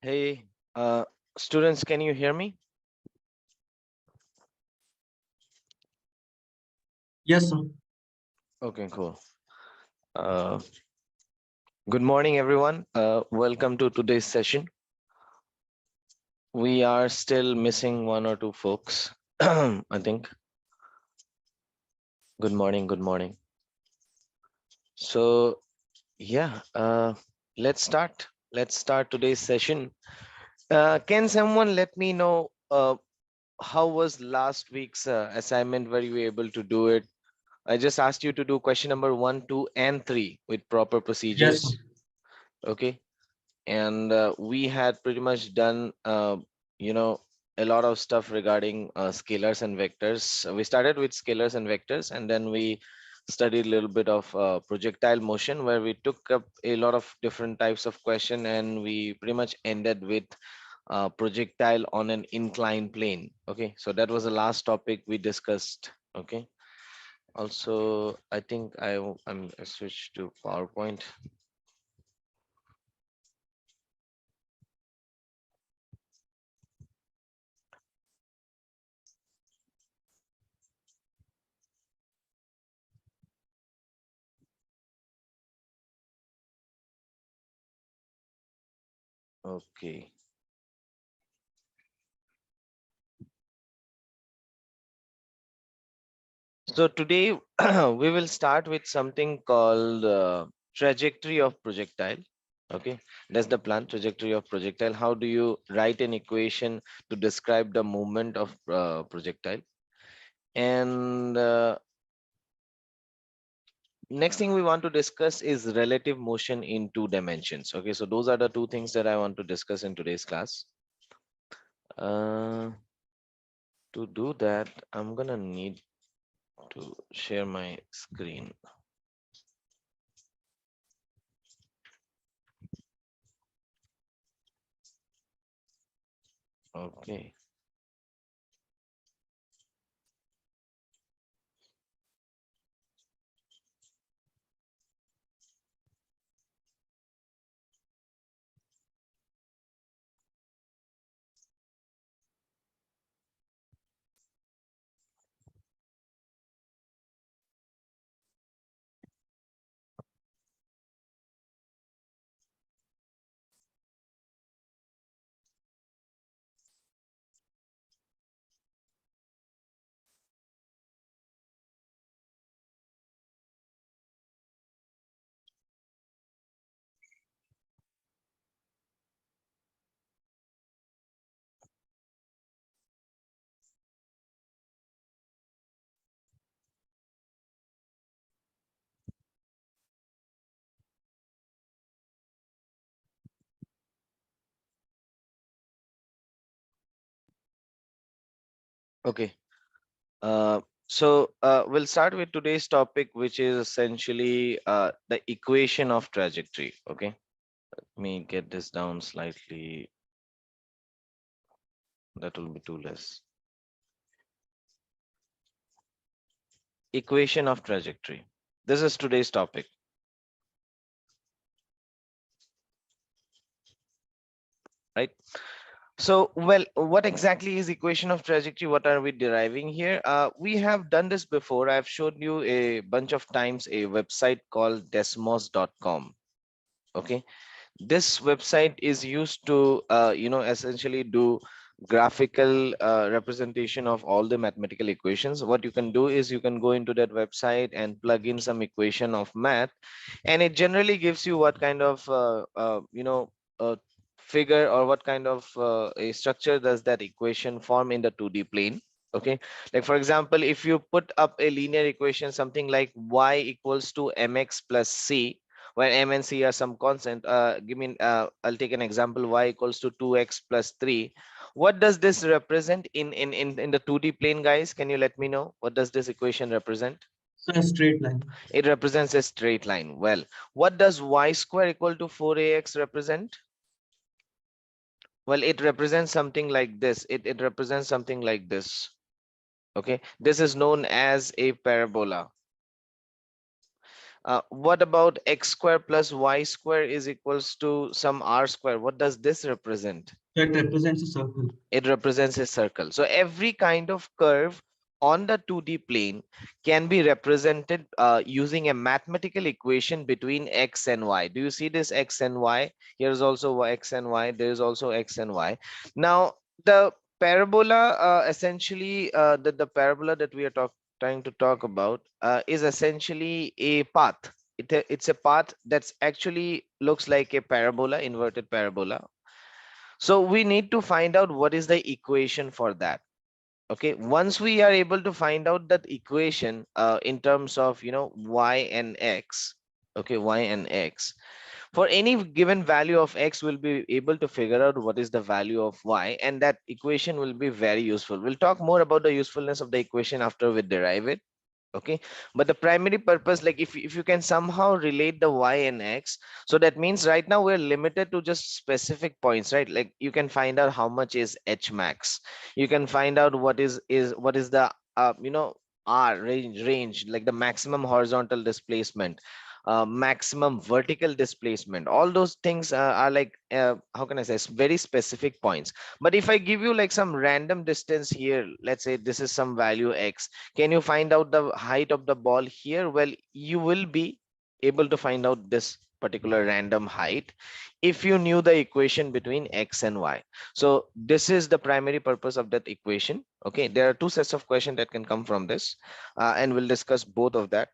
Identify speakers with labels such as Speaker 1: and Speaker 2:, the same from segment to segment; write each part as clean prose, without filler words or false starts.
Speaker 1: Hey, students, can you hear me?
Speaker 2: Yes, sir.
Speaker 1: Okay, cool. Uh, Good morning, everyone. Welcome to today's session. We are still missing one or two folks, I think. Good morning, good morning. So, yeah, let's start. Let's start today's session. Can someone let me know how was last week's assignment? Were you able to do it? I just asked you to do question number 1, 2, and 3 with proper
Speaker 2: Yes, sir.
Speaker 1: procedures. Okay. And we had pretty much done you know a lot of stuff regarding scalars and vectors. We started with scalars and vectors, and then we studied a little bit of projectile motion, where we took up a lot of different types of question, and we pretty much ended with projectile on an inclined plane. Okay, so that was the last topic we discussed. Okay, also I think I'm switched to PowerPoint. Okay. So today we will start with something called trajectory of projectile. Okay, that's the plan, trajectory of projectile. How do you write an equation to describe the movement of projectile? And next thing we want to discuss is relative motion in 2 dimensions. Okay, so those are the two things that I want to discuss in today's class. Uh, to do that, I'm gonna need to share my screen. Okay. Okay. We'll start with today's topic, which is essentially the equation of trajectory. Okay, let me get this down slightly. That will be too less. Equation of trajectory. This is today's topic, right? So, well, what exactly is equation of trajectory? What are we deriving here? We have done this before. I've showed you a bunch of times a website called desmos.com. Okay, this website is used to essentially do graphical representation of all the mathematical equations. What you can do is you can go into that website and plug in some equation of math, and it generally gives you what kind of figure, or what kind of a structure does that equation form in the 2D plane. Okay, like for example, if you put up a linear equation, something like y equals to mx plus c, where m and c are some constant. I'll take an example, y equals to 2x plus 3. What does this represent in the 2D plane, guys? Can you let me know what does this equation represent?
Speaker 2: So a straight line.
Speaker 1: It represents a straight line. Well, what does y square equal to 4ax represent? Well, it represents something like this. It represents something like this. Okay, this is known as a parabola. What about x square plus y square is equals to some r square? What does this represent?
Speaker 2: That represents a circle.
Speaker 1: It represents a circle. So every kind of curve on the 2D plane can be represented using a mathematical equation between x and y. Do you see this x and y? Here's also x and y. There is also x and y. Now, the parabola, essentially, the parabola that we are trying to talk about is essentially a path. It's a path that's actually looks like a parabola, inverted parabola. So we need to find out what is the equation for that. Okay, once we are able to find out that equation in terms of y and x, okay, y and x, for any given value of x, we'll be able to figure out what is the value of y, and that equation will be very useful. We'll talk more about the usefulness of the equation after we derive it. Okay, but the primary purpose, like if you can somehow relate the y and x, so that means right now we're limited to just specific points, right? Like you can find out how much is h max, you can find out what is the r range, like the maximum horizontal displacement, maximum vertical displacement. All those things are like how can I say, very specific points. But if I give you like some random distance here, let's say this is some value x, can you find out the height of the ball here? Well, you will be able to find out this particular random height if you knew the equation between x and y. So this is the primary purpose of that equation. Okay, there are two sets of questions that can come from this, and we'll discuss both of that.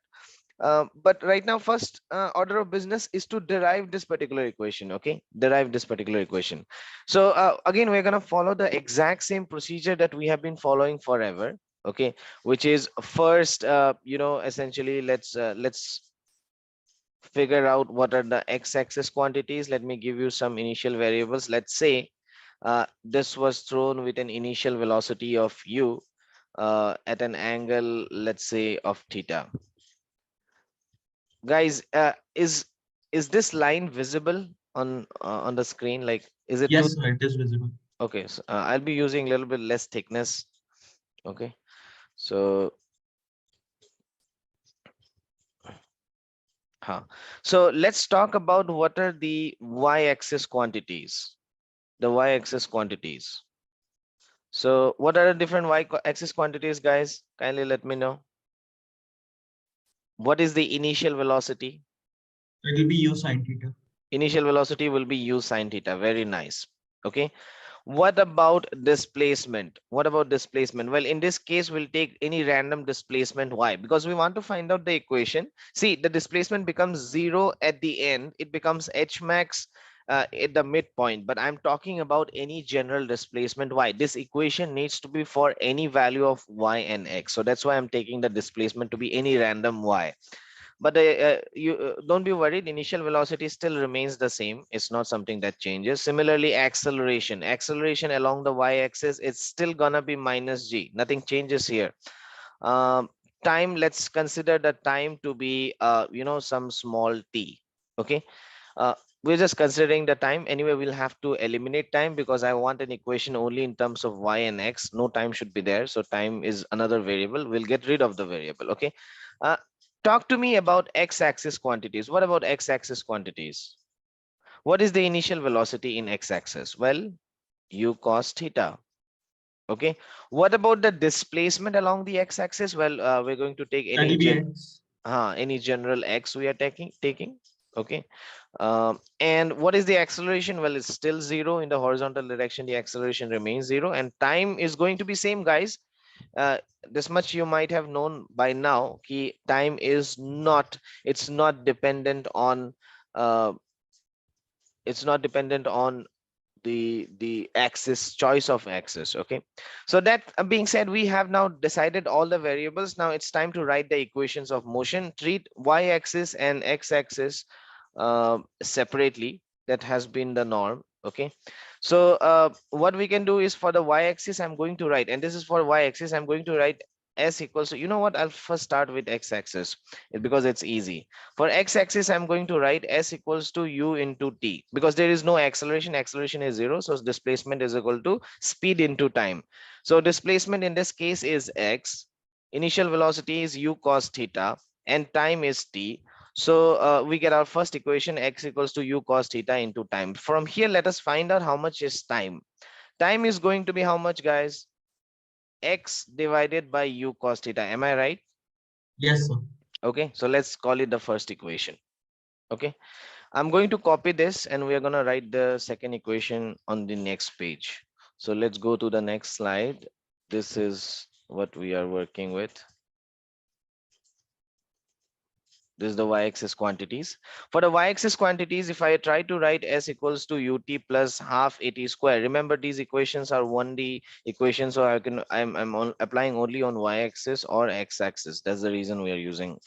Speaker 1: But right now, first order of business is to derive this particular equation. Okay, derive this particular equation. So again, we're going to follow the exact same procedure that we have been following forever. Okay, which is first, essentially, let's figure out what are the x-axis quantities. Let me give you some initial variables. Let's say this was thrown with an initial velocity of u at an angle, let's say, of theta. Guys, is this line visible on the screen? Like, is it too?
Speaker 2: Yes, sir, it is visible.
Speaker 1: Okay, so I'll be using a little bit less thickness. Okay, so so let's talk about what are the y-axis quantities. The y-axis quantities. So what are the different y-axis quantities, guys? Kindly let me know. What is the initial velocity?
Speaker 2: It will be u sine theta.
Speaker 1: Initial velocity will be u sine theta. Very nice. Okay. What about displacement? What about displacement? Well, in this case, we'll take any random displacement y, because we want to find out the equation. See, the displacement becomes 0 at the end. It becomes h max at the midpoint, but I'm talking about any general displacement y. This equation needs to be for any value of y and x. So that's why I'm taking the displacement to be any random y. But you don't be worried, initial velocity still remains the same. It's not something that changes. Similarly, acceleration along the y-axis, it's still gonna be minus g. Nothing changes here. Time, let's consider the time to be some small t. Okay, we're just considering the time. Anyway, we'll have to eliminate time because I want an equation only in terms of y and x. No time should be there, so time is another variable. We'll get rid of the variable. Okay, uh, talk to me about x-axis quantities. What about x-axis quantities? What is the initial velocity in x-axis? Well, u cos theta. Okay, what about the displacement along the x-axis? Well, we're going to take
Speaker 2: That will be x.
Speaker 1: any general x we are taking. Okay, and what is the acceleration? Well, it's still 0 in the horizontal direction. The acceleration remains 0, and time is going to be same, guys. This much you might have known by now. Key time is not, it's not dependent on uh, it's not dependent on the axis, choice of axis. Okay, so that being said, we have now decided all the variables. Now it's time to write the equations of motion. Treat y-axis and x-axis separately. That has been the norm. Okay, so what we can do is, for the y-axis I'm going to write, and this is for y-axis, I'm going to write s equals to, you know what, I'll first start with x-axis because it's easy. For x-axis, I'm going to write s equals to u into t, because there is no acceleration. Acceleration is 0, so displacement is equal to speed into time. So displacement in this case is x, initial velocity is u cos theta, and time is t. So we get our first equation, x equals to u cos theta into time. From here, let us find out how much is time. Time is going to be how much, guys? X divided by u cos theta. Am I right?
Speaker 2: Yes, sir.
Speaker 1: Okay, so let's call it the first equation. Okay, I'm going to copy this and we are going to write the second equation on the next page. So let's go to the next slide. This is what we are working with. This is the y-axis quantities. For the y-axis quantities, if I try to write s equals to ut plus half at square, remember these equations are 1D equations, so I'm applying only on y-axis or x-axis. That's the reason we are using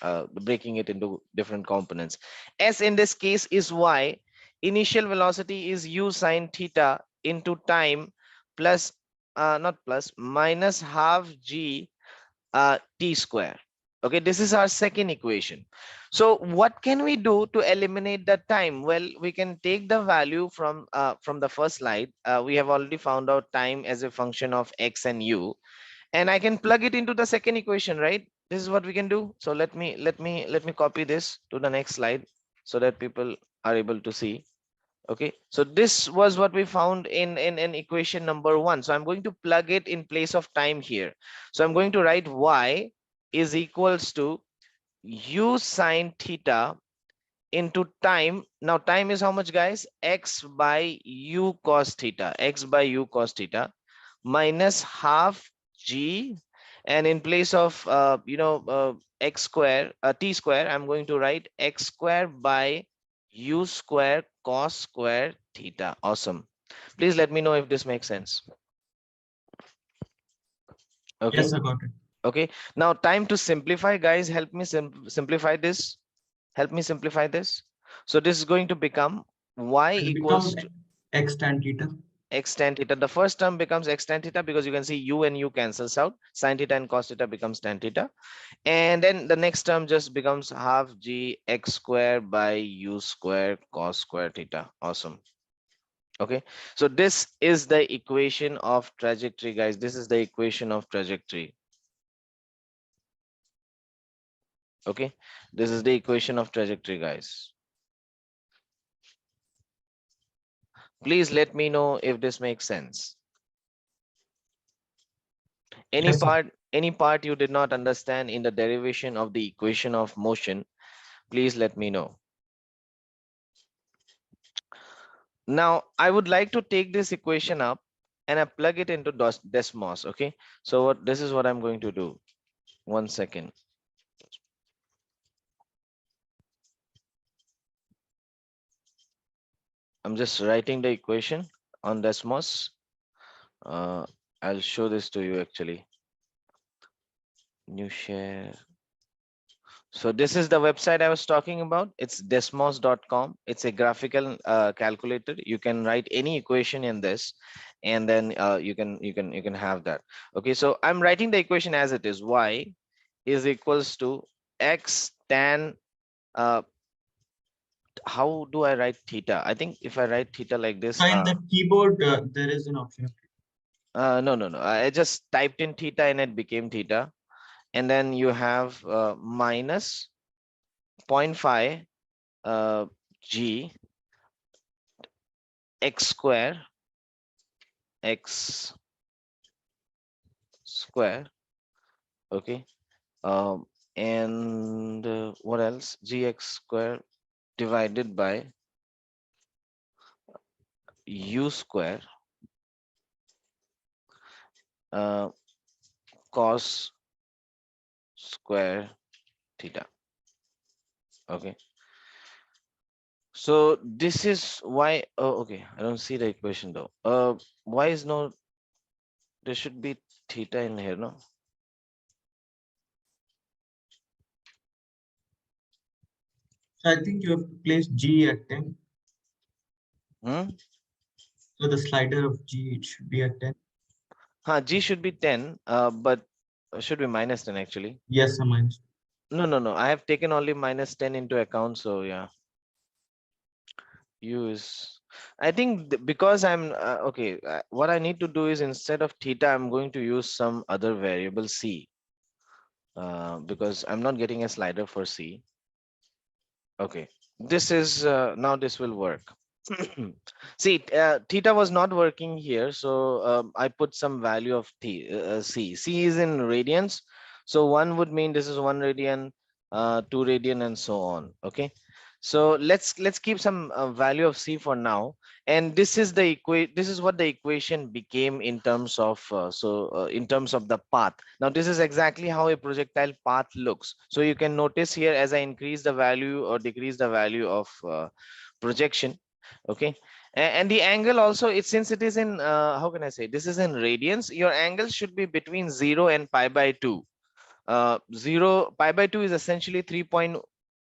Speaker 1: breaking it into different components. S in this case is y. Initial velocity is u sine theta into time plus not plus minus half g t square. Okay, this is our second equation. So what can we do to eliminate the time? Well, we can take the value from the first slide. We have already found out time as a function of x and u, and I can plug it into the second equation, right? This is what we can do. So let me copy this to the next slide so that people are able to see. Okay, so this was what we found in equation number one. So I'm going to plug it in place of time here. So I'm going to write y is equals to u sine theta into time. Now time is how much, guys? X by u cos theta, x by u cos theta minus half g, and in place of x square t square, I'm going to write x square by u square cos square theta. Awesome. Please let me know if this makes sense. Okay.
Speaker 2: Yes, I got it.
Speaker 1: Okay, now time to simplify, guys. Help me simplify this. Help me simplify this. So this is going to become y
Speaker 2: It
Speaker 1: equals
Speaker 2: become
Speaker 1: to
Speaker 2: x tan theta.
Speaker 1: x tan theta. The first term becomes x tan theta because you can see u and u cancels out. Sin theta and cos theta becomes tan theta. And then the next term just becomes half g x square by u square cos square theta. Awesome. Okay. So this is the equation of trajectory, guys. This is the equation of trajectory. Okay. This is the equation of trajectory, guys. Please let me know if this makes sense. Any
Speaker 2: Yes, sir.
Speaker 1: part you did not understand in the derivation of the equation of motion, please let me know. Now I would like to take this equation up and I plug it into Desmos. Okay, so this is what I'm going to do. 1 second. I'm just writing the equation on Desmos. uh, I'll show this to you actually. New share. So this is the website I was talking about. It's desmos.com. It's a graphical calculator. You can write any equation in this, and then you can have that. Okay, so I'm writing the equation as it is. Y is equals to x tan. Uh, how do I write theta? I think if I write theta like this,
Speaker 2: So in the keyboard, there is an option.
Speaker 1: no. I just typed in theta and it became theta, and then you have minus zero point 0.5 g x square x square. Okay, and what else? Gx square divided by u square uh, cos square theta. Okay, so this is why. Oh, okay, I don't see the equation though. Why is no? There should be theta in here, no?
Speaker 2: So I think you have to place G at 10.
Speaker 1: Hmm?
Speaker 2: So the slider of G, it should be at 10.
Speaker 1: G should be 10, but should be minus 10 actually.
Speaker 2: Yes, I mean.
Speaker 1: No. I have taken only minus 10 into account, so yeah. Use. I think because I'm okay. What I need to do is instead of theta, I'm going to use some other variable c, because I'm not getting a slider for c. Okay, this is now this will work. See, theta was not working here, so I put some value of c. C is in radians, so one would mean this is 1 radian, 2 radian, and so on. Okay, so let's keep some value of c for now, and this is the this is what the equation became in terms of in terms of the path. Now this is exactly how a projectile path looks. So you can notice here, as I increase the value or decrease the value of projection. Okay, and the angle also, it since it is in how can I say, this is in radians, your angle should be between 0 and pi by 2. 0 pi by 2 is essentially 3 point.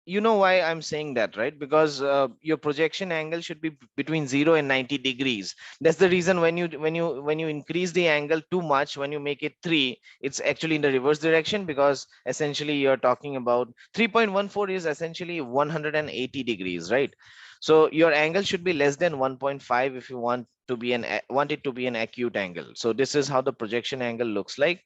Speaker 1: You know why I'm saying that, right? Because your projection angle should be between 0 and 90 degrees. That's the reason when you increase the angle too much, when you make it 3, it's actually in the reverse direction, because essentially you're talking about 3.14 is essentially 180 degrees, right? So your angle should be less than 1.5 if you want it to be an acute angle. So this is how the projection angle looks like.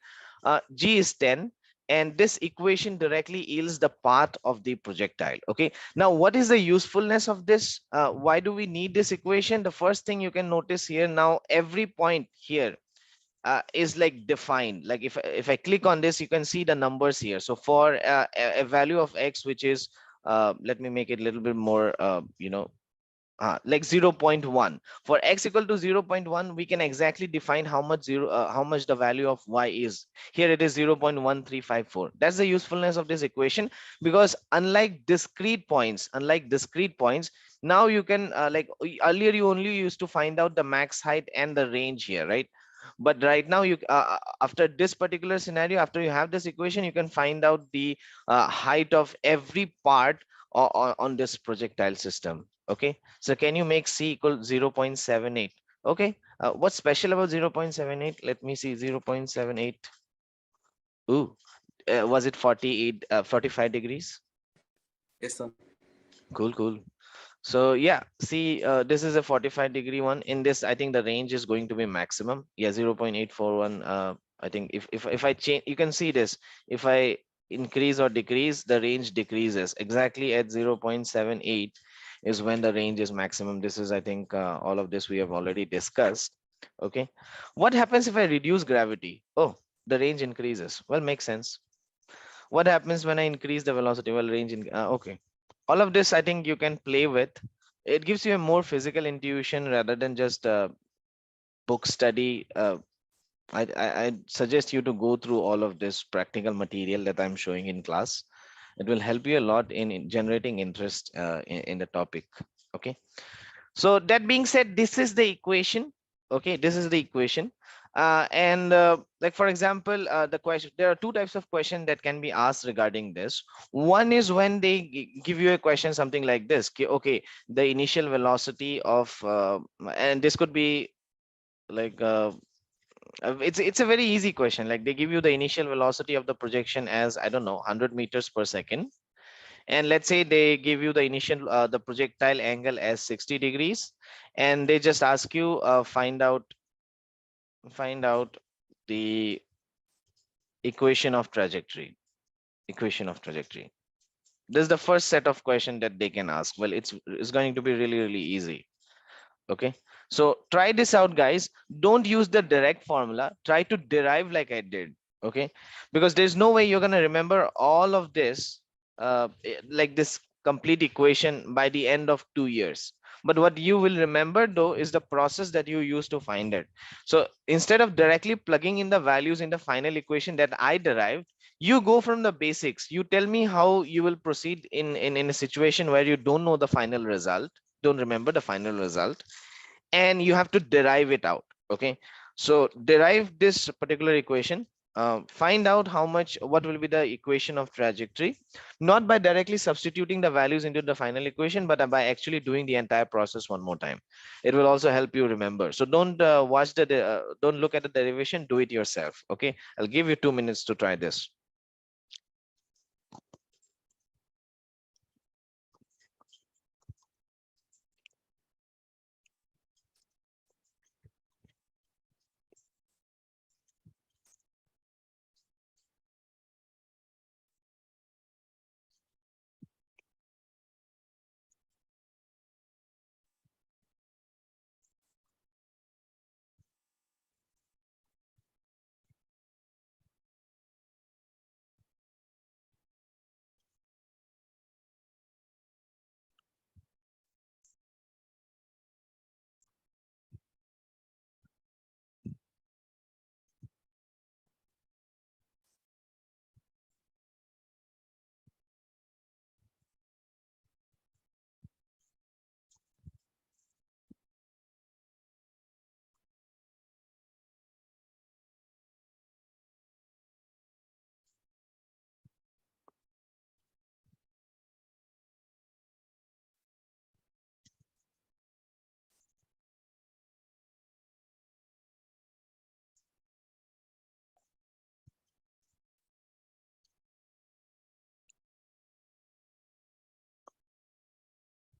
Speaker 1: G is 10, and this equation directly yields the path of the projectile. Okay, now what is the usefulness of this? Why do we need this equation? The first thing you can notice here, now every point here is like defined. Like if I click on this, you can see the numbers here. So for a value of x, which is let me make it a little bit more like 0.1, for x equal to 0.1, we can exactly define how much the value of y is. Here it is 0.1354. That's the usefulness of this equation, because unlike discrete points, now you can earlier you only used to find out the max height and the range here, right? But right now you after this particular scenario, after you have this equation, you can find out the height of every part on this projectile system. Okay, so can you make c equal 0.78? Okay, what's special about 0.78? Let me see. 0.78. Ooh, was it 48 45 degrees?
Speaker 2: Yes, sir.
Speaker 1: Cool, cool. So yeah, see, this is a 45-degree one. In this, I think the range is going to be maximum. Yeah, 0.841. I think if I change, you can see this. If I increase or decrease, the range decreases. Exactly at 0.78 is when the range is maximum. This is, I think, all of this we have already discussed. Okay. What happens if I reduce gravity? Oh, the range increases. Well, makes sense. What happens when I increase the velocity? Well, range in okay. All of this I think you can play with. It gives you a more physical intuition rather than just book study. I suggest you to go through all of this practical material that I'm showing in class. It will help you a lot in generating interest in the topic. Okay, so that being said, this is the equation. Okay, this is the equation. And like for example, the question, there are two types of question that can be asked regarding this. One is when they give you a question something like this. Okay, the initial velocity of and this could be like it's a very easy question. Like they give you the initial velocity of the projection as, I don't know, 100 meters per second, and let's say they give you the initial the projectile angle as 60 degrees, and they just ask you find out the equation of trajectory. Equation of trajectory. This is the first set of question that they can ask. Well, it's going to be really easy. Okay, so try this out, guys. Don't use the direct formula, try to derive like I did. Okay, because there's no way you're going to remember all of this like this complete equation by the end of 2 years. But what you will remember though is the process that you used to find it. So instead of directly plugging in the values in the final equation that I derived, you go from the basics. You tell me how you will proceed in a situation where you don't know the final result, don't remember the final result, and you have to derive it out. Okay, so derive this particular equation. Find out what will be the equation of trajectory, not by directly substituting the values into the final equation, but by actually doing the entire process one more time. It will also help you remember. So don't look at the derivation, do it yourself. Okay, I'll give you 2 minutes to try this.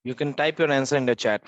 Speaker 1: You can type your answer in the chat.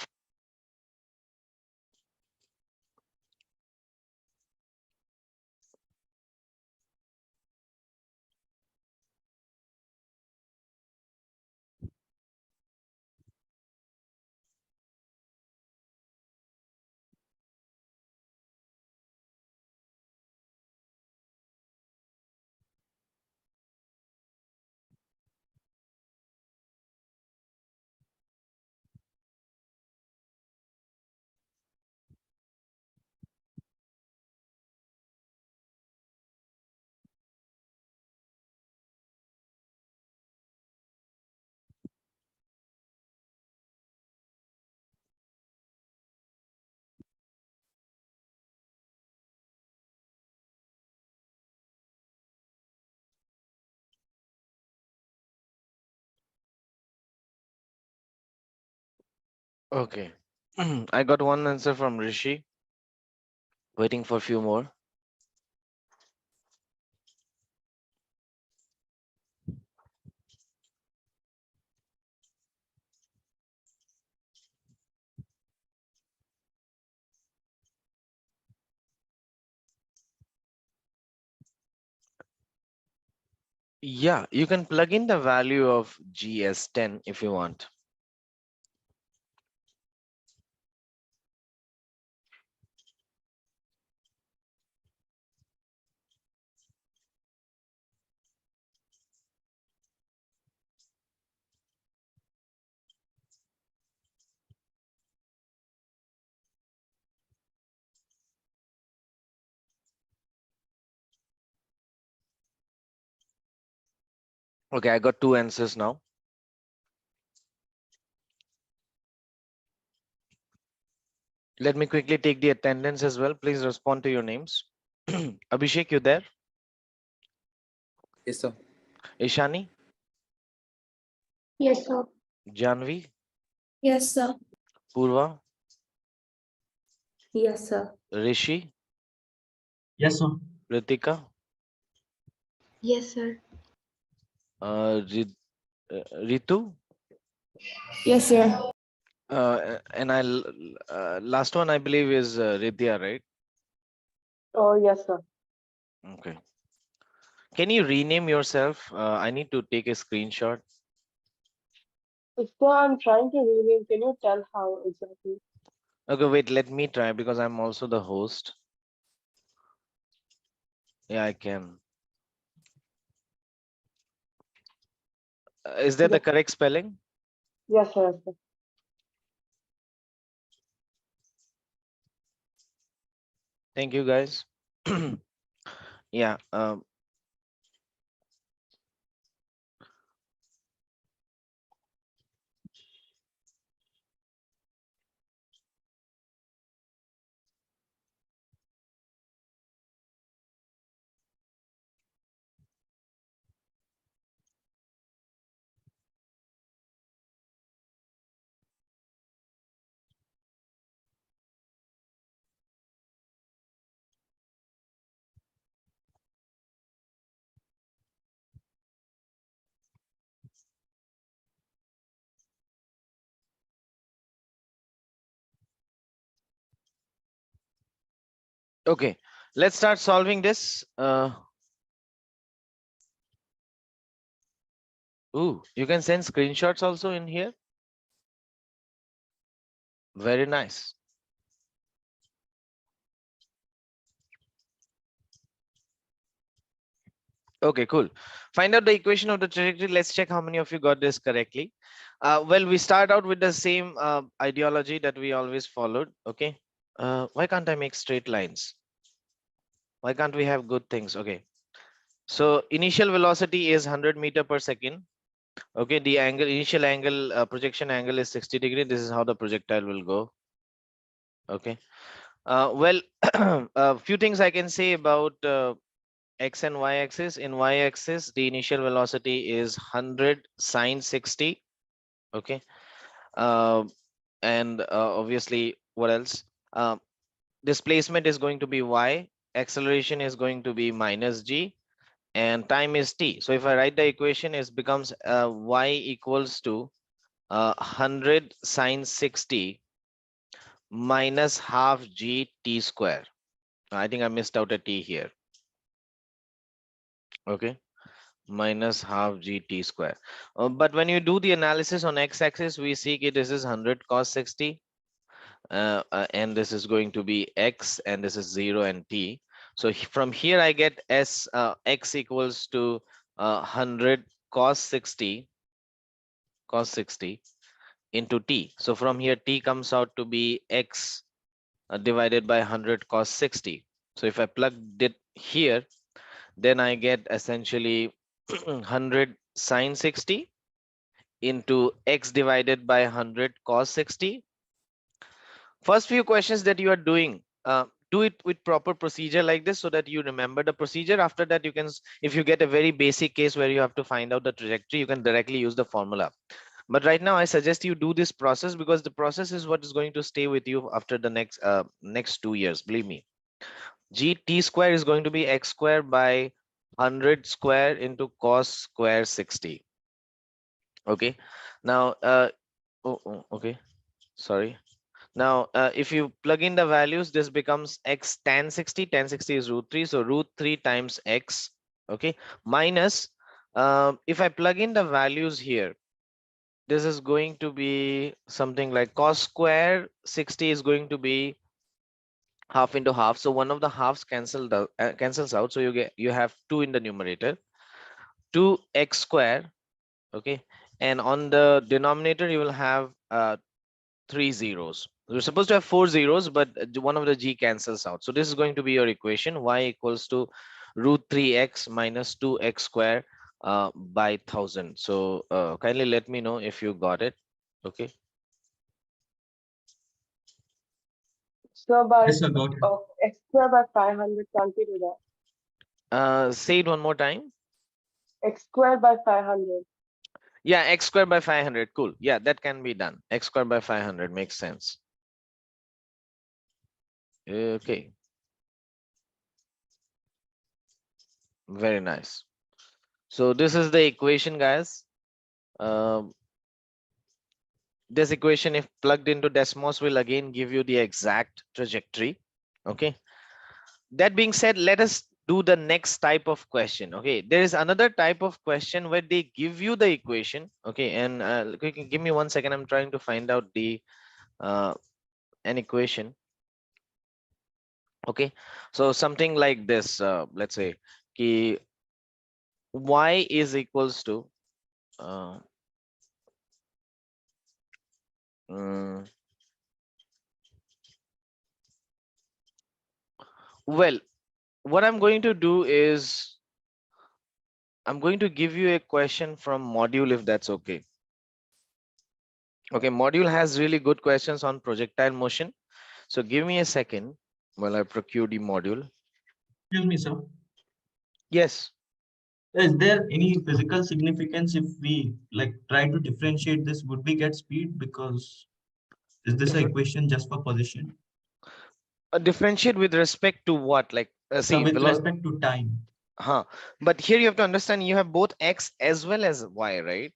Speaker 1: Okay. I got one answer from Rishi. Waiting for a few more. Yeah, you can plug in the value of G as 10 if you want. Okay, I got two answers now. Let me quickly take the attendance as well. Please respond to your names. Abhishek, you there?
Speaker 3: Yes, sir.
Speaker 1: Ishani,
Speaker 4: Yes, sir.
Speaker 1: Janvi,
Speaker 4: Yes, sir.
Speaker 1: Purva,
Speaker 4: Yes, sir.
Speaker 1: Rishi,
Speaker 2: Yes, sir.
Speaker 1: Ritika,
Speaker 4: Yes, sir.
Speaker 1: Rit- Ritu,
Speaker 4: Yes, sir.
Speaker 1: and last one I believe is Ridya, right?
Speaker 4: Oh, yes, sir.
Speaker 1: Okay. Can you rename yourself? I need to take a screenshot.
Speaker 4: So I'm trying to rename. Can you tell how exactly?
Speaker 1: Okay, wait, let me try because I'm also the host. Yeah, I can. Is that the
Speaker 4: Yes,
Speaker 1: correct spelling?
Speaker 4: yes, sir. Yes, sir.
Speaker 1: Thank you, guys. Yeah. Okay, let's start solving this. Ooh, you can send screenshots also in here. Very nice. Okay, cool. Find out the equation of the trajectory. Let's check how many of you got this correctly. Well, we start out with the same ideology that we always followed. Okay. Why can't I make straight lines? Why can't we have good things? Okay. So initial velocity is 100 meter per second. Okay. The angle, initial angle, projection angle is 60 degree. This is how the projectile will go. Okay. Well, a few things I can say about x and y axis. In y axis, the initial velocity is 100 sine 60. Okay. Uh, and obviously, what else? Displacement is going to be y, acceleration is going to be minus g, and time is t. So if I write the equation, it becomes y equals to 100 sine 60 minus half g t square. I think I missed out a t here. Okay, minus half g t square. But when you do the analysis on x-axis, we see this is 100 cos 60, and this is going to be x, and this is 0 and t. So from here I get x equals to 100 cos 60 into t. So from here t comes out to be x divided by 100 cos 60. So if I plug it here, then I get essentially 100 sine 60 into x divided by 100 cos 60. First few questions that you are doing, do it with proper procedure like this so that you remember the procedure. After that, you can, if you get a very basic case where you have to find out the trajectory, you can directly use the formula. But right now I suggest you do this process because the process is what is going to stay with you after the next 2 years. Believe me, g t square is going to be x square by 100 square into cos square 60. Okay, now okay, sorry. Now if you plug in the values, this becomes x tan 60. Tan 60 is root 3, so root 3 times x. Okay, minus if I plug in the values here, this is going to be something like cos square 60 is going to be half into half, so one of the halves cancels out, so you have 2 in the numerator, 2x square. Okay, and on the denominator you will have 3 zeros. We're supposed to have 4 zeros, but one of the g cancels out, so this is going to be your equation, y equals to root 3x minus 2x square by 1000. So kindly let me know if you got it. Okay.
Speaker 4: So by
Speaker 2: Yes, I got it.
Speaker 4: x square by 500, can't we do that?
Speaker 1: Say it one more time.
Speaker 4: X square by 500.
Speaker 1: Yeah, x squared by 500. Cool. Yeah, that can be done. X squared by 500 makes sense. Okay, very nice. So this is the equation, guys. Um, this equation, if plugged into Desmos, will again give you the exact trajectory. Okay. That being said, let us do the next type of question. Okay, there is another type of question where they give you the equation. Okay, and give me 1 second. I'm trying to find out the an equation. Okay, so something like this. Let's say ki y is equals to uh, mm, well, what I'm going to do is I'm going to give you a question from module, if that's okay. Okay, module has really good questions on projectile motion. So give me a second while I procure the module.
Speaker 2: Excuse me, sir.
Speaker 1: Yes.
Speaker 2: Is there any physical significance if we like try to differentiate this? Would we get speed? Because is this an
Speaker 1: Different
Speaker 2: equation just for position?
Speaker 1: differentiate with respect to what? Like
Speaker 2: So
Speaker 1: see,
Speaker 2: with respect to time.
Speaker 1: huh? But here you have to understand you have both x as well as y, right?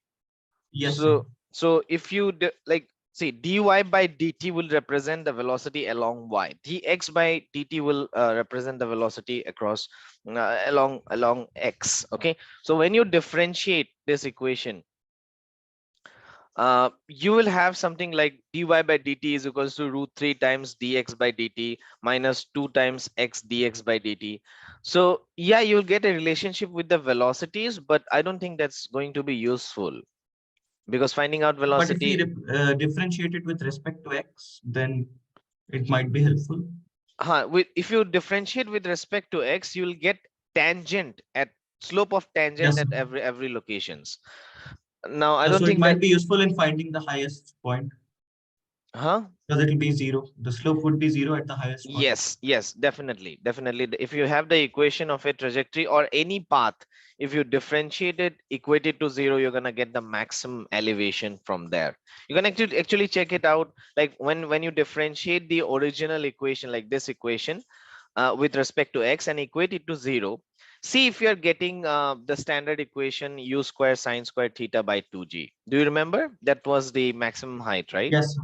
Speaker 2: Yes, sir.
Speaker 1: So if you like see dy by dt will represent the velocity along y, dx by dt will represent the velocity across along x. Okay, so when you differentiate this equation, you will have something like dy by dt is equals to root 3 times dx by dt minus 2 times x dx by dt. So yeah, you'll get a relationship with the velocities, but I don't think that's going to be useful because finding out
Speaker 2: But if we
Speaker 1: velocity,
Speaker 2: differentiate it with respect to x, then it might be helpful.
Speaker 1: if you differentiate with respect to x, you'll get tangent at slope of tangent
Speaker 2: Yes, sir.
Speaker 1: at every locations. Now I don't
Speaker 2: So it
Speaker 1: think that,
Speaker 2: might be useful in finding the highest point
Speaker 1: huh?
Speaker 2: because it will be zero. The slope would be zero at the highest point.
Speaker 1: Yes, definitely. If you have the equation of a trajectory or any path, if you differentiate it, equate it to zero, you're gonna get the maximum elevation from there. You can actually check it out. Like when you differentiate the original equation, like this equation, with respect to x and equate it to zero, See if you're getting the standard equation u square sine square theta by 2g. Do you remember? That was the maximum height, right?
Speaker 2: Yes, sir.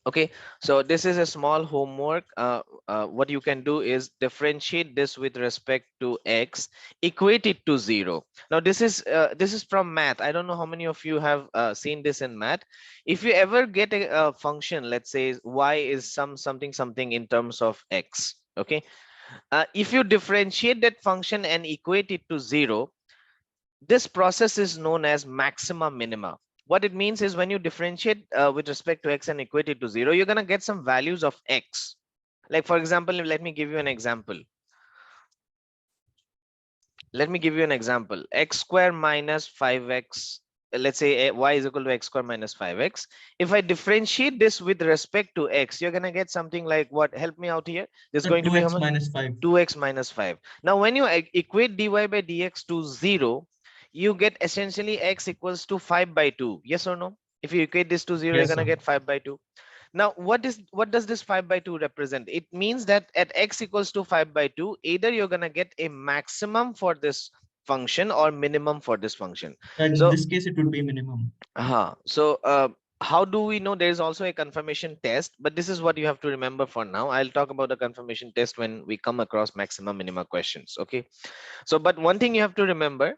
Speaker 1: Okay, so this is a small homework. What you can do is differentiate this with respect to x, equate it to 0. Now this is from math. I don't know how many of you have seen this in math. If you ever get a function, let's say y is something something in terms of x, okay, if you differentiate that function and equate it to 0, this process is known as maxima minima. What it means is when you differentiate with respect to x and equate it to 0, you're going to get some values of x. Like for example, let me give you an example. Let me give you an example. X square minus 5x, let's say y is equal to x square minus 5x. If I differentiate this with respect to x, you're going to get something like what? Help me out here. There's
Speaker 2: So
Speaker 1: going to be how
Speaker 2: 2x
Speaker 1: much?
Speaker 2: minus 5.
Speaker 1: 2x minus 5. Now when you equate dy by dx to 0, you get essentially x equals to 5 by 2. Yes or no? If you equate this to 0, you're
Speaker 2: Yes,
Speaker 1: going to
Speaker 2: sir.
Speaker 1: get 5 by 2. Now what does this 5 by 2 represent? It means that at x equals to 5 by 2, either you're going to get a maximum for this function or minimum for this function.
Speaker 2: In
Speaker 1: So
Speaker 2: this case, it would be minimum.
Speaker 1: how do we know? There is also a confirmation test, but this is what you have to remember for now. I'll talk about the confirmation test when we come across maxima minima questions. Okay, so but one thing you have to remember,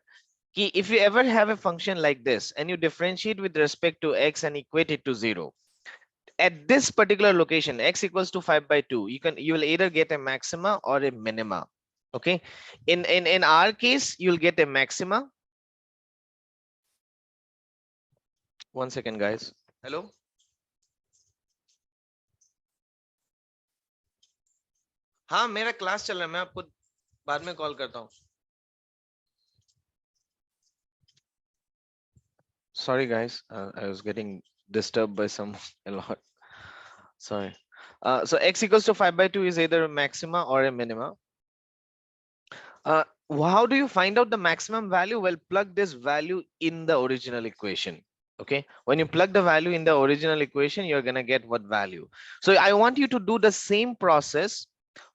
Speaker 1: if you ever have a function like this and you differentiate with respect to x and equate it to 0, at this particular location x equals to 5 by 2, you will either get a maxima or a minima. Okay, in our case you'll get a maxima. One second guys. Hello. हाँ मेरा class चल रहा है, मैं आपको बाद में call करता हूँ. Sorry guys, I was getting disturbed by some a lot. Sorry. So x equals to 5 by 2 is either a maxima or a minima. How do you find out the maximum value? Well, plug this value in the original equation. Okay, when you plug the value in the original equation, you're gonna get what value. So I want you to do the same process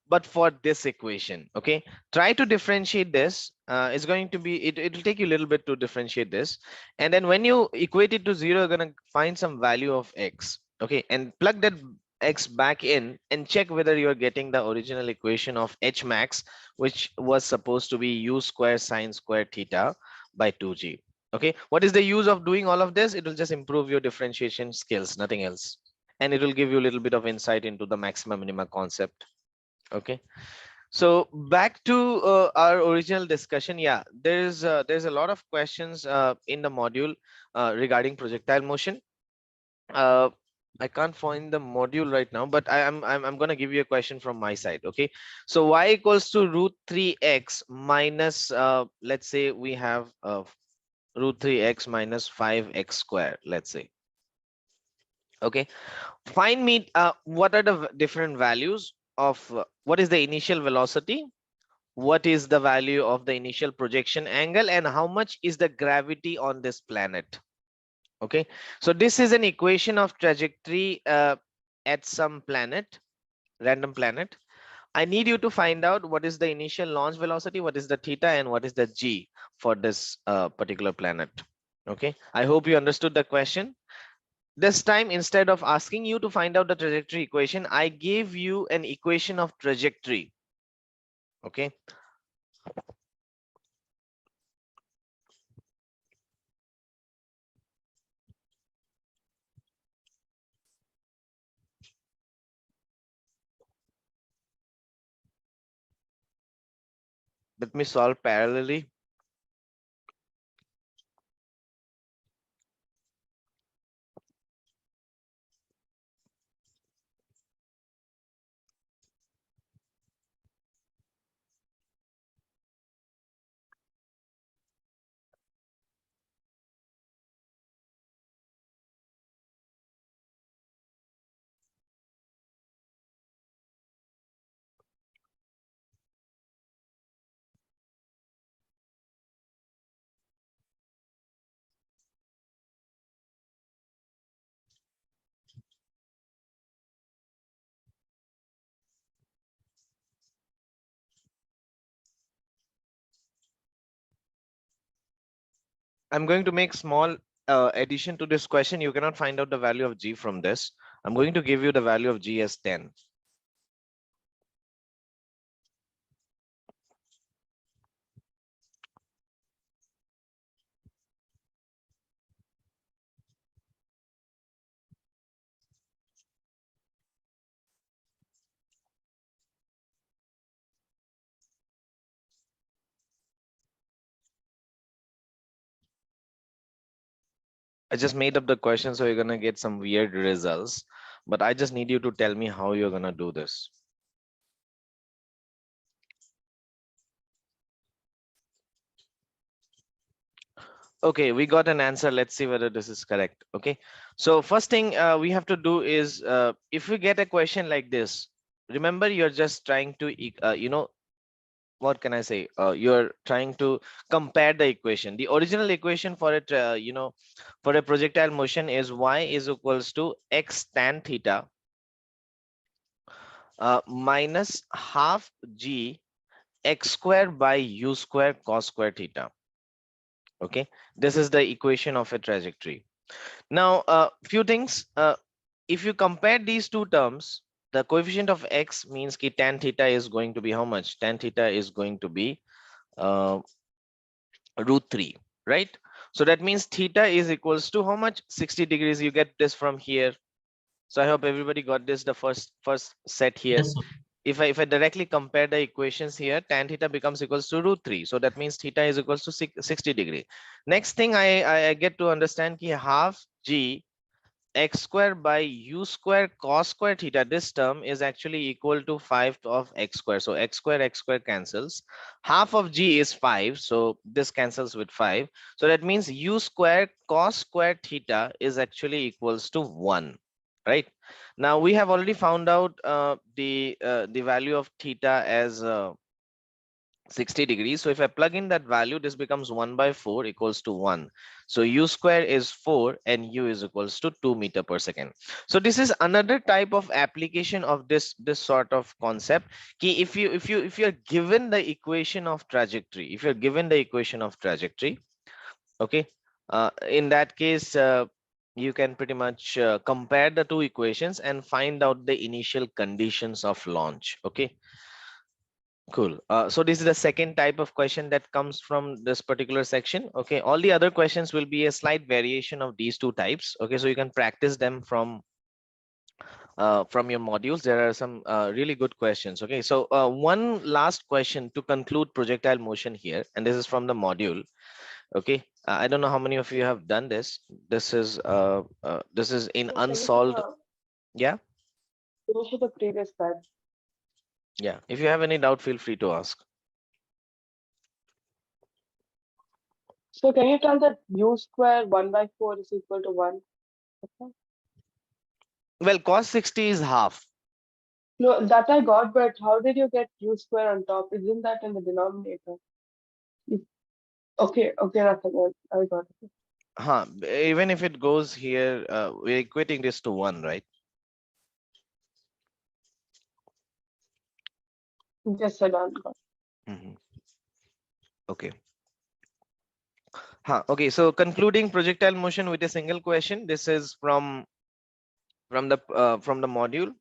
Speaker 1: but for this equation. Okay, try to differentiate this. It's going to be it'll take you a little bit to differentiate this, and then when you equate it to 0, you're going to find some value of x. Okay, and plug that x back in and check whether you're getting the original equation of h max, which was supposed to be u square sine square theta by 2g. Okay, what is the use of doing all of this? It will just improve your differentiation skills, nothing else, and it will give you a little bit of insight into the maxima minima concept. Okay, so back to our original discussion. Yeah, there's a lot of questions in the module regarding projectile motion. uh, I can't find the module right now, but I'm going to give you a question from my side. Okay, so y equals to root 3x minus let's say we have root 3x minus 5x square, let's say. Okay, find me what are the different values of what is the initial velocity, what is the value of the initial projection angle, and how much is the gravity on this planet. Okay, so this is an equation of trajectory at some planet, random planet. I need you to find out what is the initial launch velocity, what is the theta, and what is the g for this particular planet. Okay, I hope you understood the question. This time, instead of asking you to find out the trajectory equation, I gave you an equation of trajectory. Okay, let me solve parallelly. I'm going to make small addition to this question. You cannot find out the value of G from this. I'm going to give you the value of G as 10. I just made up the question, so you're gonna get some weird results. But I just need you to tell me how you're gonna do this. Okay, we got an answer. Let's see whether this is correct. Okay, so first thing we have to do is if we get a question like this, remember you're just trying to what can I say? You're trying to compare the equation. The original equation for it, for a projectile motion is y is equals to x tan theta minus half g x square by u square cos square theta. Okay, this is the equation of a trajectory. Now, few things. If you compare these two terms, the coefficient of x means ki tan theta is going to be how much? Tan theta is going to be uh, root 3, right? So that means theta is equals to how much? 60 degrees. You get this from here. So I hope everybody got this, the first set here.
Speaker 2: Yes, sir.
Speaker 1: If I directly compare the equations here, tan theta becomes equals to root 3. So that means theta is equals to 60 degree. Next thing I get to understand ki half g x square by u square cos square theta, this term is actually equal to 5 of x square. So x square cancels. Half of g is 5, so this cancels with 5. So that means u square cos square theta is actually equals to 1, right? Now we have already found out the value of theta as 60 degrees. So if I plug in that value, this becomes 1 by 4 equals to 1. So u square is 4 and u is equals to 2 meter per second. So this is another type of application of this sort of concept. Ki if you're given the equation of trajectory, if you're given the equation of trajectory, okay, in that case, you can pretty much compare the two equations and find out the initial conditions of launch. Okay. Cool. So this is the second type of question that comes from this particular section. Okay, all the other questions will be a slight variation of these two types. Okay, so you can practice them from your modules. There are some really good questions. Okay, so one last question to conclude projectile motion here, and this is from the module. Okay, I don't know how many of you have done this. This is in
Speaker 4: So
Speaker 1: unsolved. Yeah,
Speaker 4: finish the previous slide.
Speaker 1: yeah. If you have any doubt, feel free to ask.
Speaker 4: So can you tell that u square 1 by 4 is equal to 1? Okay.
Speaker 1: Well, cos 60 is half.
Speaker 4: No, that I got, but how did you get u square on top? Isn't that in the denominator? You- Okay, okay, nothing else. I got it.
Speaker 1: Even if it goes here, we're equating this to 1, right?
Speaker 4: Yes, I got it.
Speaker 1: Mhm. Okay. Okay, so concluding projectile motion with a single question. This is from the module.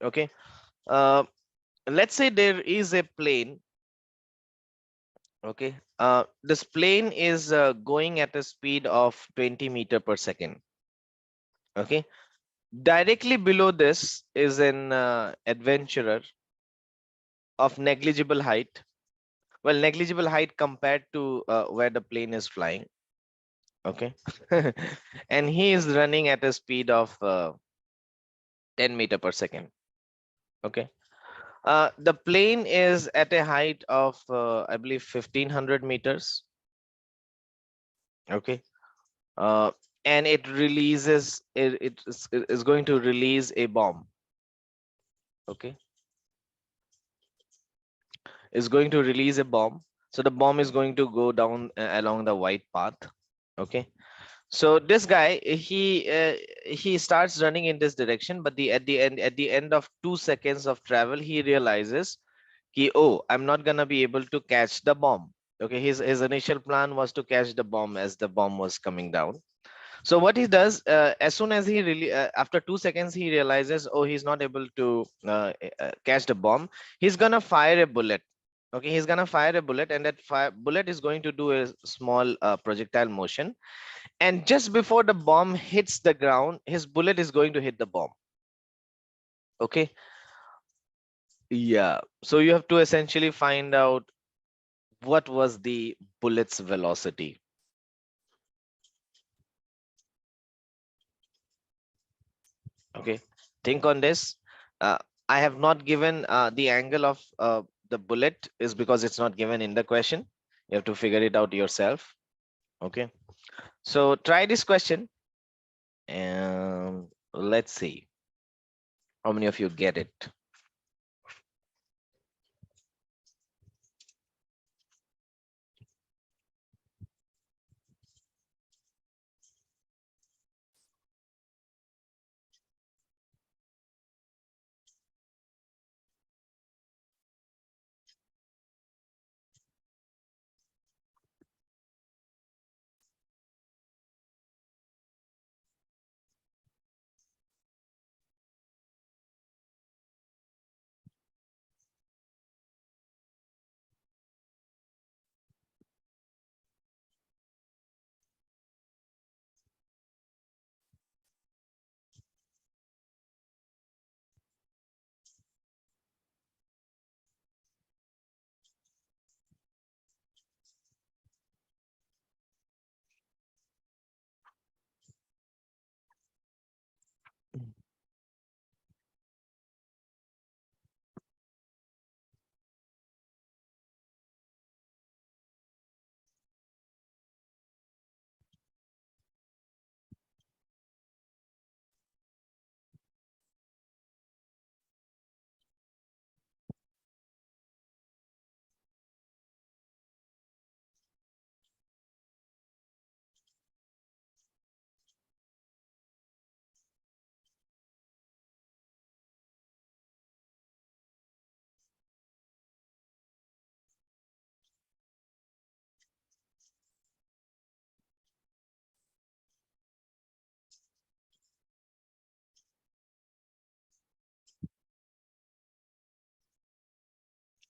Speaker 1: Okay. Uh, let's say there is a plane. Okay. This plane is going at a speed of 20 meter per second. Okay. Directly below this is an adventurer of negligible height. Well, negligible height compared to where the plane is flying. Okay. And he is running at a speed of 10 meter per second. Okay. The plane is at a height of I believe 1500 meters. Okay. uh, and it is going to release a bomb. Okay, is going to release a bomb. So the bomb is going to go down along the white path. Okay, so this guy, he starts running in this direction, but at the end of 2 seconds of travel, he realizes, oh, I'm not gonna be able to catch the bomb. Okay, his initial plan was to catch the bomb as the bomb was coming down. So what he does, as soon as he really, after 2 seconds, he realizes, oh, he's not able to catch the bomb. He's gonna fire a bullet. Okay, he's gonna fire a bullet, and that bullet is going to do a small projectile motion. And just before the bomb hits the ground, his bullet is going to hit the bomb. Okay, yeah. So you have to essentially find out what was the bullet's velocity. Okay, think on this. uh, I have not given the angle of the bullet is because it's not given in the question. You have to figure it out yourself. Okay, so try this question and let's see how many of you get it.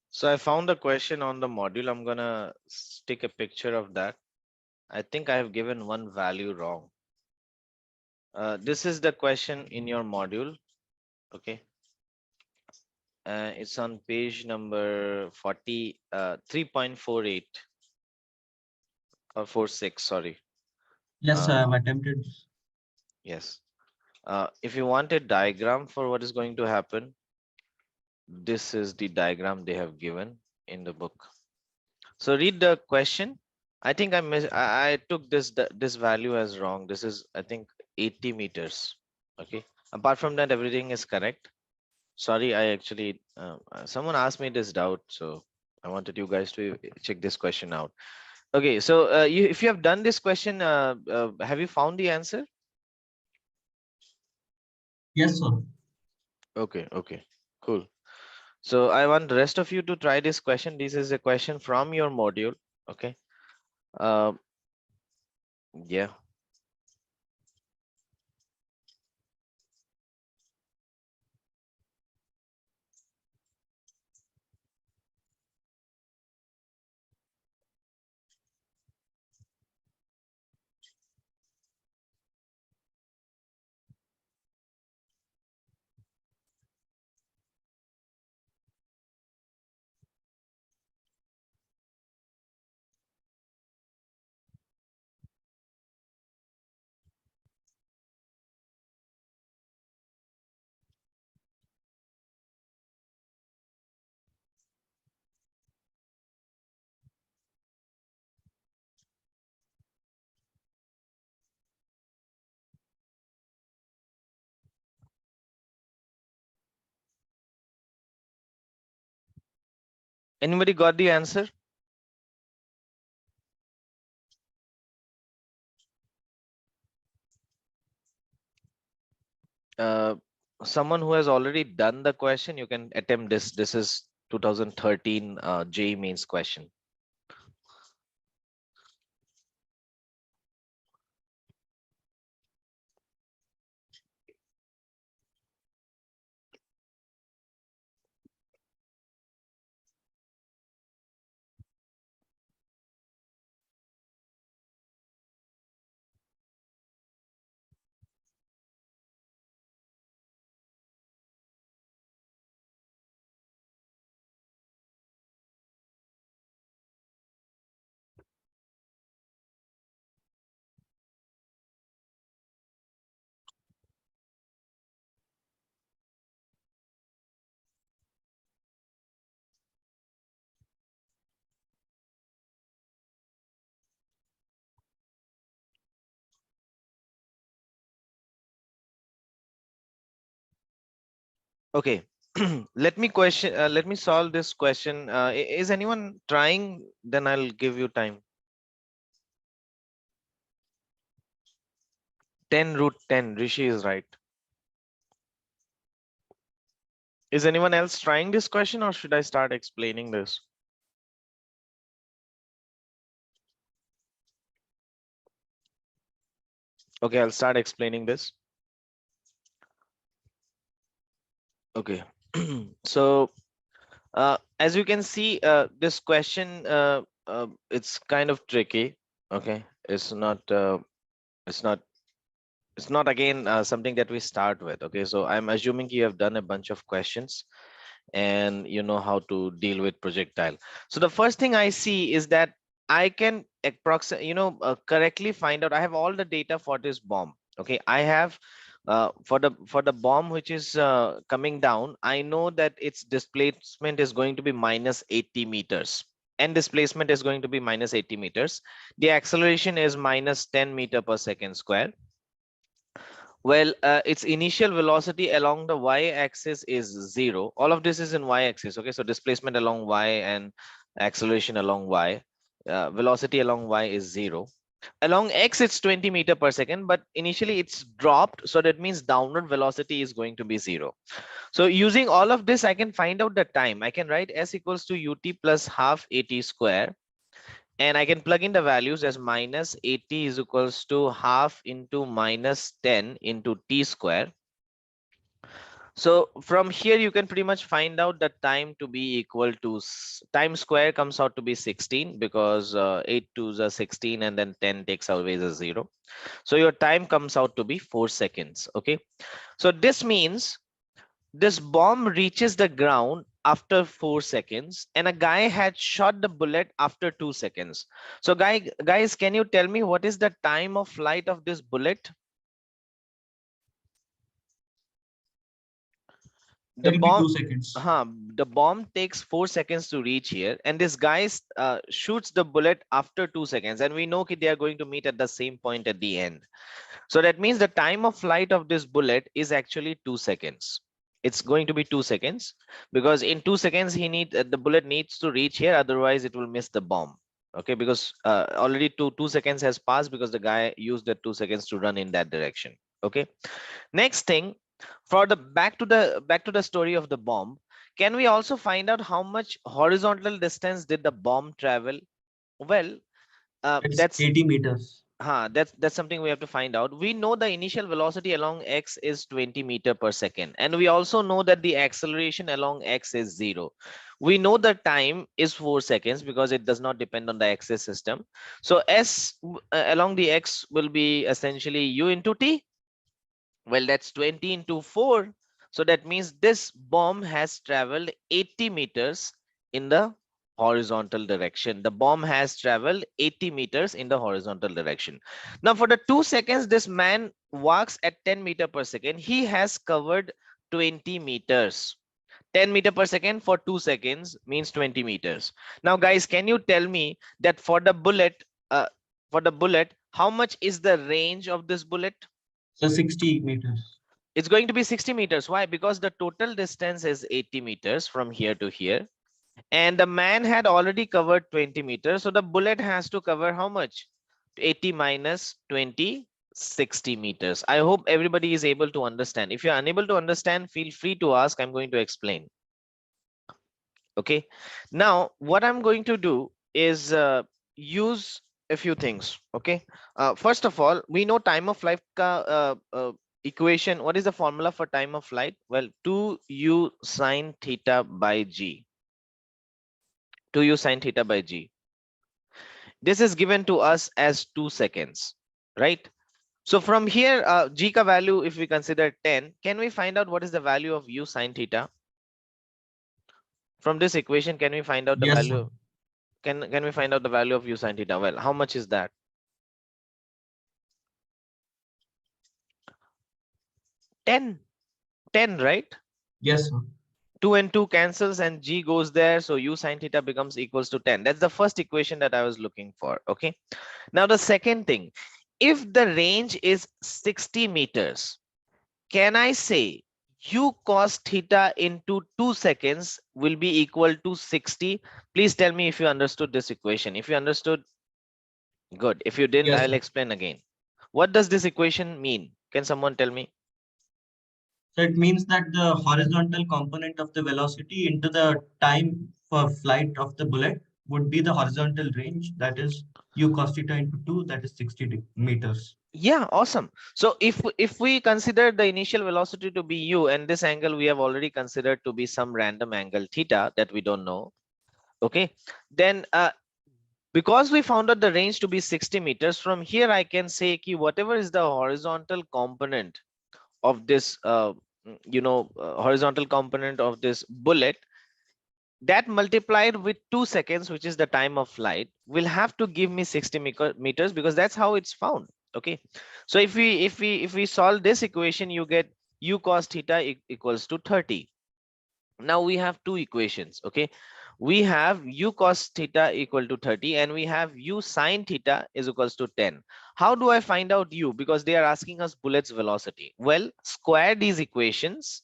Speaker 1: So I found the question on the module. I'm gonna stick a picture of that. I think I have given one value wrong. This is the question in your module. Okay, it's on page number 40, 3.48 or 46, sorry.
Speaker 2: Yes, I
Speaker 1: uh,
Speaker 2: have attempted.
Speaker 1: yes. If you want a diagram for what is going to happen, this is the diagram they have given in the book. So read the question. I think I took this value as wrong. This is, I think, 80 meters. Okay, apart from that, everything is correct. Sorry, I actually someone asked me this doubt, so I wanted you guys to check this question out. Okay, so if you have done this question, have you found the answer?
Speaker 2: Yes, sir.
Speaker 1: Okay, okay, cool. So I want the rest of you to try this question. This is a question from your module. Okay. Uh, yeah. Anybody got the answer? Uh, Someone who has already done the question, you can attempt this. This is 2013 J mains question. Okay. Let me solve this question. Is anyone trying? Then I'll give you time. 10 root 10. Rishi is right. Is anyone else trying this question, or should I start explaining this? Okay, I'll start explaining this. Okay. So as you can see, this question, it's kind of tricky. Okay, it's not it's not again something that we start with. Okay, so I'm assuming you have done a bunch of questions and you know how to deal with projectile. So the first thing I see is that I can approximate, correctly find out. I have all the data for this bomb. Okay, I have for the bomb which is coming down, I know that its displacement is going to be minus 80 meters, and displacement is going to be minus 80 meters. The acceleration is minus 10 meter per second square. Well, its initial velocity along the y-axis is 0. All of this is in y-axis. Okay, so displacement along y and acceleration along y. Velocity along y is 0. Along x, it's 20 meter per second, but initially it's dropped. So that means downward velocity is going to be 0. So using all of this, I can find out the time. I can write s equals to ut plus half at square. And I can plug in the values as minus 80 is equals to half into minus 10 into t square. So from here, you can pretty much find out the time to be equal to time square comes out to be 16, because 8 2s are 16 and then 10 takes away a 0. So your time comes out to be 4 seconds. Okay. So this means this bomb reaches the ground after 4 seconds, and a guy had shot the bullet after 2 seconds. So guys, can you tell me what is the time of flight of this bullet? The
Speaker 2: That will be
Speaker 1: bomb
Speaker 2: 2 seconds.
Speaker 1: the bomb takes 4 seconds to reach here, and this guy shoots the bullet after 2 seconds, and we know that they are going to meet at the same point at the end. So that means the time of flight of this bullet is actually 2 seconds. It's going to be 2 seconds, because in 2 seconds the bullet needs to reach here, otherwise it will miss the bomb. Okay, because already 2 seconds has passed, because the guy used the 2 seconds to run in that direction. Okay, next thing, for the back to the story of the bomb, can we also find out how much horizontal distance did the bomb travel? Well,
Speaker 2: It's
Speaker 1: that's
Speaker 2: 80 meters.
Speaker 1: that's something we have to find out. We know the initial velocity along x is 20 meter per second, and we also know that the acceleration along x is 0. We know the time is 4 seconds, because it does not depend on the axis system. So along the x will be essentially u into t. Well, that's 20 into 4. So that means this bomb has traveled 80 meters in the horizontal direction. The bomb has traveled 80 meters in the horizontal direction. Now, for the 2 seconds, this man walks at 10 meter per second. He has covered 20 meters. 10 meter per second for 2 seconds means 20 meters. Now, guys, can you tell me that uh, for the bullet, how much is the range of this bullet?
Speaker 2: So 60 meters.
Speaker 1: It's going to be 60 meters. Why? Because the total distance is 80 meters from here to here. And the man had already covered 20 meters. So the bullet has to cover how much? 80 minus 20, 60 meters. I hope everybody is able to understand. If you're unable to understand, feel free to ask. I'm going to explain. Okay. Now, what I'm going to do is use a few things. Okay. First of all, we know time of flight equation. What is the formula for time of flight? Well, 2u sine theta by g. 2u sine theta by g. This is given to us as 2 seconds, right? So from here, g ka value, if we consider 10, can we find out what is the value of u sine theta? From this equation, can we find out the
Speaker 2: Yes, sir.
Speaker 1: value? Can we find out the value of u sine theta? Well, how much is that? 10. 10, right?
Speaker 2: Yes, sir.
Speaker 1: 2 and 2 cancels and g goes there, so u sine theta becomes equals to 10. That's the first equation that I was looking for. Okay, now the second thing, if the range is 60 meters, can I say u cos theta into 2 seconds will be equal to 60. Please tell me if you understood this equation. If you understood, good. If you didn't,
Speaker 2: Yes,
Speaker 1: I'll
Speaker 2: sir.
Speaker 1: explain again. What does this equation mean? Can someone tell me?
Speaker 2: So it means that the horizontal component of the velocity into the time for flight of the bullet would be the horizontal range, that is u cos theta into 2, that is 60 meters.
Speaker 1: Yeah, awesome. So if we consider the initial velocity to be u, and this angle we have already considered to be some random angle theta that we don't know, okay, then because we found out the range to be 60 meters, from here I can say ki whatever is the horizontal component of this horizontal component of this bullet, that multiplied with 2 seconds, which is the time of flight, will have to give me 60 meters, because that's how it's found. Okay, so if we solve this equation, you get u cos theta equals to 30. Now we have two equations. Okay, we have u cos theta equal to 30, and we have u sin theta is equals to 10. How do I find out u? Because they are asking us bullet's velocity. Well, square these equations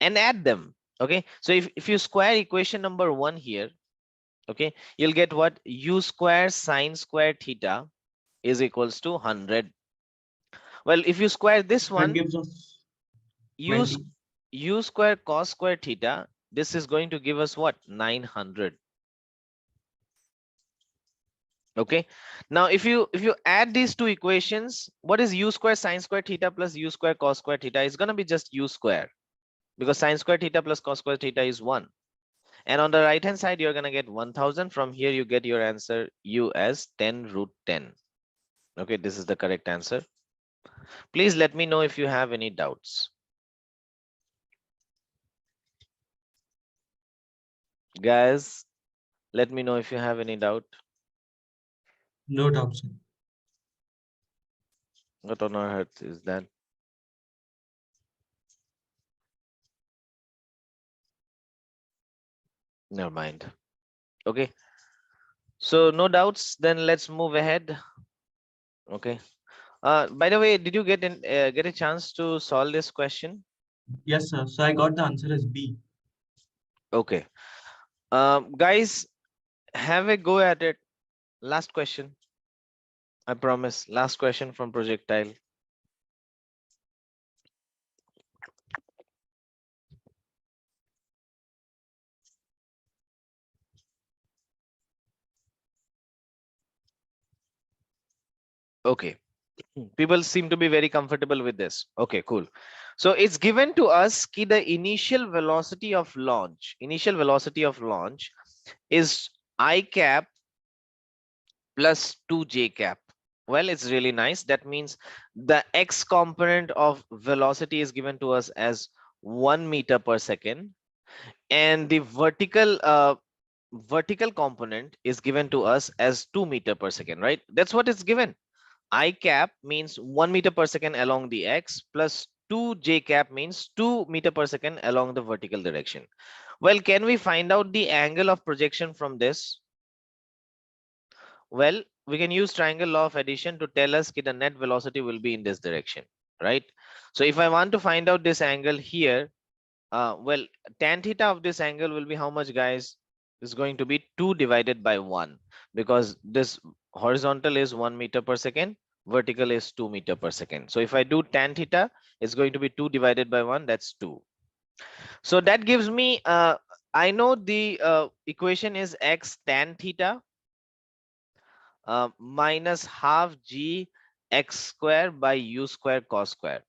Speaker 1: and add them. Okay, so if you square equation number 1 here, okay, you'll get what? U square sine square theta is equals to 100. Well, if you square this
Speaker 2: That
Speaker 1: one,
Speaker 2: gives us
Speaker 1: u,
Speaker 2: 20.
Speaker 1: u square cos square theta, this is going to give us what? 900. Okay, now if you add these two equations, what is u square sine square theta plus u square cos square theta? Is going to be just u square, because sine square theta plus cos square theta is 1. And on the right hand side, you're going to get 1000. From here, you get your answer u as 10 root 10. Okay, this is the correct answer. Please let me know if you have any doubts. Guys, let me know if you have any doubt.
Speaker 2: No doubt, sir.
Speaker 1: What on earth is that? Never mind. Okay, so no doubts, then let's move ahead. Okay, by the way, did you get a chance to solve this question?
Speaker 2: Yes, sir. So I got the answer as B.
Speaker 1: Okay, guys, have a go at it. Last question, I promise. Last question from projectile. Okay, people seem to be very comfortable with this. Okay, cool. So it's given to us ki the initial velocity of launch is I cap plus 2j cap. Well, it's really nice. That means the x component of velocity is given to us as 1 meter per second, and the vertical component is given to us as 2 meter per second, right? That's what it's given. I cap means 1 meter per second along the x, plus 2j cap means 2 meter per second along the vertical direction. Well, can we find out the angle of projection from this? Well, we can use triangle law of addition to tell us that the net velocity will be in this direction, right? So if I want to find out this angle here, well, tan theta of this angle will be how much, guys? Is going to be 2 divided by 1, because this horizontal is 1 meter per second, vertical is 2 meter per second. So if I do tan theta, it's going to be 2 divided by 1, that's 2. So that gives me, I know the equation is x tan theta minus half g x square by u square cos square.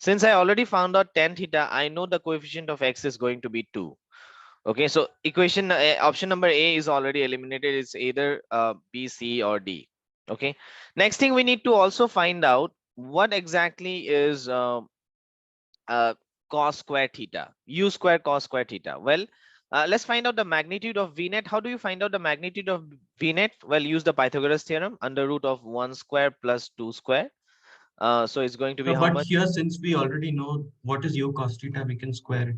Speaker 1: Since I already found out tan theta, I know the coefficient of x is going to be 2. Okay, so equation option number A is already eliminated. It's either B, C, or D. Okay, next thing we need to also find out what exactly is uh, cos square theta, u square cos square theta. Well, let's find out the magnitude of v net. How do you find out the magnitude of v net? Well, use the Pythagoras theorem, under root of 1 square plus 2 square. So it's going to be
Speaker 2: So,
Speaker 1: how
Speaker 2: but
Speaker 1: much?
Speaker 2: here, since we already know what is u cos theta, we can square it.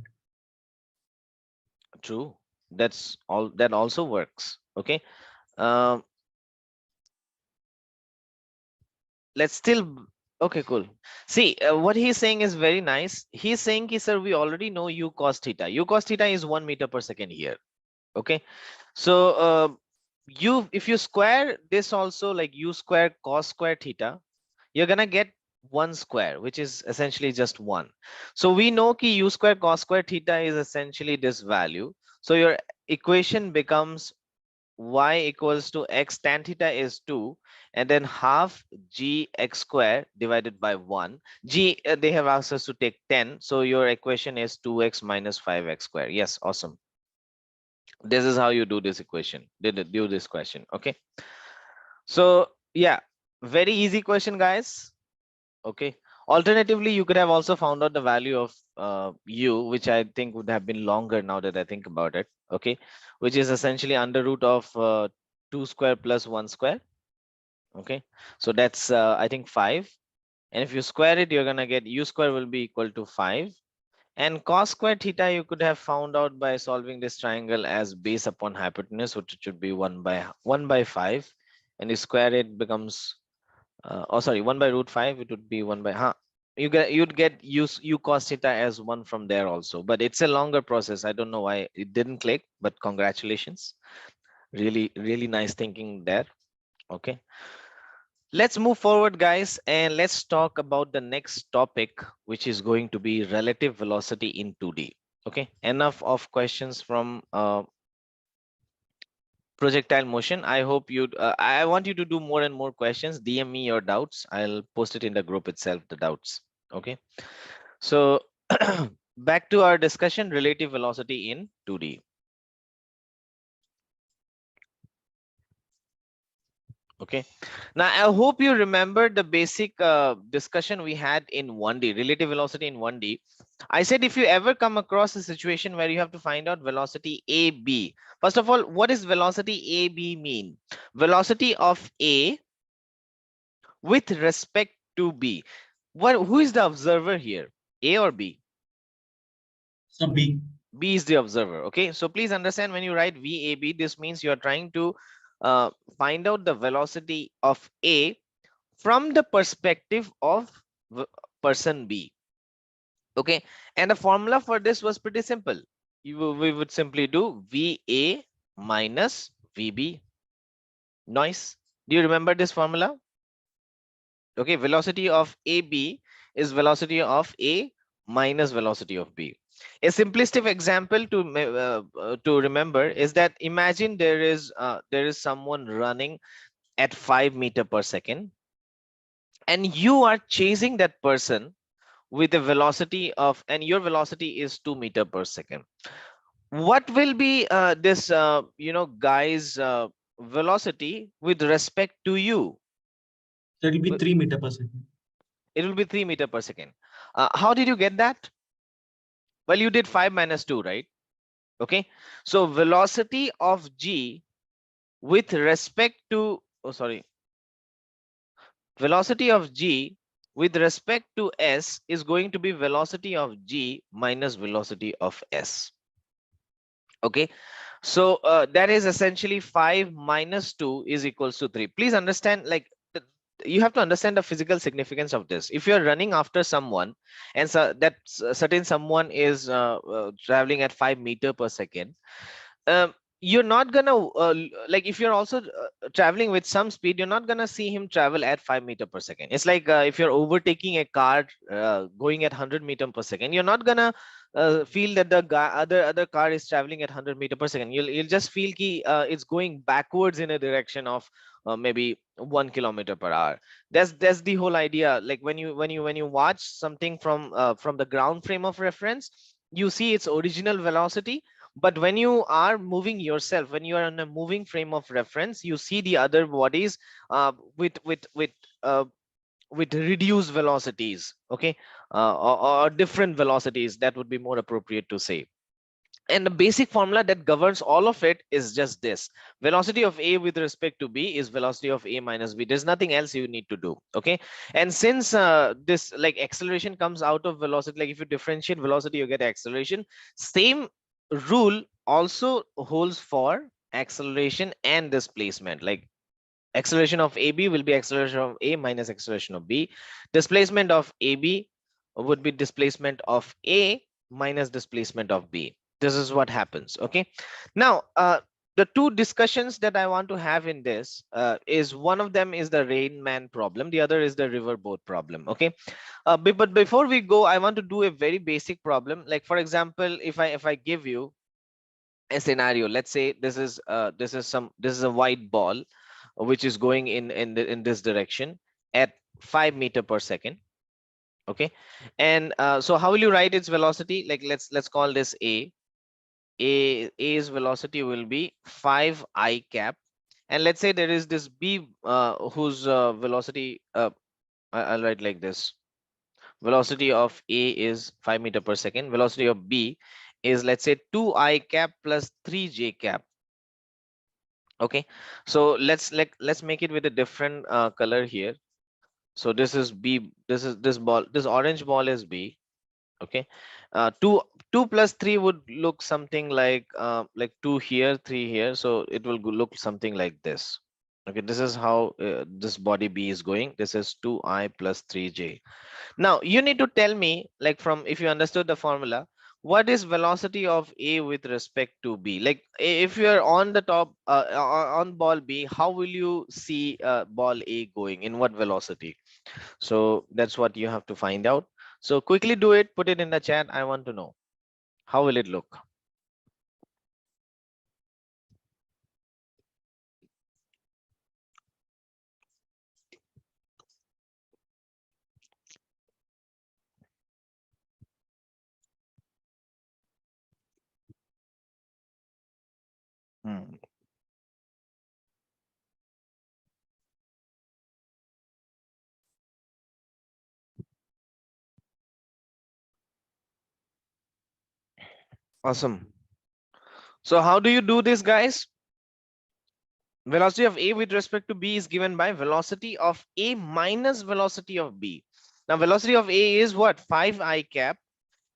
Speaker 1: True. That's all. That also works. Okay. Um, let's still Okay, cool. See, what he's saying is very nice. He's saying, ki, sir, we already know u cos theta. U cos theta is 1 meter per second here. Okay. So you, if you square this also, like u square cos square theta, you're gonna get 1 square, which is essentially just 1. So we know ki u square cos square theta is essentially this value. So your equation becomes y equals to x tan theta is 2, and then half g x square divided by 1. G, they have asked us to take 10, so your equation is 2x minus 5x square. Yes, awesome. This is how you do this equation, do this question. Okay, so yeah, very easy question, guys. Okay, alternatively, you could have also found out the value of u, which I think would have been longer now that I think about it. Okay, which is essentially under root of 2 square plus 1 square. Okay, so that's I think 5, and if you square it, you're gonna get u square will be equal to 5. And cos square theta you could have found out by solving this triangle as base upon hypotenuse, which should be 1 by 5, and you square it becomes oh sorry, 1 by root 5, it would be 1 by you'd get u cos theta as 1 from there also, but it's a longer process. I don't know why it didn't click, but congratulations, really nice thinking there. Okay, let's move forward, guys, and let's talk about the next topic, which is going to be relative velocity in 2D. Okay, enough of questions from projectile motion. I hope you I want you to do more and more questions. DM me your doubts. I'll post it in the group itself, the doubts. Okay, so back to our discussion, relative velocity in 2D. Okay, now I hope you remember the basic discussion we had in 1D, relative velocity in 1D. I said if you ever come across a situation where you have to find out velocity AB, first of all, what does velocity AB mean? Velocity of A with respect to B. Who is the observer here? A or B?
Speaker 2: So B.
Speaker 1: B is the observer. Okay, so please understand, when you write VAB, this means you are trying to find out the velocity of A from the perspective of person B. Okay, and the formula for this was pretty simple. We would simply do VA minus VB. Nice. Do you remember this formula? Okay, velocity of AB is velocity of A minus velocity of B. A simplistic example to remember is that imagine there is someone running at 5 meter per second, and you are chasing that person with a velocity of, and your velocity is 2 meter per second. What will be this guys velocity with respect to you?
Speaker 2: So it will be 3 meter per second.
Speaker 1: It will be 3 meter per second. How did you get that? Well, you did 5 minus 2, right? Okay, so velocity of G with respect to, oh sorry, velocity of G with respect to S is going to be velocity of G minus velocity of S. Okay, so that is essentially 5 minus 2 is equals to 3. Please understand, like, you have to understand the physical significance of this. If you're running after someone, and so that certain someone is traveling at 5 meter per second, you're not gonna like, if you're also traveling with some speed, you're not gonna see him travel at 5 meter per second. It's like if you're overtaking a car going at 100 meter per second, you're not gonna feel that the other car is traveling at 100 meter per second. You'll just feel ki it's going backwards in a direction of maybe 1 kilometer per hour. That's the whole idea. Like when you watch something from the ground frame of reference, you see its original velocity, but when you are moving yourself, when you are in a moving frame of reference, you see the other bodies uh, with reduced velocities. Okay, or different velocities, that would be more appropriate to say. And the basic formula that governs all of it is just this: velocity of A with respect to B is velocity of A minus B. There's nothing else you need to do. Okay, and since this, like, acceleration comes out of velocity, like if you differentiate velocity you get acceleration, same rule also holds for acceleration and displacement. Like, Acceleration of AB will be acceleration of A minus acceleration of B. Displacement of AB would be displacement of A minus displacement of B. This is what happens. Okay. Now, the two discussions that I want to have in this is, one of them is the rain man problem. The other is the river boat problem. Okay. But before we go, I want to do a very basic problem. Like, for example, if I give you a scenario, let's say this is a white ball which is going in this direction at 5 meter per second. Okay. And so how will you write its velocity? Like, let's call this A's velocity will be 5 I cap, and let's say there is this B whose velocity, I'll write like this: velocity of A is 5 meter per second, velocity of B is, let's say, 2 I cap plus 3 J cap. Okay. So let's make it with a different color here. So this is B, this orange ball is B. Okay. 2 plus 3 would look something like 2 here, 3 here, so it will look something like this. Okay, this is how this body B is going. This is 2I plus 3J. Now you need to tell me, like, from, if you understood the formula, what is velocity of A with respect to B? Like, if you're on the top on ball B, how will you see ball A going, in what velocity? So that's what you have to find out. So quickly do it, put it in the chat. I want to know, how will it look? Hmm. Awesome. So how do you do this, guys? Velocity of A with respect to B is given by velocity of A minus velocity of B. Now velocity of A is what? 5 I cap,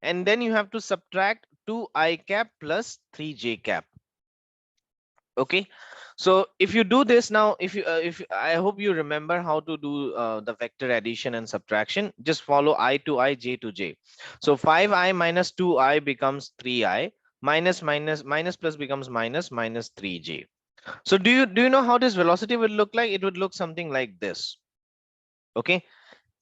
Speaker 1: and then you have to subtract 2 I cap plus 3 J cap. Okay. So if you do this now, if I hope you remember how to do the vector addition and subtraction. Just follow I to I, J to J. So 5I minus 2I becomes 3I, minus plus becomes minus 3J. So do you know how this velocity will look like? It would look something like this. Okay.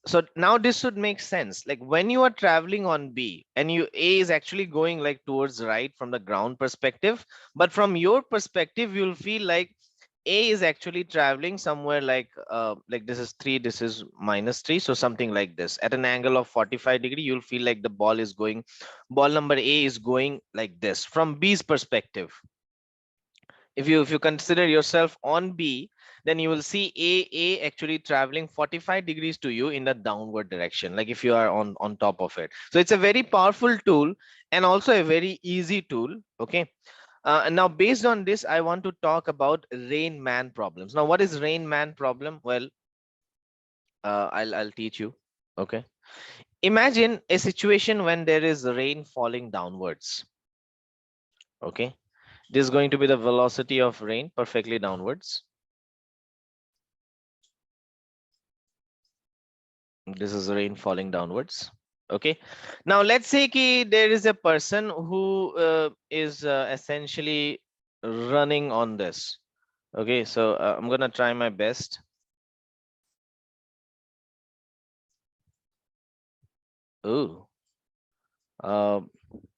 Speaker 1: So now this should make sense. Like, when you are traveling on B and A is actually going like towards right from the ground perspective, but from your perspective, you'll feel like A is actually traveling somewhere like this is 3, this is -3. So something like this at an angle of 45-degree, you'll feel like the ball number A is going like this from B's perspective. If you consider yourself on B, then you will see A actually traveling 45 degrees to you in the downward direction, like if you are on top of it. So it's a very powerful tool and also a very easy tool. Okay. And now based on this, I want to talk about rain man problems. Now, what is rain man problem? Well, I'll teach you. Okay. Imagine a situation when there is rain falling downwards. Okay. This is going to be the velocity of rain perfectly downwards. This is rain falling downwards. Okay. Now let's say there is a person who is essentially running on this. Okay, so I'm gonna try my best. Ooh, uh,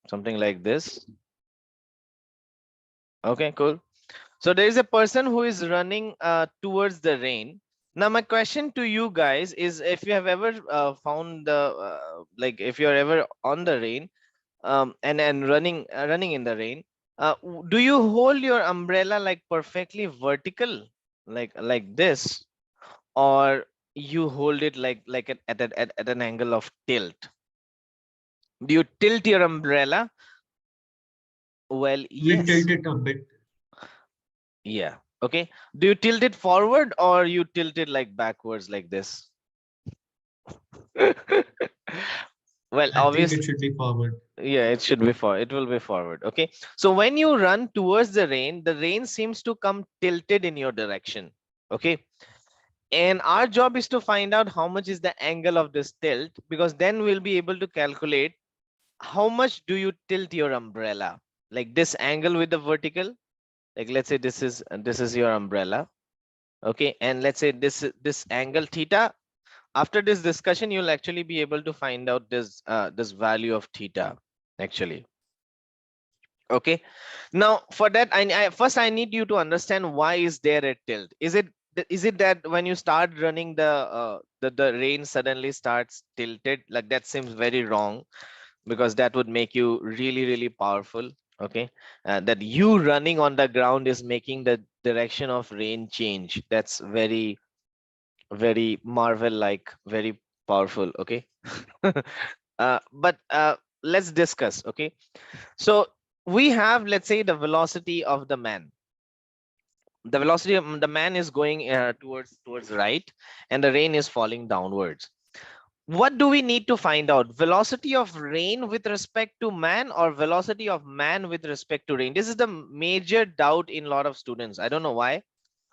Speaker 1: something like this. Okay, cool. So there is a person who is running towards the rain. Now my question to you guys is, if you have ever found the like, if you're ever on the rain and running in the rain, do you hold your umbrella like perfectly vertical, like this, or you hold it like at an angle of tilt? Do you tilt your umbrella? Well,
Speaker 2: We
Speaker 1: yes.
Speaker 2: tilt it a bit.
Speaker 1: Yeah. Okay. Do you tilt it forward or you tilt it like backwards like this? Well,
Speaker 2: I think
Speaker 1: obviously,
Speaker 2: it should be forward.
Speaker 1: yeah, it will be forward. Okay. So when you run towards the rain seems to come tilted in your direction. Okay, and our job is to find out how much is the angle of this tilt, because then we'll be able to calculate how much do you tilt your umbrella, like this angle with the vertical. Like let's say this is your umbrella. Okay, and let's say this angle theta. After this discussion, you'll actually be able to find out this value of theta actually. Okay, now for that first I need you to understand why is there a tilt. Is it that when you start running the rain suddenly starts tilted? Like that seems very wrong, because that would make you really powerful. Okay, that you running on the ground is making the direction of rain change. That's very marvel like, very powerful. Okay. But let's discuss. Okay, so we have, let's say, the velocity of the man. The velocity of the man is going towards right, and the rain is falling downwards. What do we need to find out? Velocity of rain with respect to man, or velocity of man with respect to rain? This is the major doubt in a lot of students. I don't know why.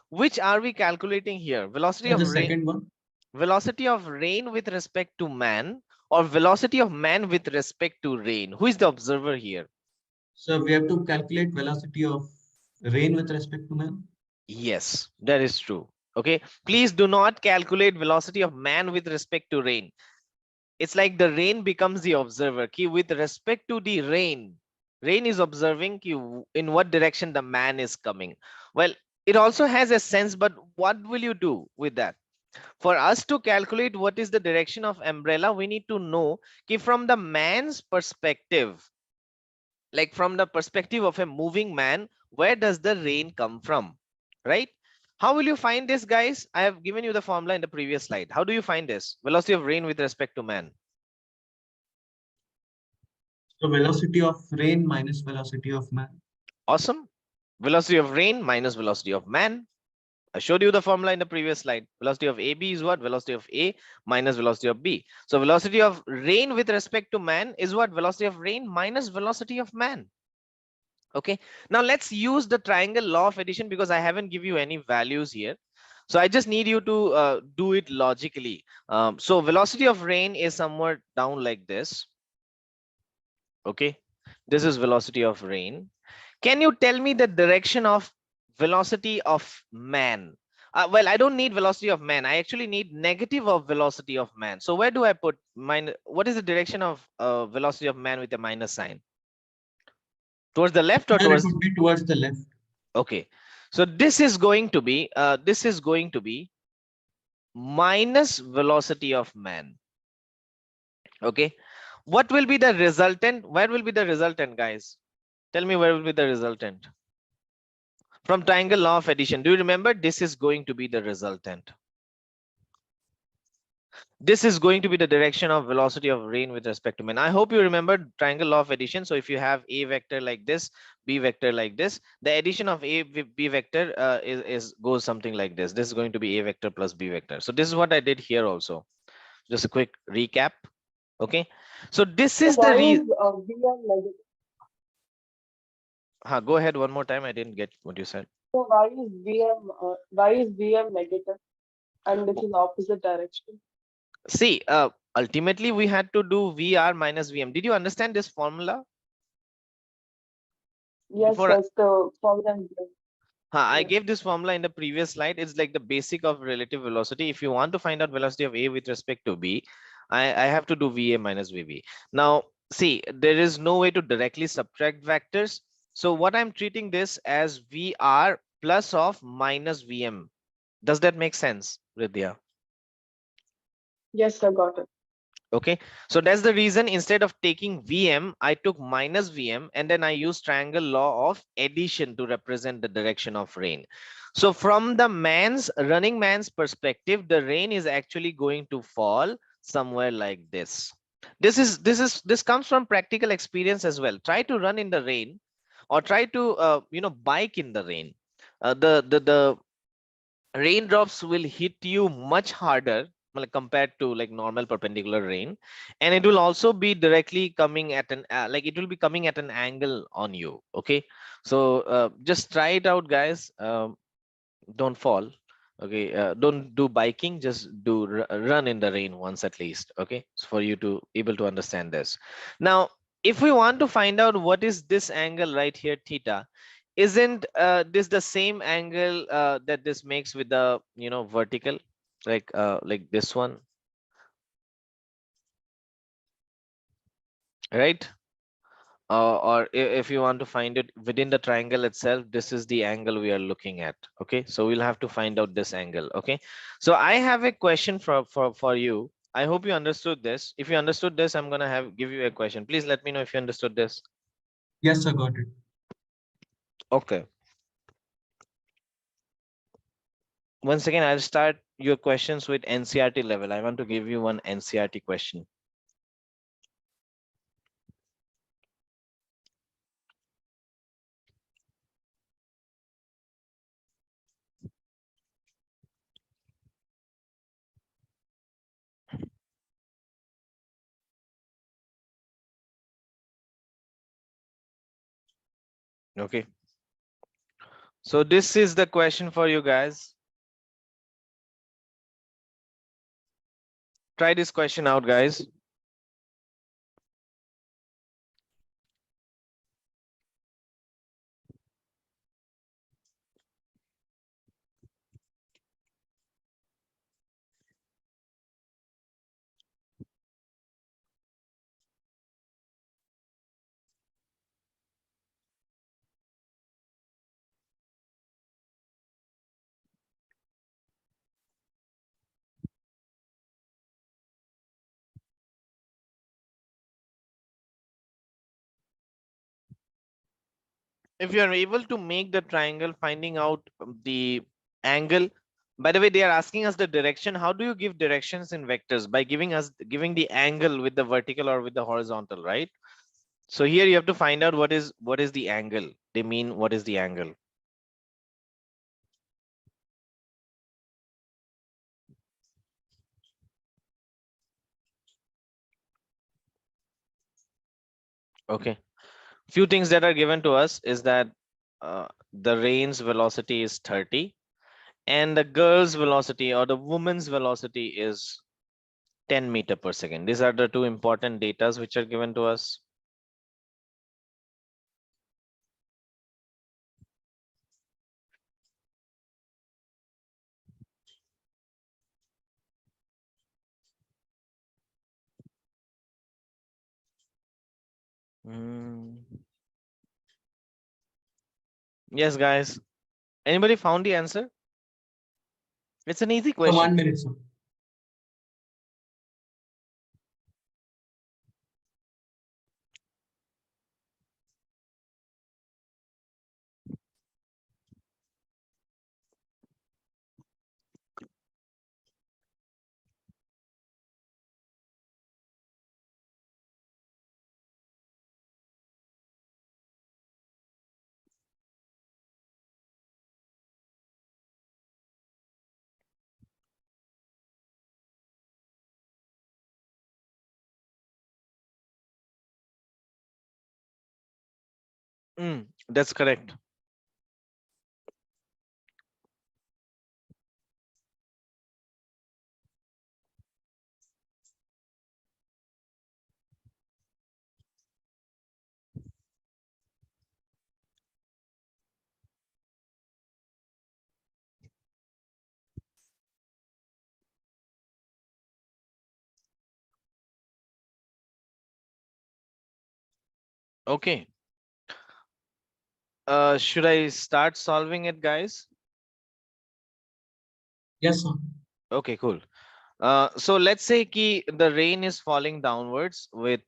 Speaker 1: Which are we calculating here? Velocity
Speaker 2: So
Speaker 1: of
Speaker 2: the
Speaker 1: rain,
Speaker 2: second one.
Speaker 1: velocity of rain with respect to man, or velocity of man with respect to rain? Who is the observer here?
Speaker 2: So we have to calculate velocity of rain with respect to man.
Speaker 1: Yes, that is true. Okay, please do not calculate velocity of man with respect to rain. It's like the rain becomes the observer. Ki with respect to the rain, rain is observing ki in what direction the man is coming. Well, it also has a sense, but what will you do with that? For us to calculate what is the direction of umbrella, we need to know ki from the man's perspective, like from the perspective of a moving man, where does the rain come from, right? How will you find this, guys? I have given you the formula in the previous slide. How do you find this velocity of rain with respect to man?
Speaker 2: So velocity of rain minus velocity of man.
Speaker 1: Awesome. Velocity of rain minus velocity of man. I showed you the formula in the previous slide. Velocity of AB is what? Velocity of A minus velocity of B. So velocity of rain with respect to man is what? Velocity of rain minus velocity of man. Okay, now let's use the triangle law of addition, because I haven't give you any values here. So I just need you to do it logically. So velocity of rain is somewhere down like this. Okay, this is velocity of rain. Can you tell me the direction of velocity of man? Well, I don't need velocity of man. I actually need negative of velocity of man. So where do I put minus? What is the direction of velocity of man with a minus sign? Towards the left or
Speaker 2: Here it
Speaker 1: towards?
Speaker 2: would be towards the left.
Speaker 1: Okay, so this is going to be minus velocity of man. Okay, what will be the resultant? Where will be the resultant, guys? Tell me where will be the resultant from triangle law of addition. Do you remember? This is going to be the resultant. This is going to be the direction of velocity of rain with respect to man. I hope you remember triangle law of addition. So if you have a vector like this, b vector like this, the addition of a with b vector is goes something like this. This is going to be a vector plus b vector. So this is what I did here also. Just a quick recap. Okay, so this
Speaker 4: So
Speaker 1: is the
Speaker 4: why
Speaker 1: reason.
Speaker 4: is VM negative?
Speaker 1: Go ahead one more time. I didn't get what you said.
Speaker 4: So why is VM negative and it's in opposite direction?
Speaker 1: See, ultimately we had to do vr minus vm. Did you understand this formula
Speaker 4: Yes,
Speaker 1: before?
Speaker 4: yes, the formula is there.
Speaker 1: I
Speaker 4: Yes.
Speaker 1: gave this formula in the previous slide. It's like the basic of relative velocity. If you want to find out velocity of A with respect to B, I have to do VA minus VB. Now, see, there is no way to directly subtract vectors. So what I'm treating this as VR plus of minus VM. Does that make sense, Vidya?
Speaker 4: Yes, I got it.
Speaker 1: Okay, so that's the reason instead of taking VM, I took minus VM, and then I used triangle law of addition to represent the direction of rain. So from the running man's perspective, the rain is actually going to fall somewhere like this. This comes from practical experience as well. Try to run in the rain, or try to bike in the rain. The raindrops will hit you much harder, like compared to like normal perpendicular rain, and it will also be directly coming at an like it will be coming at an angle on you. Okay, so just try it out, guys. Don't fall. Okay, don't do biking, just do run in the rain once at least. Okay, so for you to able to understand this. Now, if we want to find out what is this angle right here, theta, isn't this the same angle that this makes with the vertical, like this one, right? Or if you want to find it within the triangle itself, this is the angle we are looking at. Okay, so we'll have to find out this angle. Okay, so I have a question for you. I hope you understood this. If you understood this, I'm gonna give you a question. Please let me know if you understood this.
Speaker 2: Yes, sir, got it.
Speaker 1: Okay, once again, I'll start your questions with NCRT level. I want to give you one NCRT question. Okay, so this is the question for you guys. Try this question out, guys. If you are able to make the triangle, finding out the angle. By the way, they are asking us the direction. How do you give directions in vectors? By giving the angle with the vertical or with the horizontal, right? So here you have to find out what is the angle. They mean what is the angle. Okay. Few things that are given to us is that the rain's velocity is 30 and the girl's velocity or the woman's velocity is 10 meter per second. These are the two important datas which are given to us. Mm. Yes, guys. Anybody found the answer? It's an easy
Speaker 2: So
Speaker 1: question.
Speaker 2: 1 minute, sir.
Speaker 1: That's correct. Okay. Should I start solving it, guys?
Speaker 2: Yes, sir.
Speaker 1: Okay, cool. So let's say the rain is falling downwards with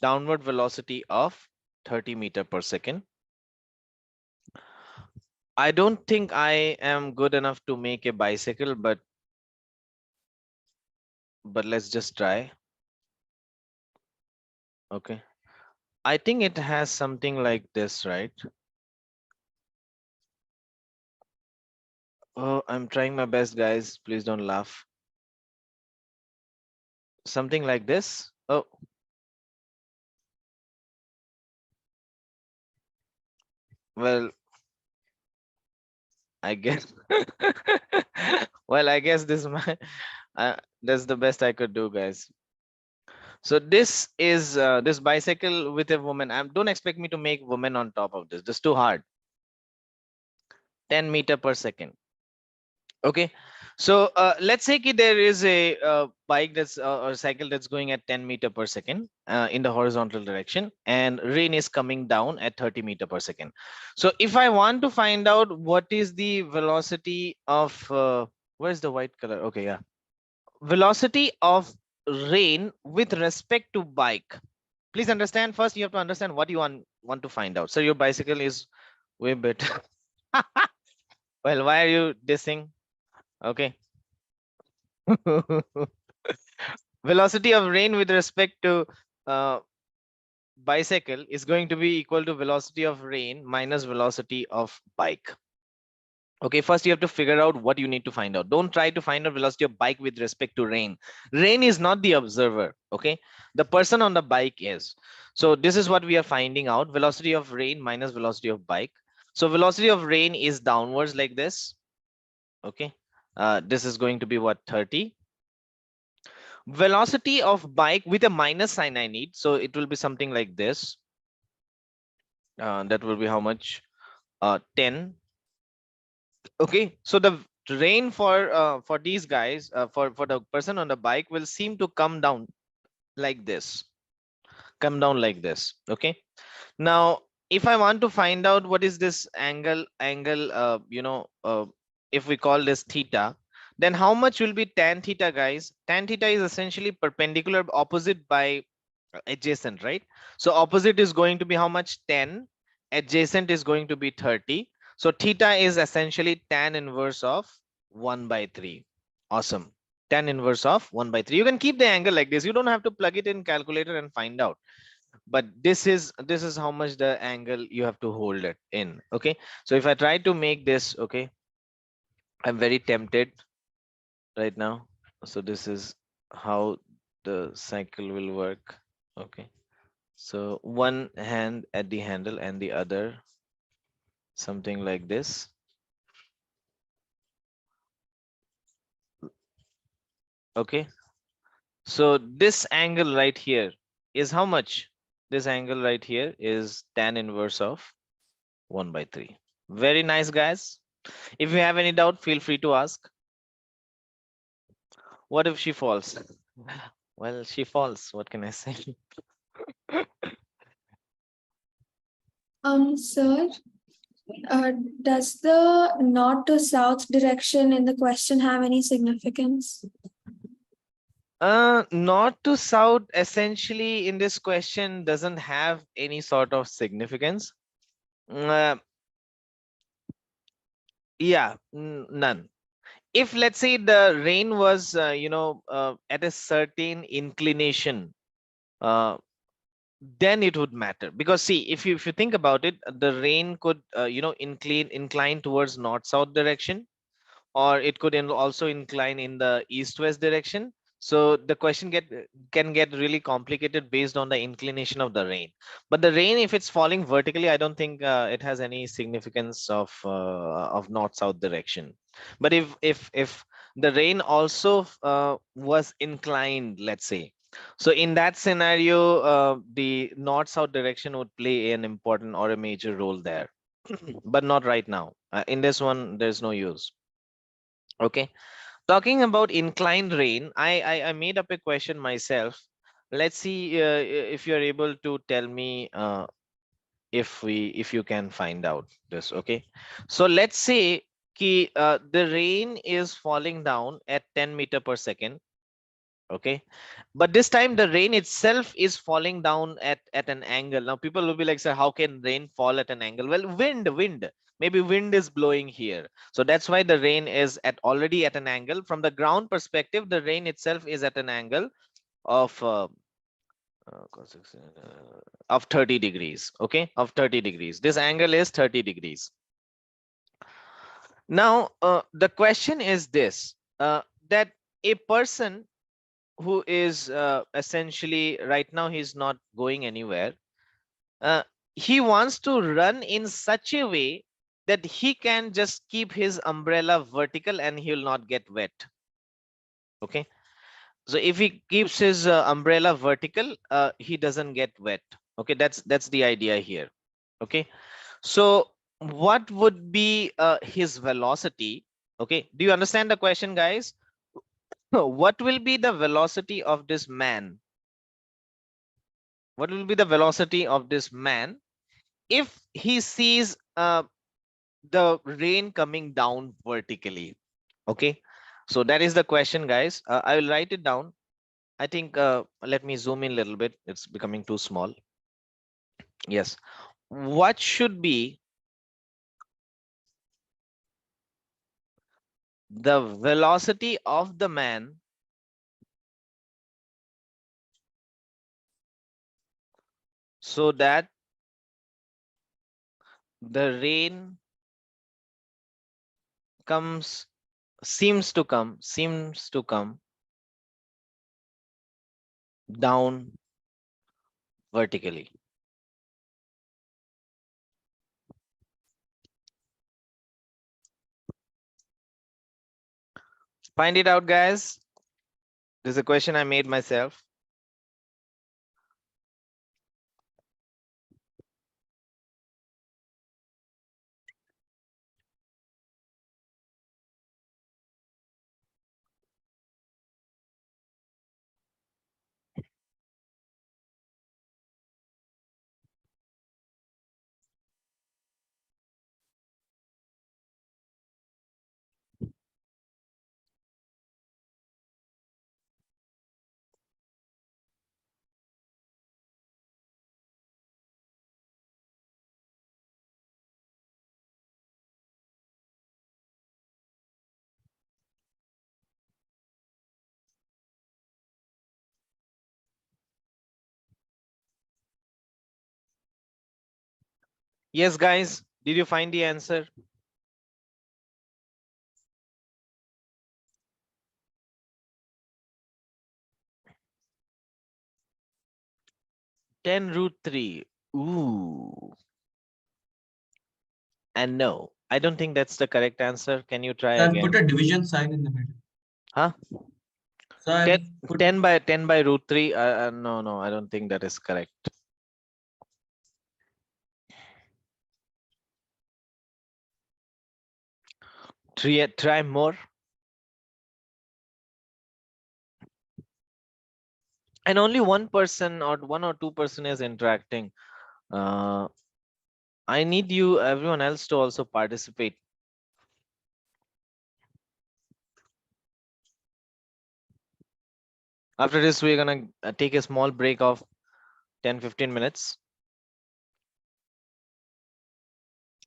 Speaker 1: downward velocity of 30 meter per second. I don't think I am good enough to make a bicycle, but let's just try. Okay. I think it has something like this, right? Oh, I'm trying my best, guys. Please don't laugh. Something like this. Oh, well, I guess. Well, I guess this is my that's the best I could do, guys. So this is this bicycle with a woman. Don't expect me to make woman on top of this. This too hard. 10 meter per second. Okay, so let's say there is a bike that's or cycle that's going at 10 meter per second in the horizontal direction, and rain is coming down at 30 meter per second. So if I want to find out what is the velocity of where's the white color? Okay, yeah, velocity of rain with respect to bike. Please understand, first you have to understand what you want to find out. So your bicycle is way better. Well, why are you dissing? Okay. Velocity of rain with respect to uh, bicycle is going to be equal to velocity of rain minus velocity of bike. Okay, first you have to figure out what you need to find out. Don't try to find out velocity of bike with respect to rain. Rain is not the observer. Okay, the person on the bike is. So this is what we are finding out: velocity of rain minus velocity of bike. So velocity of rain is downwards like this. Okay, this is going to be what, 30. Velocity of bike with a minus sign I need, so it will be something like this. That will be how much? 10. Okay, so the rain for these guys, for the person on the bike will seem to come down like this, come down like this. Okay, now if I want to find out what is this angle, if we call this theta, then how much will be tan theta, guys? Tan theta is essentially perpendicular opposite by adjacent, right? So opposite is going to be how much? 10. Adjacent is going to be 30. So theta is essentially tan inverse of 1 by 3. Awesome. Tan inverse of 1 by 3. You can keep the angle like this. You don't have to plug it in calculator and find out. But this is how much the angle you have to hold it in. Okay. So if I try to make this, okay, I'm very tempted right now. So this is how the cycle will work. Okay. So one hand at the handle and the other something like this. Okay. So this angle right here is how much? This angle right here is tan inverse of 1 by 3. Very nice, guys. If you have any doubt, feel free to ask. What if she falls? Well, she falls. What can I say?
Speaker 3: Sir, does the north to south direction in the question have any significance?
Speaker 1: North to south essentially in this question doesn't have any sort of significance. Uh, yeah, none. If let's say the rain was, at a certain inclination, uh, then it would matter, because see, if you think about it, the rain could, incline towards north south direction, or it could also incline in the east west direction. So the question can get really complicated based on the inclination of the rain. But the rain, if it's falling vertically, I don't think it has any significance of north south direction. But if the rain also was inclined, let's say, so in that scenario, the north south direction would play an important or a major role there. But not right now. In this one, there's no use. Okay, talking about inclined rain, I made up a question myself. Let's see if you're able to tell me if you can find out this. Okay, so let's say the rain is falling down at 10 meter per second. Okay, but this time the rain itself is falling down at an angle. Now people will be like, sir, how can rain fall at an angle? Well, wind, maybe wind is blowing here, so that's why the rain is at already at an angle. From the ground perspective, the rain itself is at an angle of of 30 degrees. Okay, of 30 degrees. This angle is 30 degrees. Now the question is this, that a person who is essentially right now, he's not going anywhere. uh, he wants to run in such a way that he can just keep his umbrella vertical and he will not get wet. Okay, so if he keeps his umbrella vertical, he doesn't get wet. Okay, that's the idea here. Okay, so what would be his velocity? Okay, do you understand the question, guys? What will be the velocity of this man? What will be the velocity of this man if he sees the rain coming down vertically? Okay, so that is the question, guys. I will write it down. I think let me zoom in a little bit. It's becoming too small. Yes, what should be the velocity of the man so that the rain comes seems to come down vertically? Find it out, guys. This is a question I made myself. Yes, guys, did you find the answer? 10√3. Ooh. And no, I don't think that's the correct answer. Can you try
Speaker 2: So I've put
Speaker 1: again?
Speaker 2: a division sign in the middle.
Speaker 1: Huh?
Speaker 2: So I've
Speaker 1: 10,
Speaker 2: put
Speaker 1: 10/√3. No, I don't think that is correct. Try more. And only one person or 1 or 2% is interacting. I need you, everyone else, to also participate. After this, we're gonna take a small break of 10-15 minutes.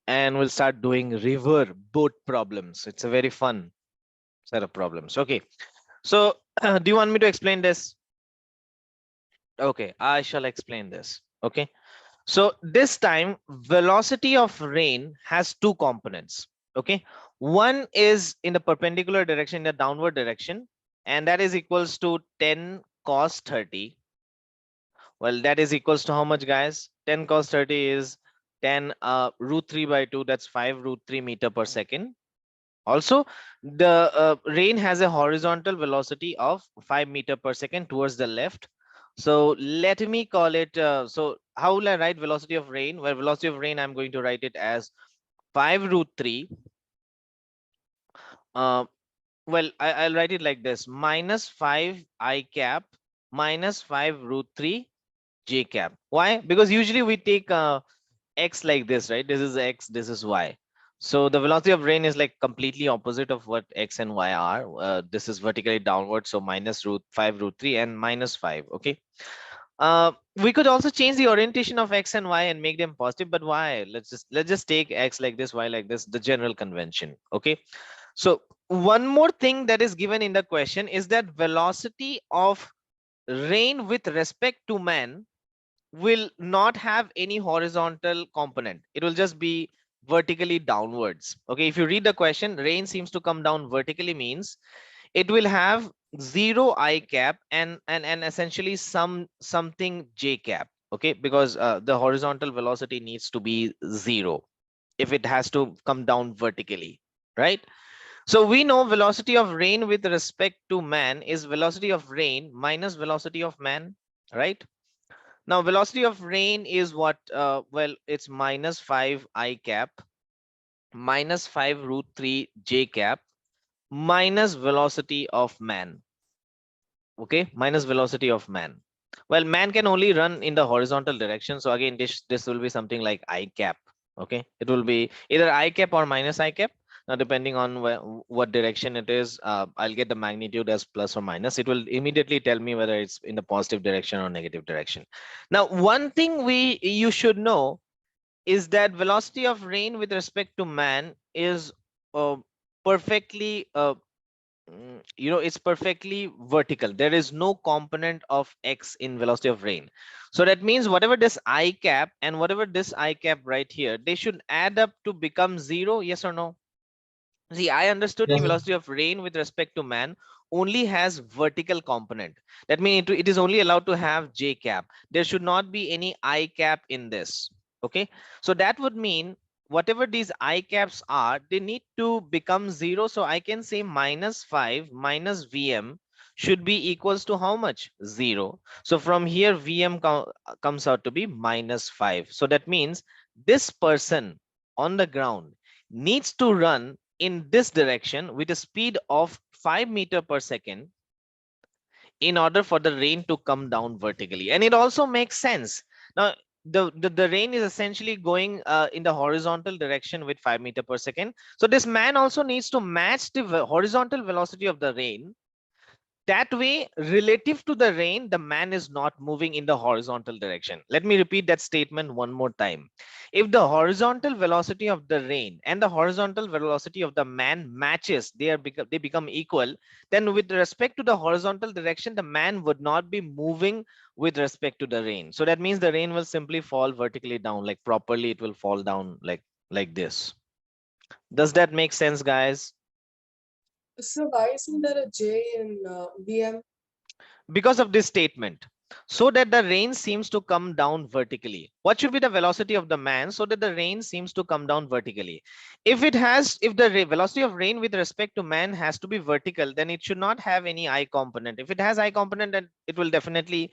Speaker 1: And we'll start doing river boat problems. It's a very fun set of problems. Okay, so do you want me to explain this? Okay, I shall explain this. Okay, so this time velocity of rain has two components. Okay, one is in the perpendicular direction, in the downward direction, and that is equals to 10 cos 30. Well, that is equals to how much, guys? 10 cos 30 is 10 √3/2. That's 5 √3 meter per second. Also, the rain has a horizontal velocity of 5 meter per second towards the left. So let me call it, so how will I write velocity of rain? Well, velocity of rain, I'm going to write it as 5 √3. Well, I'll write it like this: minus 5 I cap minus 5 √3 j cap. Why? Because usually we take x like this, right? This is x, this is y. So the velocity of rain is like completely opposite of what x and y are. This is vertically downward, so minus √5 √3 and minus 5. Okay. We could also change the orientation of x and y and make them positive, but why? Let's just take x like this, y like this, the general convention. Okay. So one more thing that is given in the question is that velocity of rain with respect to man will not have any horizontal component. It will just be vertically downwards. Okay, if you read the question, rain seems to come down vertically means it will have 0 I cap and essentially something j cap. Okay, because the horizontal velocity needs to be 0. if it has to come down vertically, right? So we know velocity of rain with respect to man is velocity of rain minus velocity of man, right? Now velocity of rain is what? Well, it's minus 5 I cap minus 5 root 3 j cap minus velocity of man. Okay, minus velocity of man. Well, man can only run in the horizontal direction, so again this will be something like I cap. Okay, it will be either I cap or minus I cap. Now depending on what direction it is, I'll get the magnitude as plus or minus. It will immediately tell me whether it's in the positive direction or negative direction. Now one thing you should know is that velocity of rain with respect to man is uh, perfectly it's perfectly vertical. There is no component of x in velocity of rain. So that means whatever this I cap and whatever this I cap right here, they should add up to become 0. Yes or no? See, I understood the
Speaker 2: Yes.
Speaker 1: velocity of rain with respect to man only has vertical component. That means it is only allowed to have j cap. There should not be any I cap in this. Okay, so that would mean whatever these I caps are, they need to become 0. So I can say minus 5 minus Vm should be equals to how much? 0. So from here Vm comes out to be minus 5. So that means this person on the ground needs to run in this direction with a speed of 5 meter per second in order for the rain to come down vertically. And it also makes sense. Now the rain is essentially going in the horizontal direction with 5 meter per second. So this man also needs to match the horizontal velocity of the rain. That way, relative to the rain, the man is not moving in the horizontal direction. Let me repeat that statement one more time. If the horizontal velocity of the rain and the horizontal velocity of the man matches, they become equal, then with respect to the horizontal direction, the man would not be moving with respect to the rain. So that means the rain will simply fall vertically down, like properly it will fall down like this. Does that make sense, guys?
Speaker 5: So why isn't there a J in VM?
Speaker 1: Because of this statement, so that the rain seems to come down vertically. What should be the velocity of the man so that the rain seems to come down vertically? If the velocity of rain with respect to man has to be vertical, then it should not have any I component. If it has I component, then it will definitely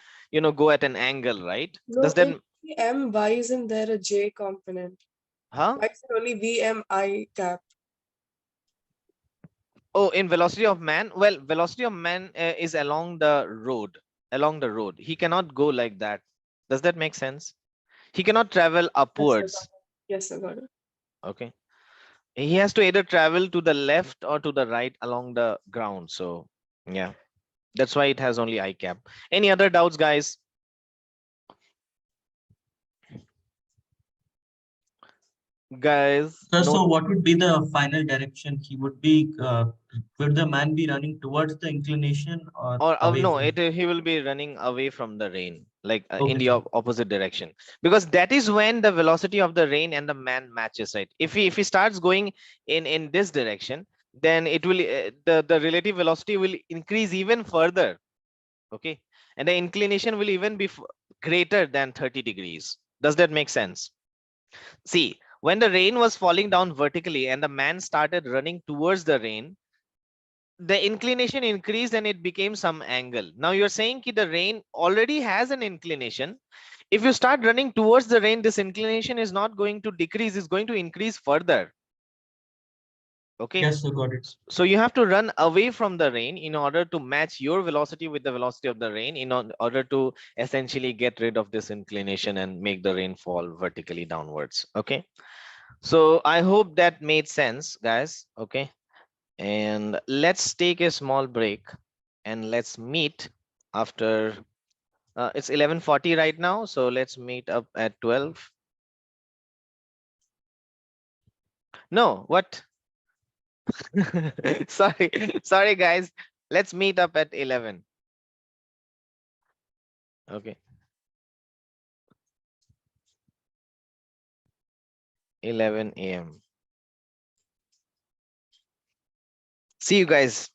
Speaker 1: go at an angle, right?
Speaker 5: No,
Speaker 1: Does that
Speaker 5: in VM, why isn't there a J component?
Speaker 1: huh?
Speaker 5: Why is it only VMI cap?
Speaker 1: Oh, in velocity of man, well, velocity of man is along the road. He cannot go like that. Does that make sense? He cannot travel
Speaker 5: Yes, I got
Speaker 1: upwards.
Speaker 5: it. Yes, I got it.
Speaker 1: Okay, he has to either travel to the left or to the right along the ground. So yeah, that's why it has only I cap. Any other doubts, guys? Guys, no.
Speaker 2: So what would be the final direction? He would be, would the man be running towards the inclination or
Speaker 1: Or
Speaker 2: away
Speaker 1: no,
Speaker 2: from?
Speaker 1: he will be running away from the rain, like in
Speaker 2: Okay,
Speaker 1: the
Speaker 2: sir.
Speaker 1: opposite direction, because that is when the velocity of the rain and the man matches, right? If he starts going in this direction, then it will the relative velocity will increase even further. Okay, and the inclination will even be greater than 30 degrees. Does that make sense? See, when the rain was falling down vertically and the man started running towards the rain, the inclination increased and it became some angle. Now you're saying that the rain already has an inclination. If you start running towards the rain, this inclination is not going to decrease, it's going to increase further. Okay,
Speaker 2: Yes, sir, got it.
Speaker 1: so you have to run away from the rain in order to match your velocity with the velocity of the rain, in order to essentially get rid of this inclination and make the rain fall vertically downwards. Okay, so I hope that made sense, guys. Okay, and let's take a small break and let's meet after it's 11:40 right now, so let's meet up at 12. No, what? Sorry, sorry guys, let's meet up at 11. Okay, 11 a.m. See you guys.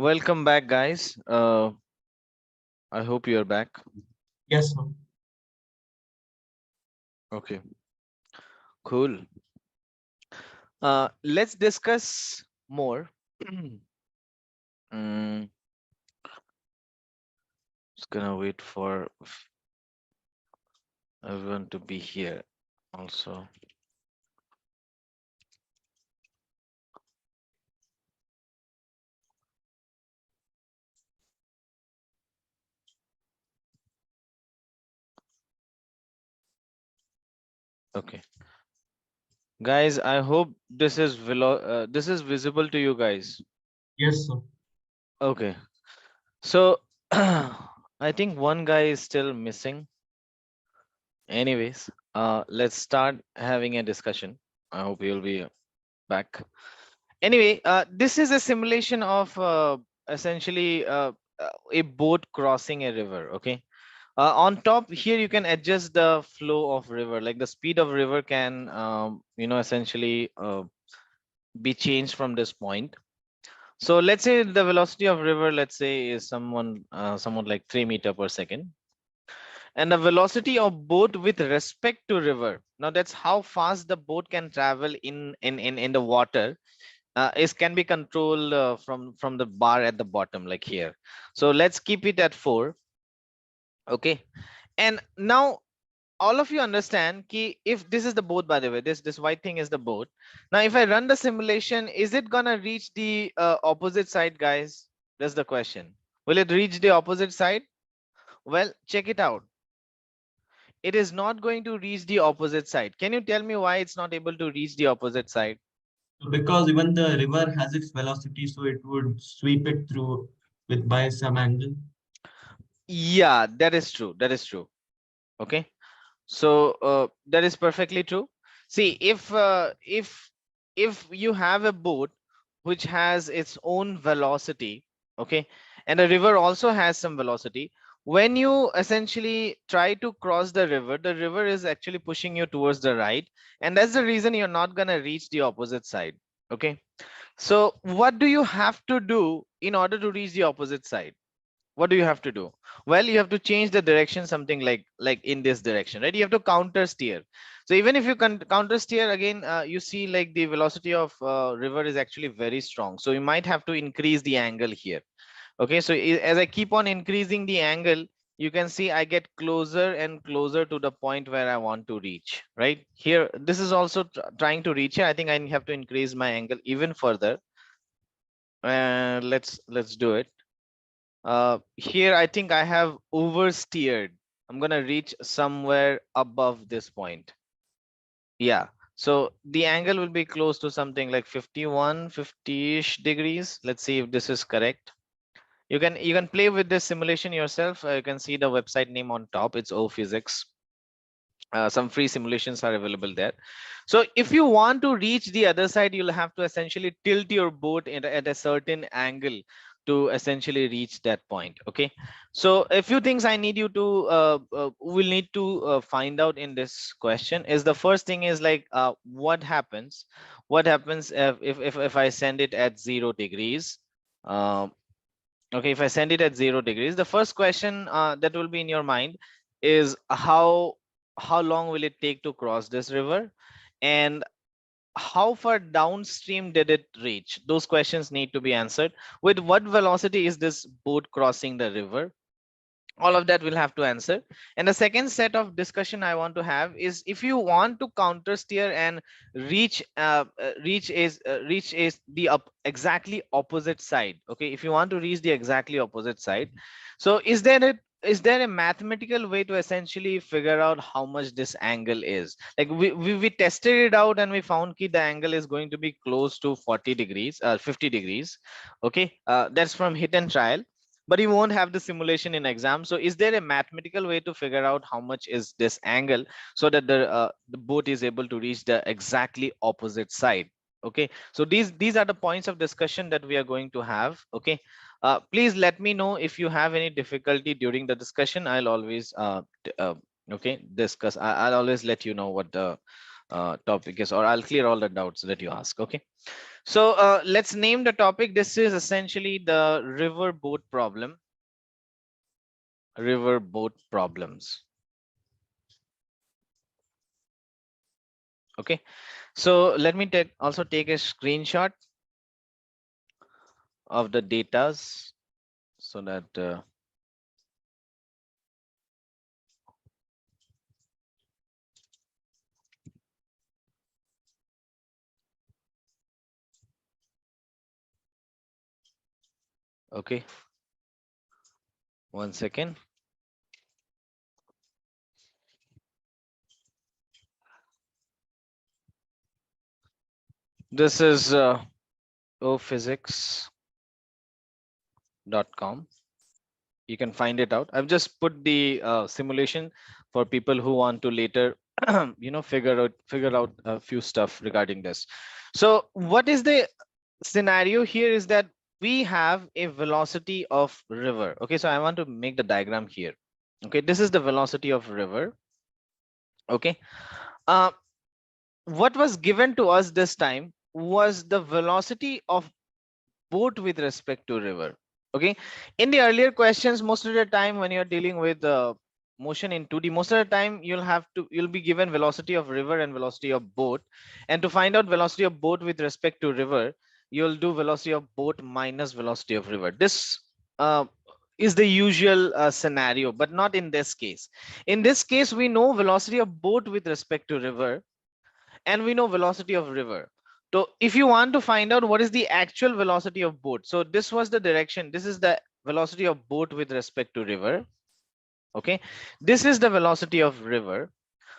Speaker 1: Welcome back, guys. I hope you're back.
Speaker 2: Yes, sir.
Speaker 1: Okay, cool. Let's discuss more. Mm, just gonna wait for everyone to be here also. Okay, guys, I hope this is visible to you guys.
Speaker 2: Yes, sir.
Speaker 1: Okay, so I think one guy is still missing. Anyways, let's start having a discussion. I hope you'll be back. Anyway, this is a simulation of essentially a boat crossing a river. Okay, on top here you can adjust the flow of river, like the speed of river can essentially be changed from this point. So let's say the velocity of river, let's say, is somewhat like 3 meter per second, and the velocity of boat with respect to river, now that's how fast the boat can travel in the water, is can be controlled from the bar at the bottom, like here. So let's keep it at 4. Okay, and now all of you understand ki if this is the boat, by the way, this white thing is the boat. Now if I run the simulation, is it gonna reach the opposite side, guys? That's the question. Will it reach the opposite side? Well, check it out. It is not going to reach the opposite side. Can you tell me why it's not able to reach the opposite side?
Speaker 2: So because even the river has its velocity, so it would sweep it through with by some angle.
Speaker 1: Yeah, that is true. That is true. Okay. So that is perfectly true. See, if you have a boat which has its own velocity, okay, and a river also has some velocity, when you essentially try to cross the river is actually pushing you towards the right, and that's the reason you're not gonna reach the opposite side. Okay, so what do you have to do in order to reach the opposite side? What do you have to do? Well, you have to change the direction, something like in this direction, right? You have to counter steer. So even if you can counter steer again, you see like the velocity of river is actually very strong, so you might have to increase the angle here. Okay, so as I keep on increasing the angle, you can see I get closer and closer to the point where I want to reach. Right here, this is also trying to reach here. I think I have to increase my angle even further. Let's do it. Here I think I have oversteered. I'm gonna reach somewhere above this point. Yeah, so the angle will be close to something like 51 50ish degrees. Let's see if this is correct. You can play with this simulation yourself. You can see the website name on top. It's O Physics. Some free simulations are available there. So if you want to reach the other side, you'll have to essentially tilt your boat at a certain angle to essentially reach that point. Okay, so a few things I need you to will need to find out in this question is, the first thing is like what happens if I send it at 0 degrees. um, okay, if I send it at 0 degrees, the first question that will be in your mind is how long will it take to cross this river, and how far downstream did it reach? Those questions need to be answered. With what velocity is this boat crossing the river? All of that will have to answer. And the second set of discussion I want to have is, if you want to counter steer and reach is the exactly opposite side. Okay, if you want to reach the exactly opposite side, so is there a mathematical way to essentially figure out how much this angle is? Like we tested it out and we found that the angle is going to be close to 40 degrees 50 degrees. Okay, that's from hit and trial, but you won't have the simulation in exam. So is there a mathematical way to figure out how much is this angle, so that the boat is able to reach the exactly opposite side? Okay, so these are the points of discussion that we are going to have. Okay, please let me know if you have any difficulty during the discussion. I'll always okay, discuss. I'll always let you know what the topic is, or I'll clear all the doubts that you ask. Okay, So let's name the topic. This is essentially the river boat problem. River boat problems. Okay. So let me also take a screenshot of the datas so that okay. 1 second. This is ophysics.com. You can find it out. I've just put the simulation for people who want to later figure out a few stuff regarding this. So what is the scenario here is that we have a velocity of river. Okay, so I want to make the diagram here. Okay, this is the velocity of river. Okay, uh, what was given to us this time was the velocity of boat with respect to river. Okay, in the earlier questions, most of the time when you're dealing with motion in 2D, most of the time you'll be given velocity of river and velocity of boat, and to find out velocity of boat with respect to river, you'll do velocity of boat minus velocity of river. This uh, is the usual scenario, but not in this case. In this case, we know velocity of boat with respect to river, and we know velocity of river. So if you want to find out what is the actual velocity of boat, so this was the direction, this is the velocity of boat with respect to river. Okay, this is the velocity of river.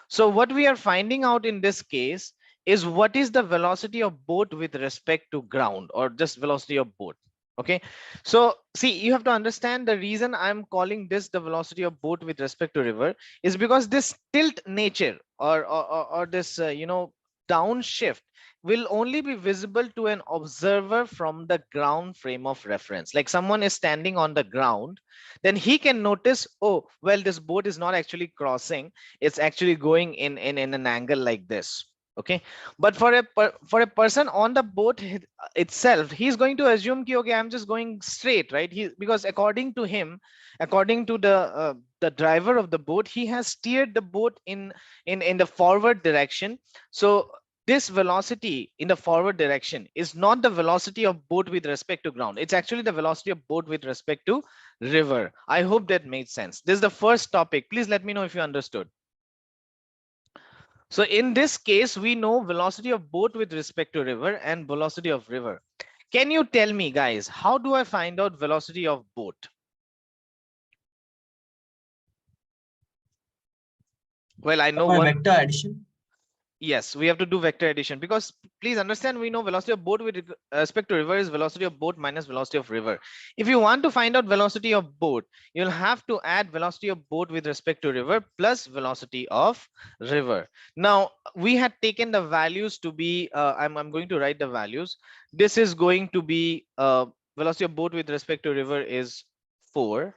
Speaker 1: So what we are finding out in this case is what is the velocity of boat with respect to ground, or just velocity of boat. Okay, so see, you have to understand the reason I'm calling this the velocity of boat with respect to river is because this tilt nature, or this downshift will only be visible to an observer from the ground frame of reference. Like someone is standing on the ground, then he can notice, oh well, this boat is not actually crossing, it's actually going in an angle like this. Okay, but for a person on the boat itself, he's going to assume ki, okay, I'm just going straight, right? Because according to him, according to the driver of the boat, he has steered the boat in the forward direction. So this velocity in the forward direction is not the velocity of boat with respect to ground, it's actually the velocity of boat with respect to river. I hope that made sense. This is the first topic. Please let me know if you understood. So in this case, we know velocity of boat with respect to river and velocity of river. Can you tell me, guys, how do I find out velocity of boat? Well, I know
Speaker 2: By
Speaker 1: one.
Speaker 2: vector addition.
Speaker 1: Yes, we have to do vector addition, because please understand, we know velocity of boat with respect to river is velocity of boat minus velocity of river. If you want to find out velocity of boat, you'll have to add velocity of boat with respect to river plus velocity of river. Now we had taken the values to be I'm going to write the values. This is going to be velocity of boat with respect to river is 4.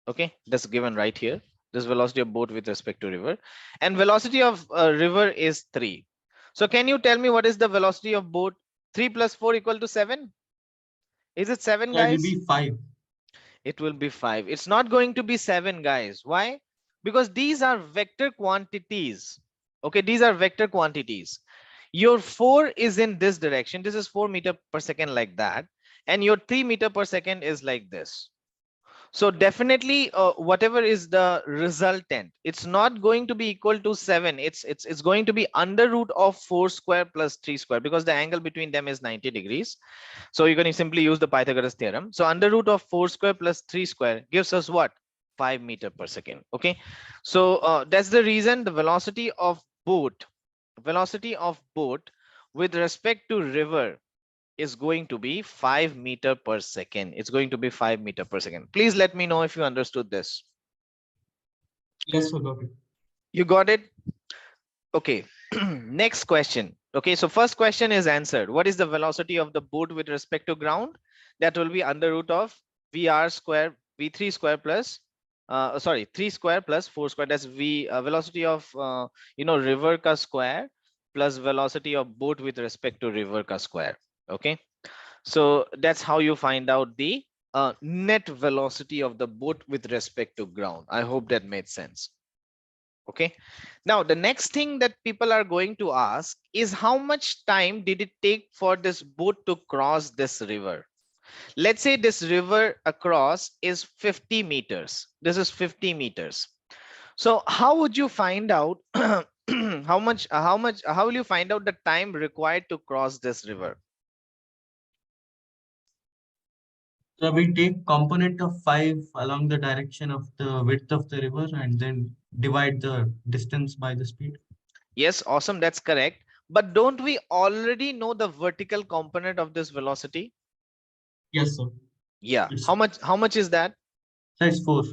Speaker 1: Okay, that's given right here. This velocity of boat with respect to river, and velocity of river is 3. So can you tell me what is the velocity of boat? 3 plus 4 equal to 7. Is it 7,
Speaker 2: That will
Speaker 1: guys?
Speaker 2: be 5.
Speaker 1: It will be 5. It's not going to be 7, guys. Why? Because these are vector quantities. Okay, these are vector quantities. Your 4 is in this direction, this is 4 meter per second, like that, and your 3 meter per second is like this. So definitely whatever is the resultant, it's not going to be equal to 7. It's going to be under root of 4 square plus 3 square, because the angle between them is 90 degrees. So you're going to simply use the Pythagoras theorem. So under root of 4 square plus 3 square gives us what? 5 meter per second. Okay, so that's the reason the velocity of boat with respect to river is going to be 5 meter per second. It's going to be 5 meter per second. Please let me know if you understood this.
Speaker 2: Yes, I got it.
Speaker 1: You got it? Okay. Next question. Okay, so first question is answered. What is the velocity of the boat with respect to ground? That will be under root of VR square, V3 square plus, 3 square plus 4 square. That's velocity of, river ka square plus velocity of boat with respect to river ka square. Okay, so that's how you find out the net velocity of the boat with respect to ground. I hope that made sense. Okay, now the next thing that people are going to ask is how much time did it take for this boat to cross this river? Let's say this river across is 50 meters. This is 50 meters. So how would you find out how will you find out the time required to cross this river?
Speaker 2: So we take component of 5 along the direction of the width of the river and then divide the distance by the speed.
Speaker 1: Yes, awesome, that's correct. But don't we already know the vertical component of this velocity?
Speaker 2: Yes, sir.
Speaker 1: Yeah.
Speaker 2: It's,
Speaker 1: How much is that?
Speaker 2: so it's 4.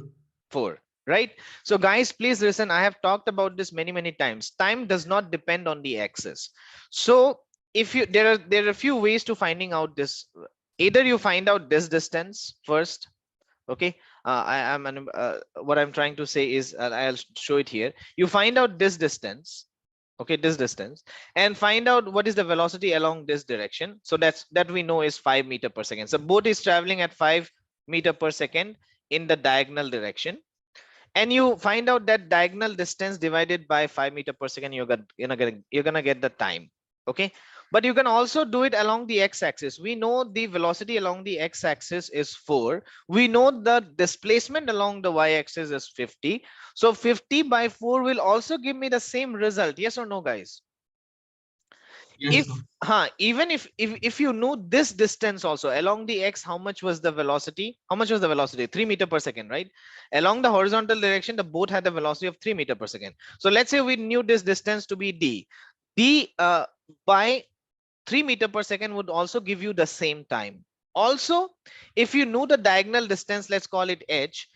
Speaker 1: 4, right? So guys, please listen. I have talked about this many times. Time does not depend on the axis. So if you there are a few ways to finding out this. Either you find out this distance first. Okay, what I'm trying to say is I'll show it here. You find out this distance. Okay, this distance, and find out what is the velocity along this direction. So that we know is 5 meter per second. So boat is traveling at 5 meter per second in the diagonal direction, and you find out that diagonal distance divided by 5 meter per second. You're gonna get the time. Okay, but you can also do it along the x-axis. We know the velocity along the x-axis is 4. We know the displacement along the y-axis is 50. So 50 by 4 will also give me the same result. Yes or no, guys?
Speaker 2: Yes,
Speaker 1: If
Speaker 2: sir.
Speaker 1: even if you know this distance also along the x, how much was the velocity? How much was the velocity? 3 meter per second, right? Along the horizontal direction, the boat had the velocity of 3 meter per second. So let's say we knew this distance to be d by 3 meter per second would also give you the same time. Also, if you know the diagonal distance, let's call it h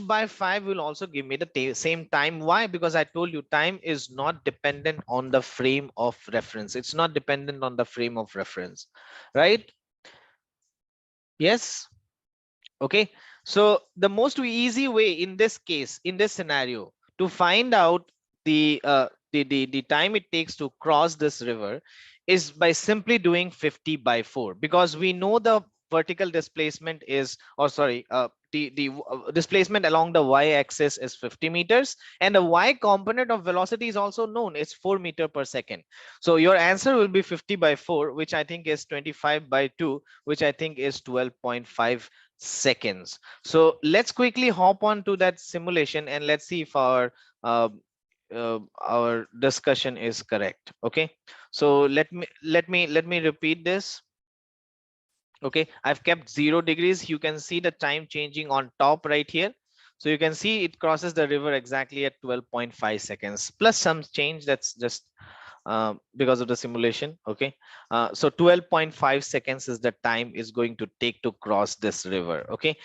Speaker 1: by 5 will also give me the same time. Why? Because I told you time is not dependent on the frame of reference. It's not dependent on the frame of reference, right? Yes. Okay, so the most easy way in this case, in this scenario, to find out the time it takes to cross this river is by simply doing 50 by 4, because we know the vertical displacement is, or sorry, displacement along the y-axis is 50 meters, and the y component of velocity is also known. It's 4 meter per second. So your answer will be 50 by 4, which I think is 25 by 2, which I think is 12.5 seconds. So let's quickly hop on to that simulation and let's see if uh, our discussion is correct. Okay, so let me repeat this. Okay, I've kept 0 degrees. You can see the time changing on top right here. So you can see it crosses the river exactly at 12.5 seconds plus some change. That's just because of the simulation. Okay, so 12.5 seconds is the time is going to take to cross this river. Okay,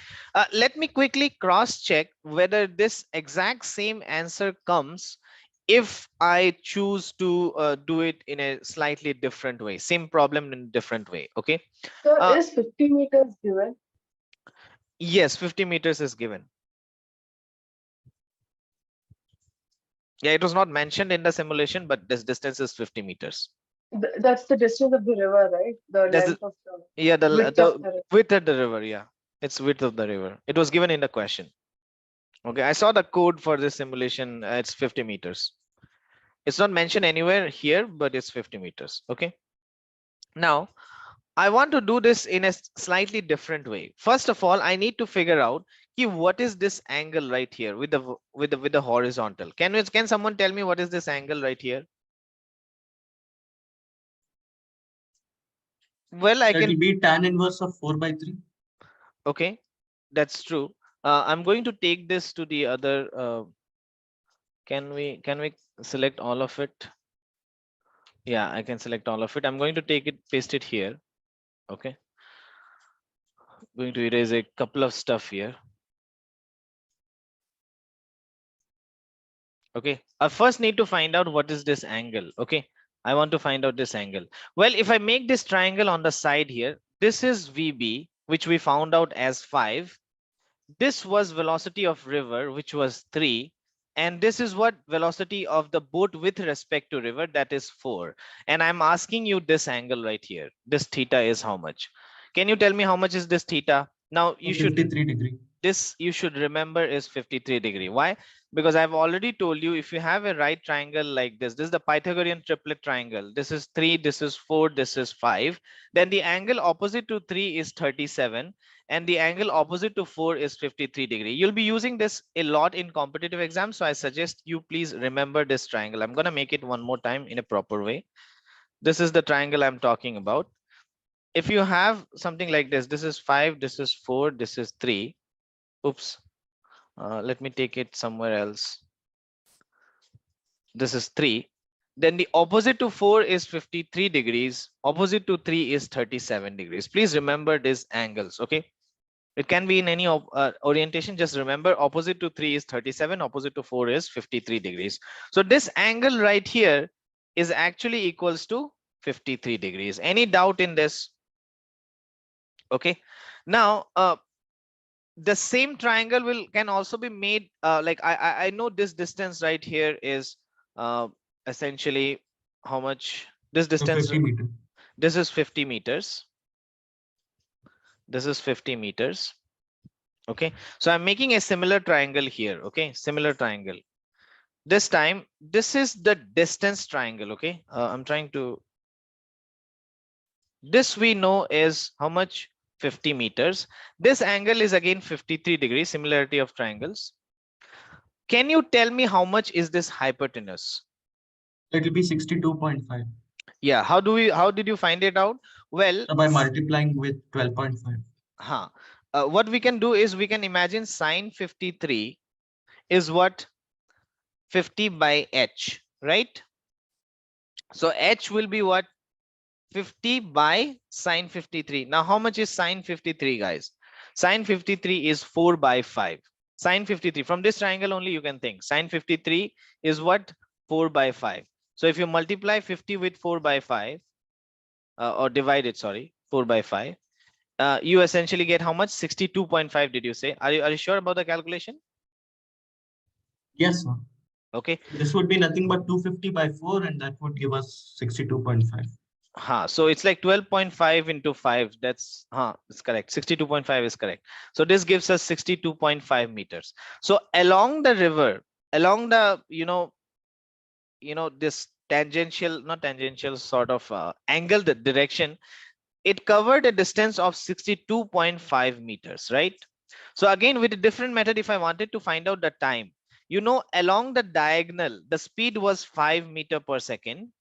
Speaker 1: let me quickly cross check whether this exact same answer comes if I choose to do it in a slightly different way. Same problem in a different way. Okay,
Speaker 4: So
Speaker 1: uh,
Speaker 4: is 50 meters given?
Speaker 1: yes, 50 meters is given. Yeah, it was not mentioned in the simulation, but this distance is 50 meters.
Speaker 4: That's the distance of the river, right? The
Speaker 1: That's
Speaker 4: length of the
Speaker 1: yeah,
Speaker 4: width of
Speaker 1: the
Speaker 4: the river.
Speaker 1: width of the river. Yeah, it's width of the river. It was given in the question. Okay, I saw the code for this simulation. It's 50 meters. It's not mentioned anywhere here, but it's 50 meters. Okay. Now, I want to do this in a slightly different way. First of all, I need to figure out what is this angle right here with the horizontal. Can someone tell me what is this angle right here? Well, I
Speaker 2: So it
Speaker 1: can.
Speaker 2: will be tan inverse of 4 by 3.
Speaker 1: Okay, that's true. I'm going to take this to the other. Can we select all of it? Yeah, I can select all of it. I'm going to take it, paste it here. Okay, going to erase a couple of stuff here. Okay, I first need to find out what is this angle. Okay, I want to find out this angle. Well, if I make this triangle on the side here, this is VB, which we found out as 5. This was velocity of river, which was 3, and this is what velocity of the boat with respect to river, that is 4. And I'm asking you this angle right here, this theta is how much? Can you tell me how much is this theta? Now you should
Speaker 2: 53 degree.
Speaker 1: this you should remember is 53°. Why? Because I've already told you, if you have a right triangle like this is the Pythagorean triplet triangle. This is 3, this is 4, this is 5. Then the angle opposite to 3 is 37, and the angle opposite to 4 is 53°. You'll be using this a lot in competitive exams, so I suggest you please remember this triangle. I'm going to make it one more time in a proper way. This is the triangle I'm talking about. If you have something like this is 5, this is 4, this is 3. Oops. Let me take it somewhere else. This is 3. Then the opposite to 4 is 53 degrees. Opposite to 3 is 37 degrees. Please remember these angles. Okay. It can be in any orientation. Just remember, opposite to 3 is 37. Opposite to 4 is 53 degrees. So this angle right here is actually equals to 53 degrees. Any doubt in this? Okay. Now, the same triangle can also be made like I know this distance right here is essentially how much this
Speaker 2: So
Speaker 1: distance.
Speaker 2: 50 meters.
Speaker 1: This is 50 meters. This is 50 meters. Okay, so I'm making a similar triangle here. Okay, similar triangle. This time this is the distance triangle. Okay, I'm trying to, this we know is how much? 50 meters. This angle is again 53 degrees, similarity of triangles. Can you tell me how much is this hypotenuse?
Speaker 2: It will be 62.5.
Speaker 1: Yeah, how did you find it out? Well,
Speaker 2: So by multiplying with 12.5.
Speaker 1: What we can do is we can imagine sine 53 is what? 50 by h, right? So h will be what? 50 by sine 53. Now how much is sine 53, guys? Sine 53 is 4 by 5. Sine 53, from this triangle only you can think. Sine 53 is what? 4 by 5. So if you multiply 50 with 4 by 5, or divide it, sorry, 4 by 5, you essentially get how much? 62.5, did you say? Are you sure about the calculation?
Speaker 2: Yes, sir.
Speaker 1: Okay.
Speaker 2: This would be nothing but 250 by 4, and that would give us 62.5.
Speaker 1: So it's like 12.5 into 5. That's it's correct. 62.5 is correct. So this gives us 62.5 meters. So along the river, along the this tangential, not tangential, sort of angle, the direction, it covered a distance of 62.5 meters, right? So again, with a different method, if I wanted to find out the time, along the diagonal, the speed was 5 meter per second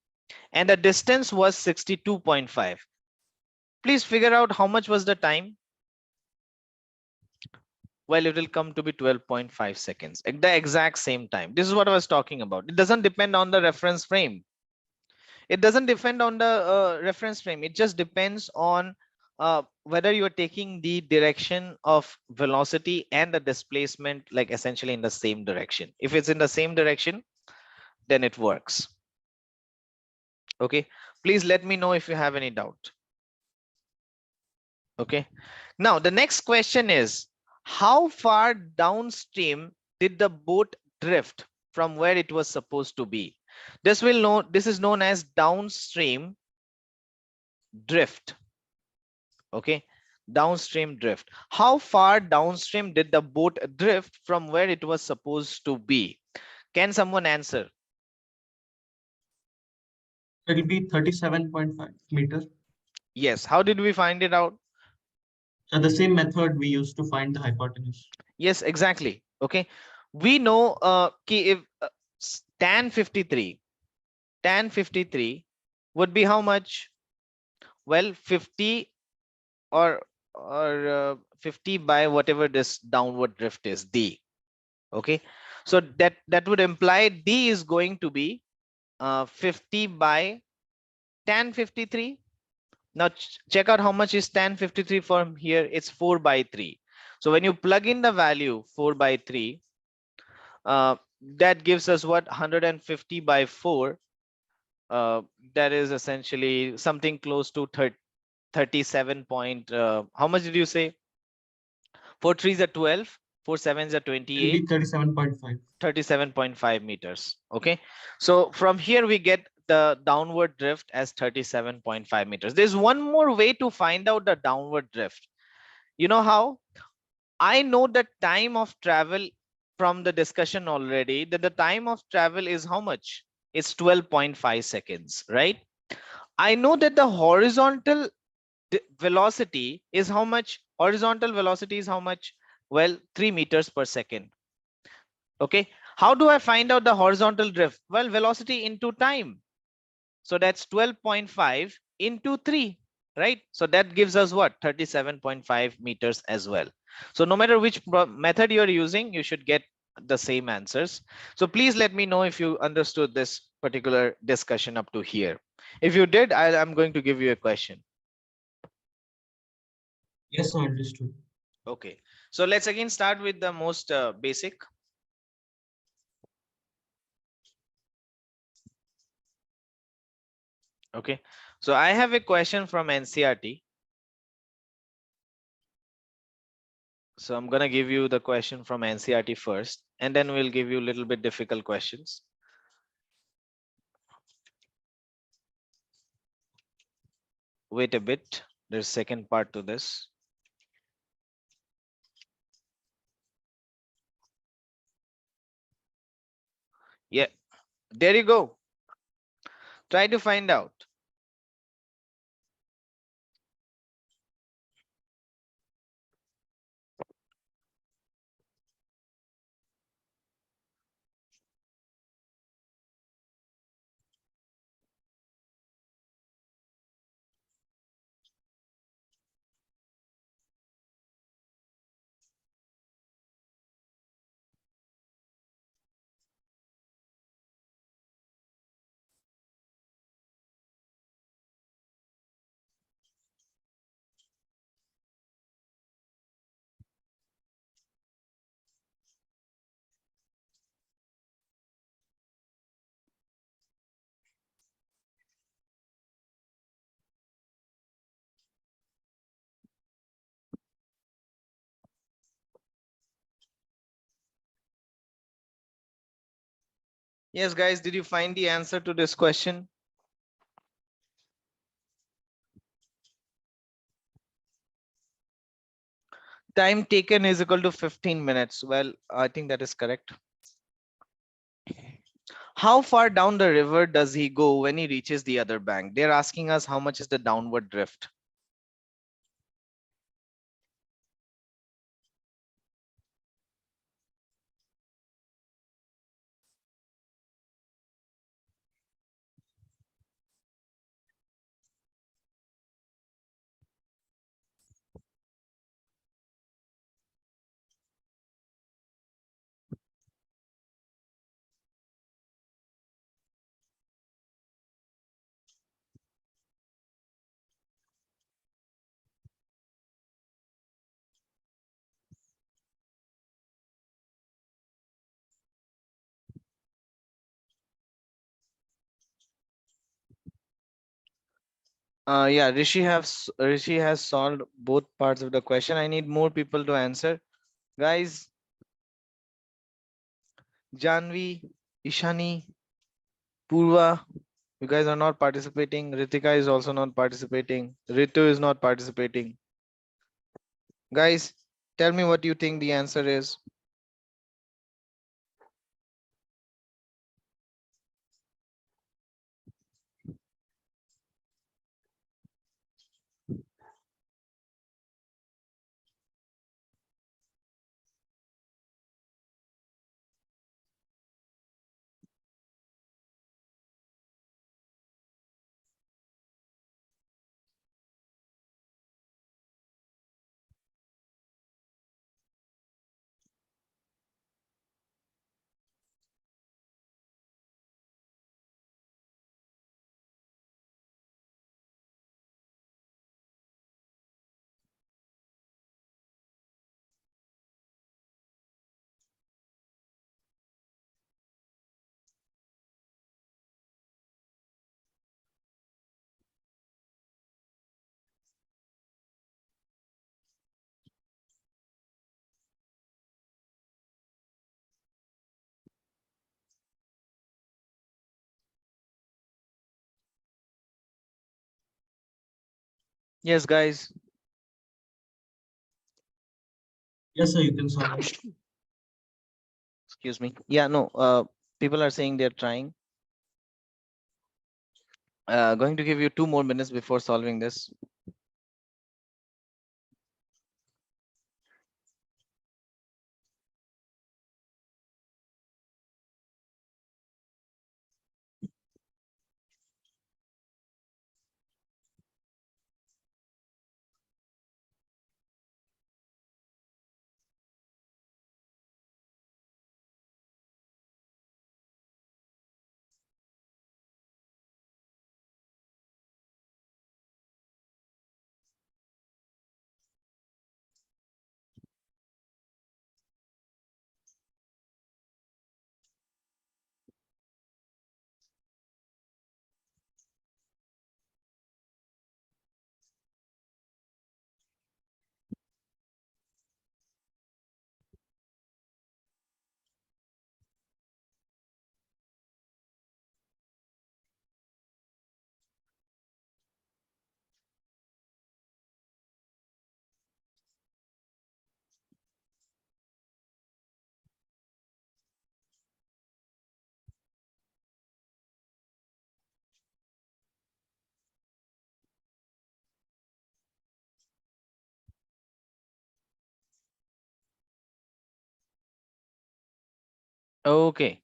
Speaker 1: and the distance was 62.5. Please figure out how much was the time. Well, it will come to be 12.5 seconds at the exact same time. This is what I was talking about. It doesn't depend on the reference frame. It doesn't depend on the reference frame. It just depends on whether you are taking the direction of velocity and the displacement, like essentially in the same direction. If it's in the same direction, then it works. Okay, please let me know if you have any doubt. Okay, now the next question is, how far downstream did the boat drift from where it was supposed to be? This is known as downstream drift. Okay, downstream drift. How far downstream did the boat drift from where it was supposed to be? Can someone answer?
Speaker 2: It will be 37.5 meters.
Speaker 1: Yes. How did we find it out?
Speaker 2: So the same method we used to find the hypotenuse.
Speaker 1: Yes, exactly. Okay, we know if tan 53 would be how much? Well, 50 or 50 by whatever this downward drift is, d. Okay, so that would imply d is going to be 50 by tan 53. Now check out how much is tan 53 from here. It's 4 by 3. So when you plug in the value 4 by 3, that gives us what? 150 by 4. That is essentially something close to 37 point. How much did you say? 4 3s are 12. 4 sevens are
Speaker 2: It'll
Speaker 1: 28.
Speaker 2: be 37.5.
Speaker 1: 37.5 meters. Okay, so from here we get the downward drift as 37.5 meters. There's one more way to find out the downward drift. You know how? I know the time of travel from the discussion already, that the time of travel is how much? It's 12.5 seconds, right? I know that the horizontal velocity is how much? Horizontal velocity is how much? Well, 3 meters per second. Okay, how do I find out the horizontal drift? Well, velocity into time. So that's 12.5 into 3, right? So that gives us what? 37.5 meters as well. So no matter which method you're using, you should get the same answers. So please let me know if you understood this particular discussion up to here. If you did, I'm going to give you a question.
Speaker 2: Yes, I understood.
Speaker 1: Okay, so let's again start with the most basic. Okay, so I have a question from NCRT. So I'm gonna give you the question from NCRT first, and then we'll give you a little bit difficult questions. Wait a bit, there's second part to this. Yeah, there you go. Try to find out. Yes, guys, did you find the answer to this question? Time taken is equal to 15 minutes. Well, I think that is correct. How far down the river does he go when he reaches the other bank? They're asking us how much is the downward drift. Yeah, Rishi has solved both parts of the question. I need more people to answer. Guys, Janvi, Ishani, Purva, you guys are not participating. Ritika is also not participating. Ritu is not participating. Guys, tell me what you think the answer is. Yes, guys.
Speaker 2: Yes, sir, you can solve it.
Speaker 1: Excuse me. Yeah, no, people are saying they're trying. Going to give you 2 more minutes before solving this. Okay.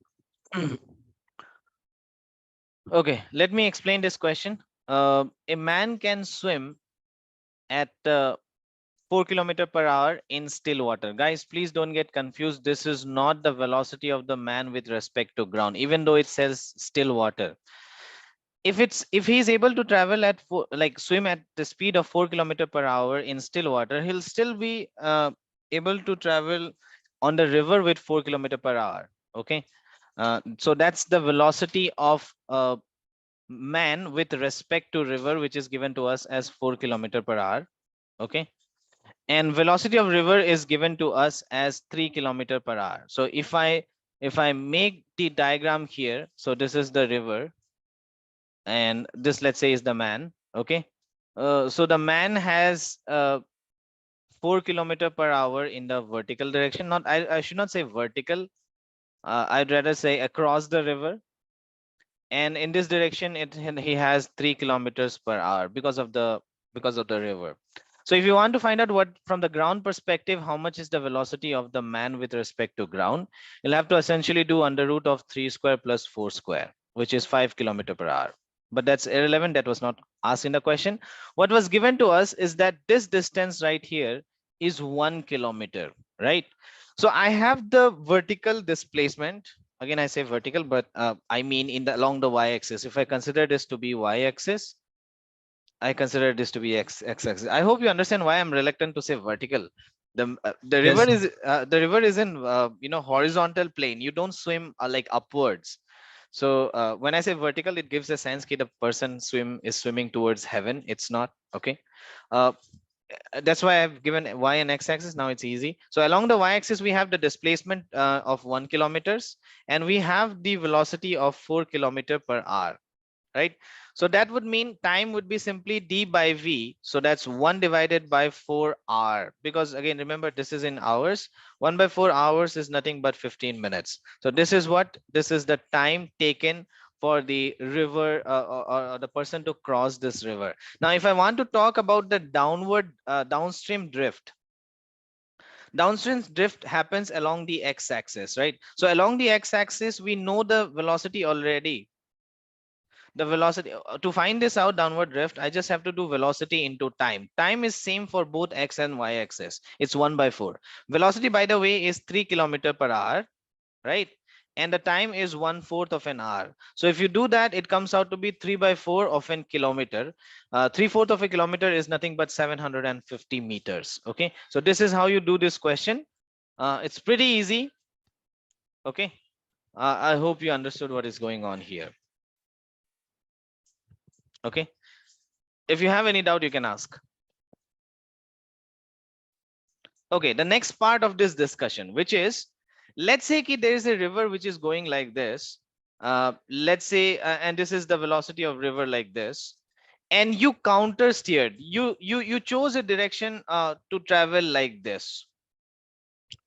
Speaker 1: Okay, let me explain this question. A man can swim at 4 km per hour in still water. Guys, please don't get confused. This is not the velocity of the man with respect to ground, even though it says still water. If he's able to travel at like swim at the speed of 4 km per hour in still water, he'll still be able to travel on the river with 4 km per hour. Okay, so that's the velocity of man with respect to river, which is given to us as 4 km per hour. Okay, and velocity of river is given to us as 3 km per hour. So if I make the diagram here, so this is the river and this, let's say, is the man. Okay, so the man has 4 km per hour in the vertical direction. Not, I should not say vertical, I'd rather say across the river. And in this direction he has 3 km per hour because of the river. So if you want to find out what from the ground perspective, how much is the velocity of the man with respect to ground, you'll have to essentially do under root of 3 square plus 4 square, which is 5 km per hour. But that's irrelevant, that was not asked in the question. What was given to us is that this distance right here is 1 km, right? So I have the vertical displacement. Again, I say vertical, but I mean in the along the y-axis. If I consider this to be y-axis, I consider this to be x-axis. I hope you understand why I'm reluctant to say vertical. The
Speaker 2: Yes,
Speaker 1: river
Speaker 2: sir.
Speaker 1: is in horizontal plane. You don't swim like upwards. So when I say vertical, it gives a sense that the person is swimming towards heaven. It's not. Okay. Uh, that's why I've given y and x-axis. Now it's easy. So along the y-axis, we have the displacement of 1 km, and we have the velocity of 4 km per hour, right? So that would mean time would be simply d by v. So that's 1 divided by 4 hour, because again, remember, this is in hours. 1 by 4 hours is nothing but 15 minutes. So this is the time taken for the river or the person to cross this river. Now if I want to talk about the downstream drift happens along the x-axis, right? So along the x-axis, we know the velocity already. The velocity, to find this out, downward drift, I just have to do velocity into time is same for both x and y axis. It's 1 by 4. Velocity, by the way, is 3 km per hour, right? And the time is 1/4 of an hour. So if you do that, it comes out to be 3 by 4 of an kilometer. 3/4 of a kilometer is nothing but 750 meters. Okay, so this is how you do this question. It's pretty easy. Okay, I hope you understood what is going on here. Okay, if you have any doubt, you can ask. Okay, the next part of this discussion, which is, let's say there is a river which is going like this. Let's say, and this is the velocity of river like this. and you counter steered, you chose a direction to travel like this.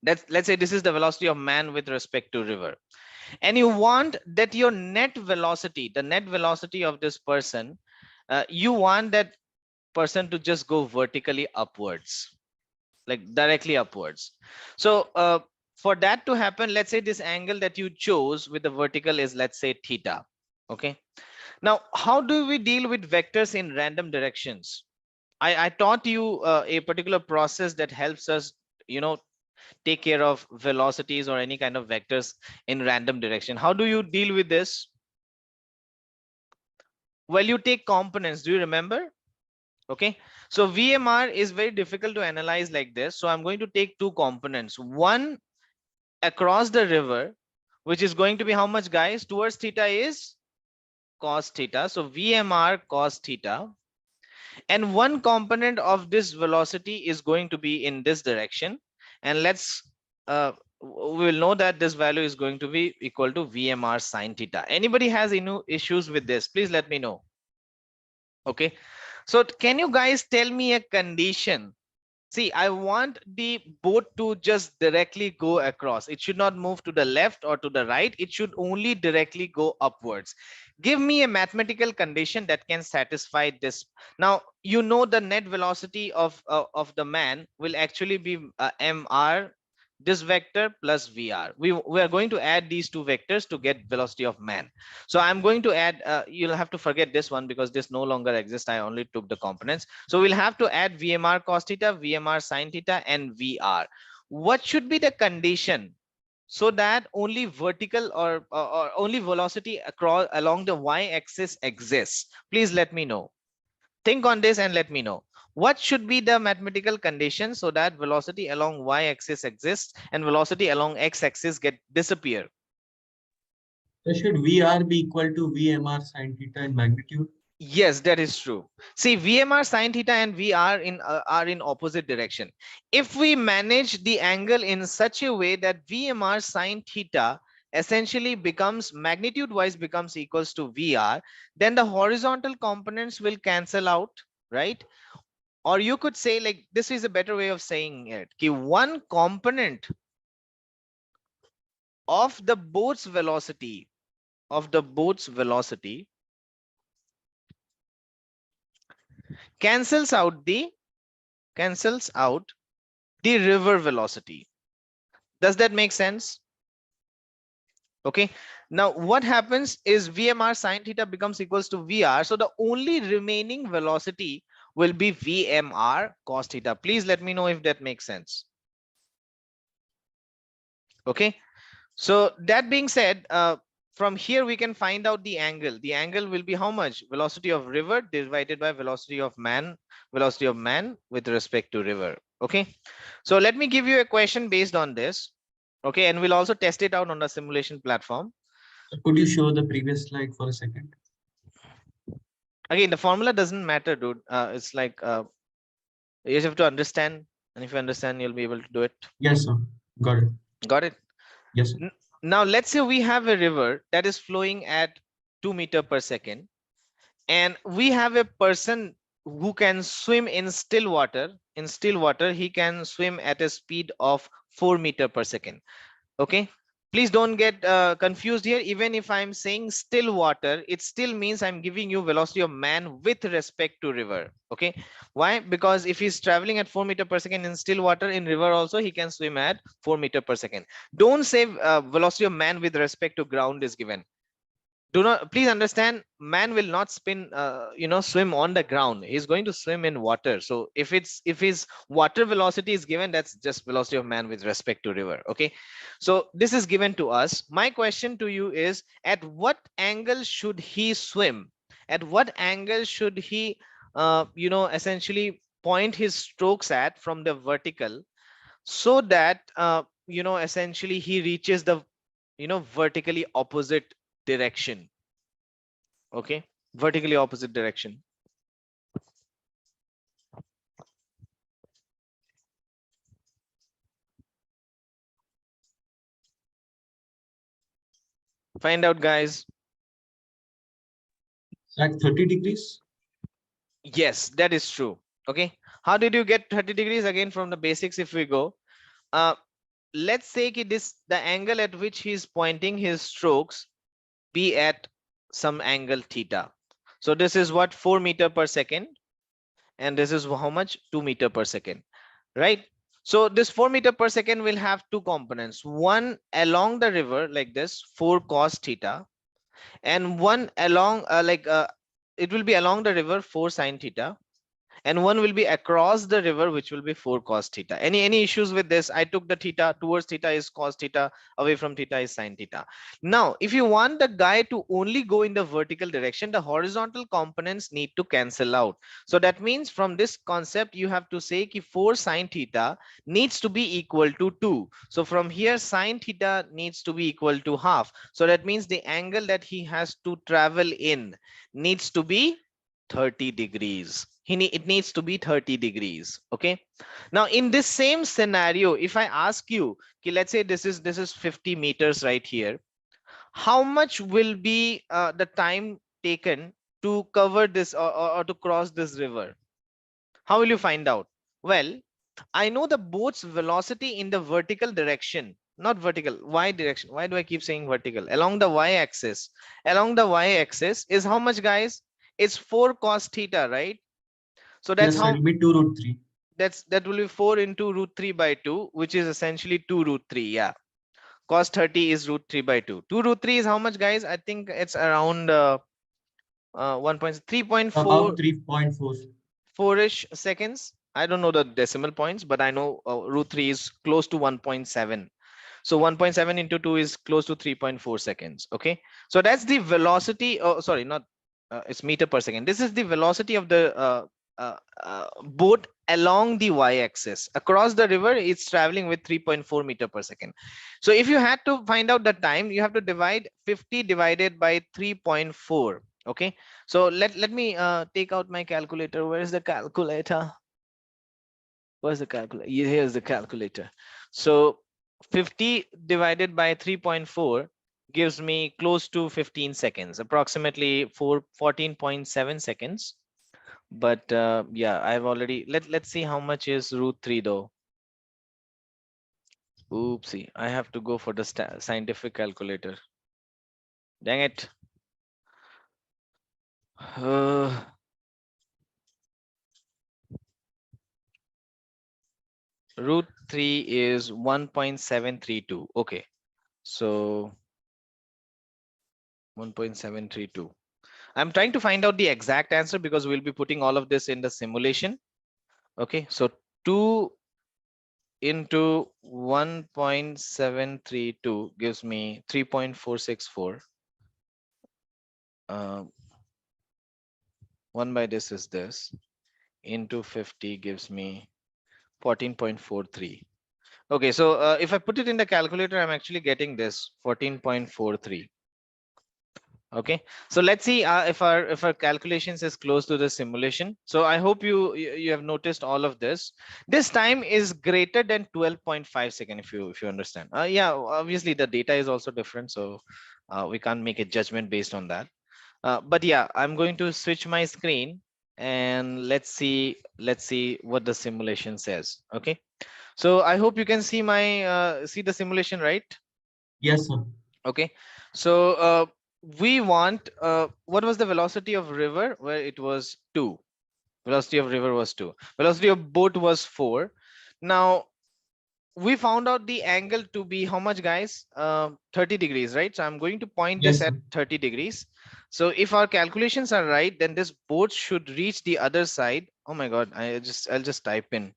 Speaker 1: Let's say this is the velocity of man with respect to river, and you want that your net velocity, the net velocity of this person, you want that person to just go vertically upwards, like directly upwards. So for that to happen, let's say this angle that you chose with the vertical is, let's say, theta. Okay, now how do we deal with vectors in random directions? I taught you a particular process that helps us, take care of velocities or any kind of vectors in random direction. How do you deal with this? Well, you take components. Do you remember? Okay, so VMR is very difficult to analyze like this. So I'm going to take two components. One across the river, which is going to be how much, guys? Towards theta is cos theta. So VMR cos theta. And one component of this velocity is going to be in this direction. And we will know that this value is going to be equal to VMR sine theta. Anybody has any issues with this? Please let me know. Okay, so can you guys tell me a condition? See, I want the boat to just directly go across. It should not move to the left or to the right. It should only directly go upwards. Give me a mathematical condition that can satisfy this. Now, the net velocity of the man will actually be mr, this vector plus vr. We are going to add these two vectors to get velocity of man. So I'm going to add, you'll have to forget this one because this no longer exists. I only took the components. So we'll have to add VMR cos theta, VMR sin theta, and VR. What should be the condition so that only vertical or only velocity across along the y-axis exists? Please let me know. Think on this and let me know. What should be the mathematical condition so that velocity along y-axis exists and velocity along x-axis get disappear?
Speaker 2: So should VR be equal to VMR sine theta in magnitude?
Speaker 1: Yes, that is true. See, VMR sine theta and VR are in opposite direction. If we manage the angle in such a way that VMR sine theta essentially becomes magnitude wise becomes equals to VR, then the horizontal components will cancel out, right? Or you could say, like, this is a better way of saying it. One component of the boat's velocity cancels out the river velocity. Does that make sense? Okay, now what happens is VMR sine theta becomes equals to VR, so the only remaining velocity will be VMR cos theta. Please let me know if that makes sense. Okay, so that being said, from here we can find out the angle. The angle will be how much? Velocity of river divided by velocity of man with respect to river. Okay, so let me give you a question based on this. Okay, and we'll also test it out on the simulation platform.
Speaker 2: So could you show the previous slide for a second?
Speaker 1: Again, the formula doesn't matter, dude. It's like you just have to understand, and if you understand, you'll be able to do it.
Speaker 2: Yes, sir. Got it.
Speaker 1: Got it?
Speaker 2: Yes, sir.
Speaker 1: Now let's say we have a river that is flowing at 2 meters per second, and we have a person who can swim in still water. In still water, he can swim at a speed of 4 meters per second. Okay, please don't get confused here. Even if I'm saying still water, it still means I'm giving you velocity of man with respect to river. Okay, why? Because if he's traveling at 4 meters per second in still water, in river also he can swim at 4 meters per second. Don't say velocity of man with respect to ground is given. Do not, please understand, man will not swim on the ground. He's going to swim in water. So if his water velocity is given, that's just velocity of man with respect to river. Okay, so this is given to us. My question to you is, at what angle should he swim? At what angle should he essentially point his strokes at from the vertical, so that essentially he reaches the vertically opposite direction? Okay, vertically opposite direction. Find out, guys.
Speaker 2: At 30 degrees?
Speaker 1: Yes, that is true. Okay, how did you get 30 degrees? Again, from the basics, if we go, uh let's say this, the angle at which he is pointing his strokes be at some angle theta. So this is what, 4 meter per second, and this is how much, 2 meter per second, right? So this 4 meter per second will have two components, one along the river like this, 4 cos theta, and one along it will be along the river, 4 sin theta, and one will be across the river, which will be 4 cos theta. Any issues with this? I took the theta, towards theta is cos theta, away from theta is sin theta. Now if you want the guy to only go in the vertical direction, the horizontal components need to cancel out. So that means from this concept you have to say ki 4 sin theta needs to be equal to 2. So from here sin theta needs to be equal to half. So that means the angle that he has to travel in needs to be 30 degrees. It needs to be 30 degrees. Okay, now in this same scenario, if I ask you, okay, let's say this is 50 meters right here, how much will be the time taken to cover this, or to cross this river? How will you find out? Well, I know the boat's velocity in the vertical direction, not vertical, y direction. Why do I keep saying vertical? Along the y axis. Along the y axis is how much, guys? It's 4 cos theta, right? So that's
Speaker 2: Yes, sir.
Speaker 1: how,
Speaker 2: It'll be 2 root 3.
Speaker 1: that will be 4 into root 3 by 2, which is essentially 2 root 3. Yeah, cos 30 is root 3 by 2. 2 root 3 is how much, guys? I think it's around 1.3.4
Speaker 2: About 3.4.
Speaker 1: 4ish seconds. I don't know the decimal points, but I know root 3 is close to 1.7. So 1.7 into 2 is close to 3.4 seconds. Okay, so that's the velocity. Oh, sorry, not it's meter per second. This is the velocity of the boat along the y-axis. Across the river, it's traveling with 3.4 meter per second. So if you had to find out the time, you have to divide 50 divided by 3.4. Okay, so let me take out my calculator. Where is the calculator? Where's the calculator? Here's the calculator. So 50 divided by 3.4 gives me close to 15 seconds, approximately 14.7 seconds. But yeah, I've already, let's see how much is root 3 though. Oopsie, I have to go for the scientific calculator. Dang it. Root 3 is 1.732. Okay, so 1.732. I'm trying to find out the exact answer because we'll be putting all of this in the simulation. Okay, so 2 into 1.732 gives me 3.464. 1 by this is this, into 50 gives me 14.43. Okay, so if I put it in the calculator, I'm actually getting this 14.43. Okay, so let's see if our calculations is close to the simulation. So I hope you have noticed all of this. This time is greater than 12.5 second, if you understand. Yeah, obviously the data is also different, so we can't make a judgment based on that. But yeah, I'm going to switch my screen and let's see what the simulation says. Okay, so I hope you can see my see the simulation, right?
Speaker 2: Yes, sir.
Speaker 1: Okay, so we want what was the velocity of river? Where it was 2. Velocity of river was 2. Velocity of boat was 4. Now we found out the angle to be how much, guys? 30 degrees, right? So I'm going to point this
Speaker 2: Yes,
Speaker 1: at
Speaker 2: sir.
Speaker 1: 30 degrees. So if our calculations are right, then this boat should reach the other side. Oh my god, I'll just type in.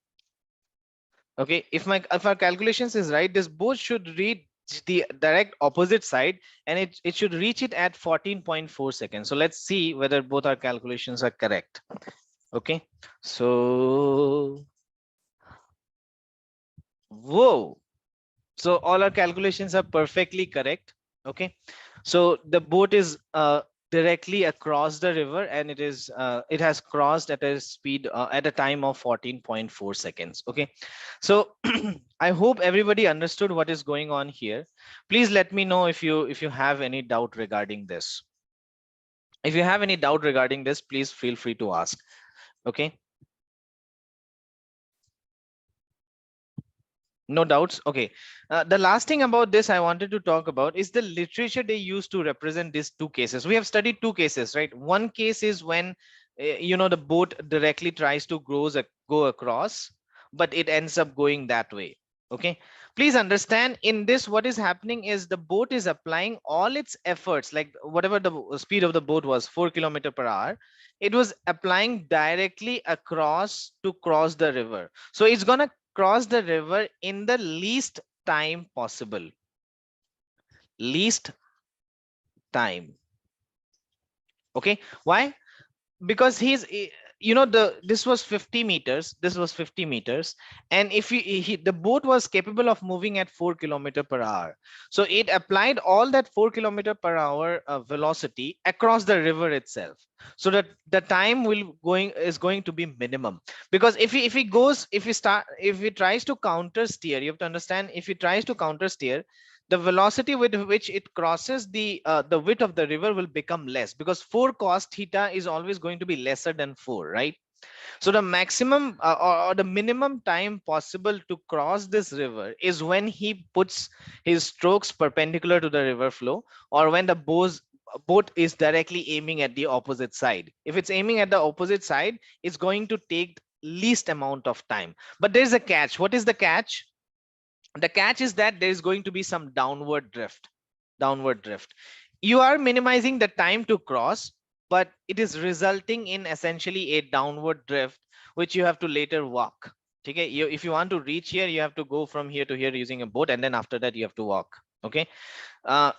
Speaker 1: Okay, if our calculations is right, this boat should reach the direct opposite side, and it should reach it at 14.4 seconds. So let's see whether both our calculations are correct. Okay, so whoa, so all our calculations are perfectly correct. Okay, so the boat is directly across the river, and it has crossed at a speed at a time of 14.4 seconds. Okay, so I hope everybody understood what is going on here. Please let me know if you have any doubt regarding this. If you have any doubt regarding this, please feel free to ask. Okay, no doubts. Okay, the last thing about this I wanted to talk about is the literature they use to represent these two cases. We have studied two cases, right? One case is when the boat directly tries to go across, but it ends up going that way. Okay, please understand, in this what is happening is the boat is applying all its efforts, like whatever the speed of the boat was, 4 km per hour, it was applying directly across to cross the river. So it's gonna cross the river in the least time possible. Least time. Okay, why? Because this was 50 meters, this was 50 meters, and if the boat was capable of moving at 4 km per hour, so it applied all that 4 km per hour velocity across the river itself, so that the time is going to be minimum. Because if he tries to counter steer, you have to understand, if he tries to counter steer, the velocity with which it crosses the width of the river will become less, because 4 cos theta is always going to be lesser than 4, right? So the maximum or the minimum time possible to cross this river is when he puts his strokes perpendicular to the river flow, or when the boat is directly aiming at the opposite side. If it's aiming at the opposite side, it's going to take least amount of time. But there's a catch. What is the catch? The catch is that there is going to be some downward drift. You are minimizing the time to cross, but it is resulting in essentially a downward drift, which you have to later walk. Okay, if you want to reach here, you have to go from here to here using a boat, and then after that you have to walk. Okay,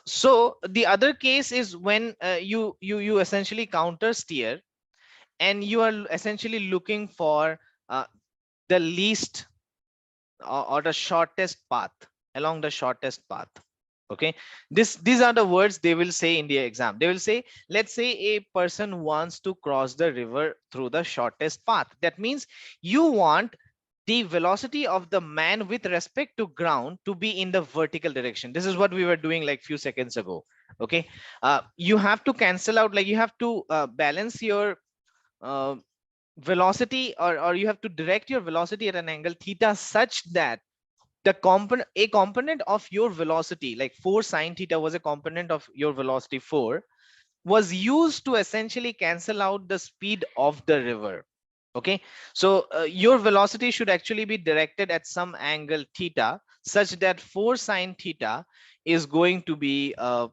Speaker 1: so the other case is when you essentially counter steer, and you are essentially looking for the least or the shortest path, along the shortest path. Okay, these are the words they will say in the exam. They will say, let's say a person wants to cross the river through the shortest path. That means you want the velocity of the man with respect to ground to be in the vertical direction. This is what we were doing like few seconds ago. Okay, you have to cancel out, like you have to balance your uh, velocity, or you have to direct your velocity at an angle theta such that a component of your velocity, like 4 sine theta was a component of your velocity 4, was used to essentially cancel out the speed of the river. Okay, so your velocity should actually be directed at some angle theta such that 4 sine theta is going to be 4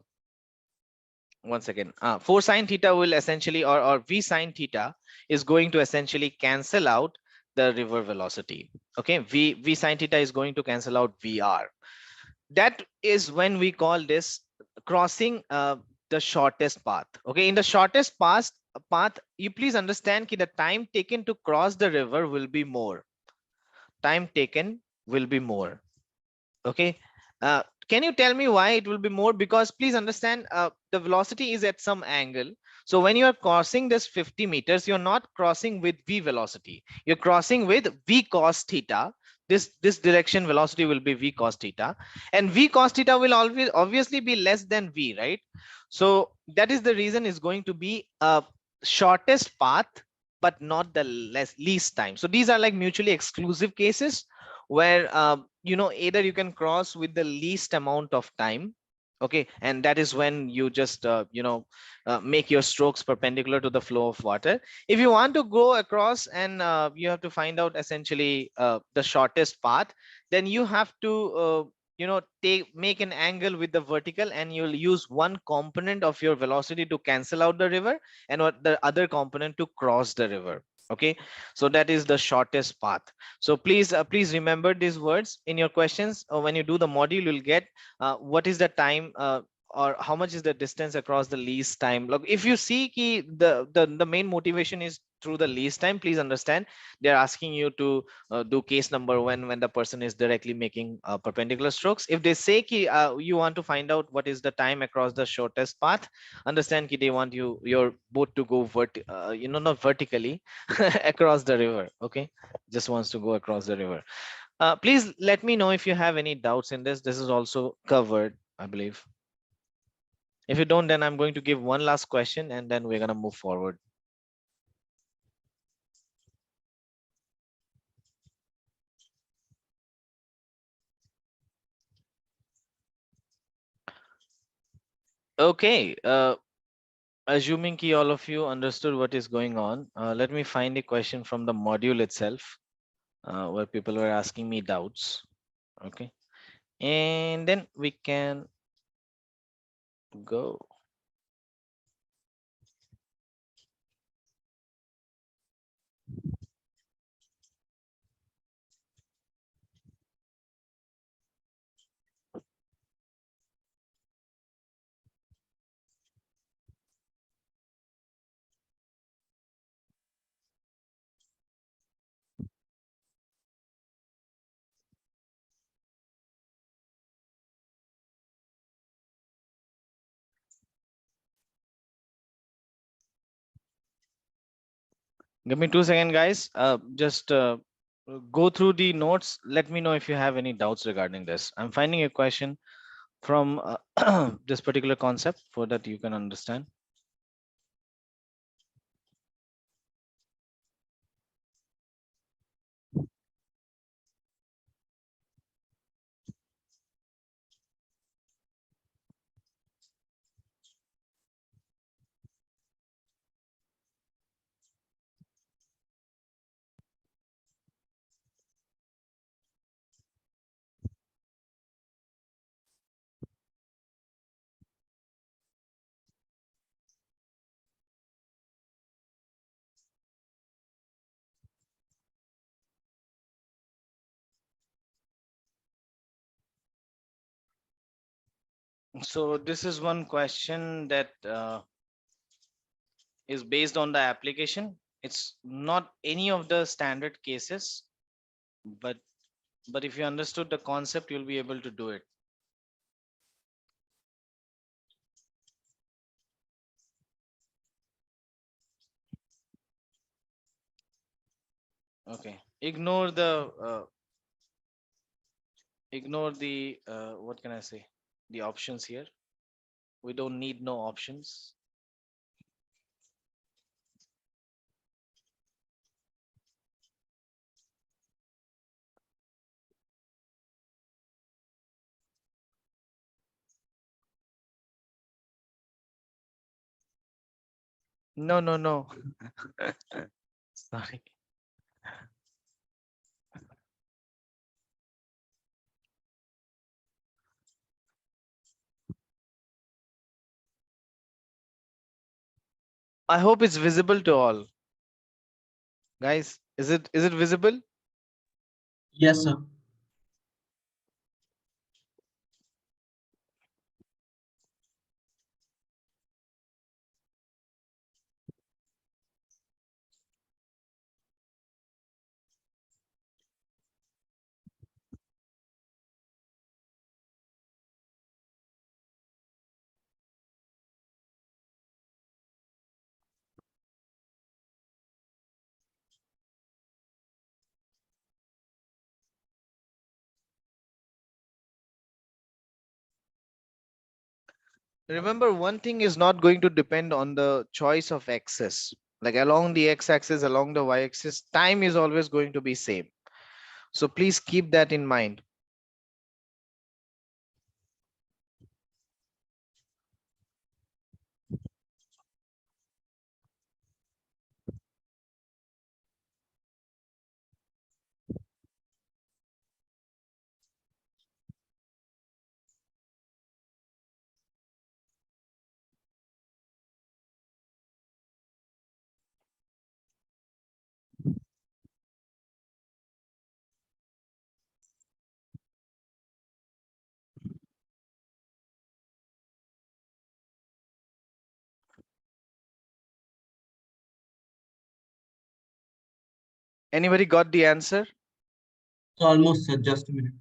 Speaker 1: sine theta will essentially, or v sine theta is going to essentially cancel out the river velocity. Okay, v sine theta is going to cancel out vr. That is when we call this crossing the shortest path. Okay, in the shortest path, you please understand that the time taken to cross the river will be more. Time taken will be more. Okay, can you tell me why it will be more? Because please understand, the velocity is at some angle. So when you are crossing this 50 meters, you're not crossing with v velocity, you're crossing with v cos theta. This direction velocity will be v cos theta, and v cos theta will always obviously be less than v, right? So that is the reason is going to be a shortest path, but not the least time. So these are like mutually exclusive cases where either you can cross with the least amount of time. Okay, and that is when you just make your strokes perpendicular to the flow of water. If you want to go across and you have to find out essentially the shortest path, then you have to make an angle with the vertical, and you'll use one component of your velocity to cancel out the river, and what the other component to cross the river. Okay, so that is the shortest path. So please remember these words in your questions. When you do the module, you'll get what is the time, or how much is the distance across the least time. Look, if you see the main motivation is through the least time, please understand they're asking you to do case number when the person is directly making perpendicular strokes. If they say you want to find out what is the time across the shortest path, understand they want your boat to go not vertically across the river. Okay, just wants to go across the river. Please let me know if you have any doubts in this. This is also covered, I believe. If you don't, then I'm going to give one last question, and then we're going to move forward. Okay, assuming ki all of you understood what is going on, let me find a question from the module itself, where people were asking me doubts. Okay, and then we can go. Give me 2 seconds, guys. Just go through the notes. Let me know if you have any doubts regarding this. I'm finding a question from this particular concept for that you can understand. So this is one question that is based on the application. It's not any of the standard cases, but if you understood the concept, you'll be able to do it. Okay. Ignore the what can I say? The options here. We don't need no options. No, no, no. Sorry. I hope it's visible to all. Guys, is it visible?
Speaker 2: Yes, sir.
Speaker 1: Remember, one thing is not going to depend on the choice of axis. Like along the x-axis, along the y-axis, time is always going to be same. So please keep that in mind. Anybody got the answer?
Speaker 2: So almost, sir. Just a minute.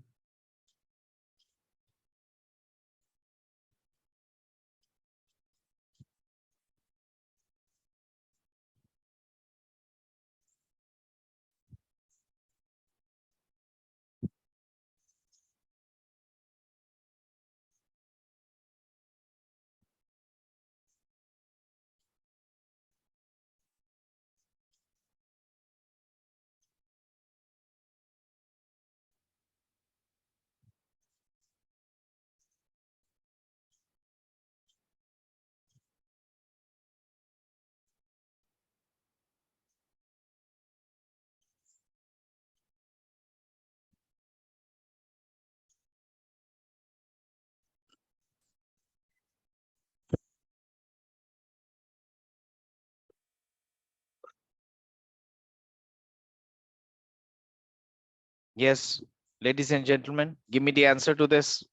Speaker 6: Yes, ladies and gentlemen, give me the answer to this.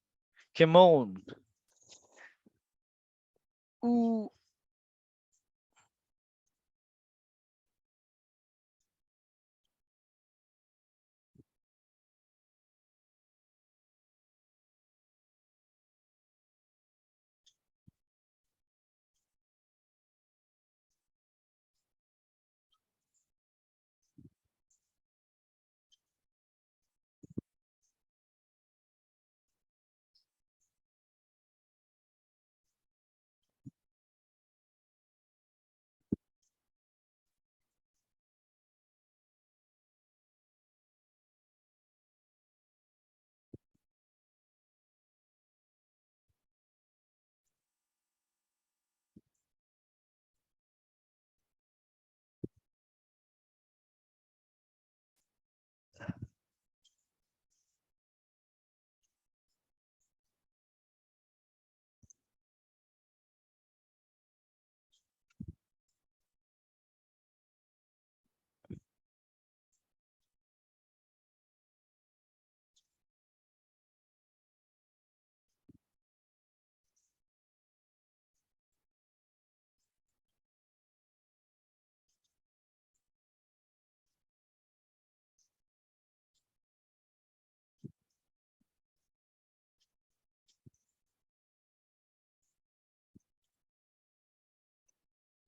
Speaker 6: Come on. Ooh.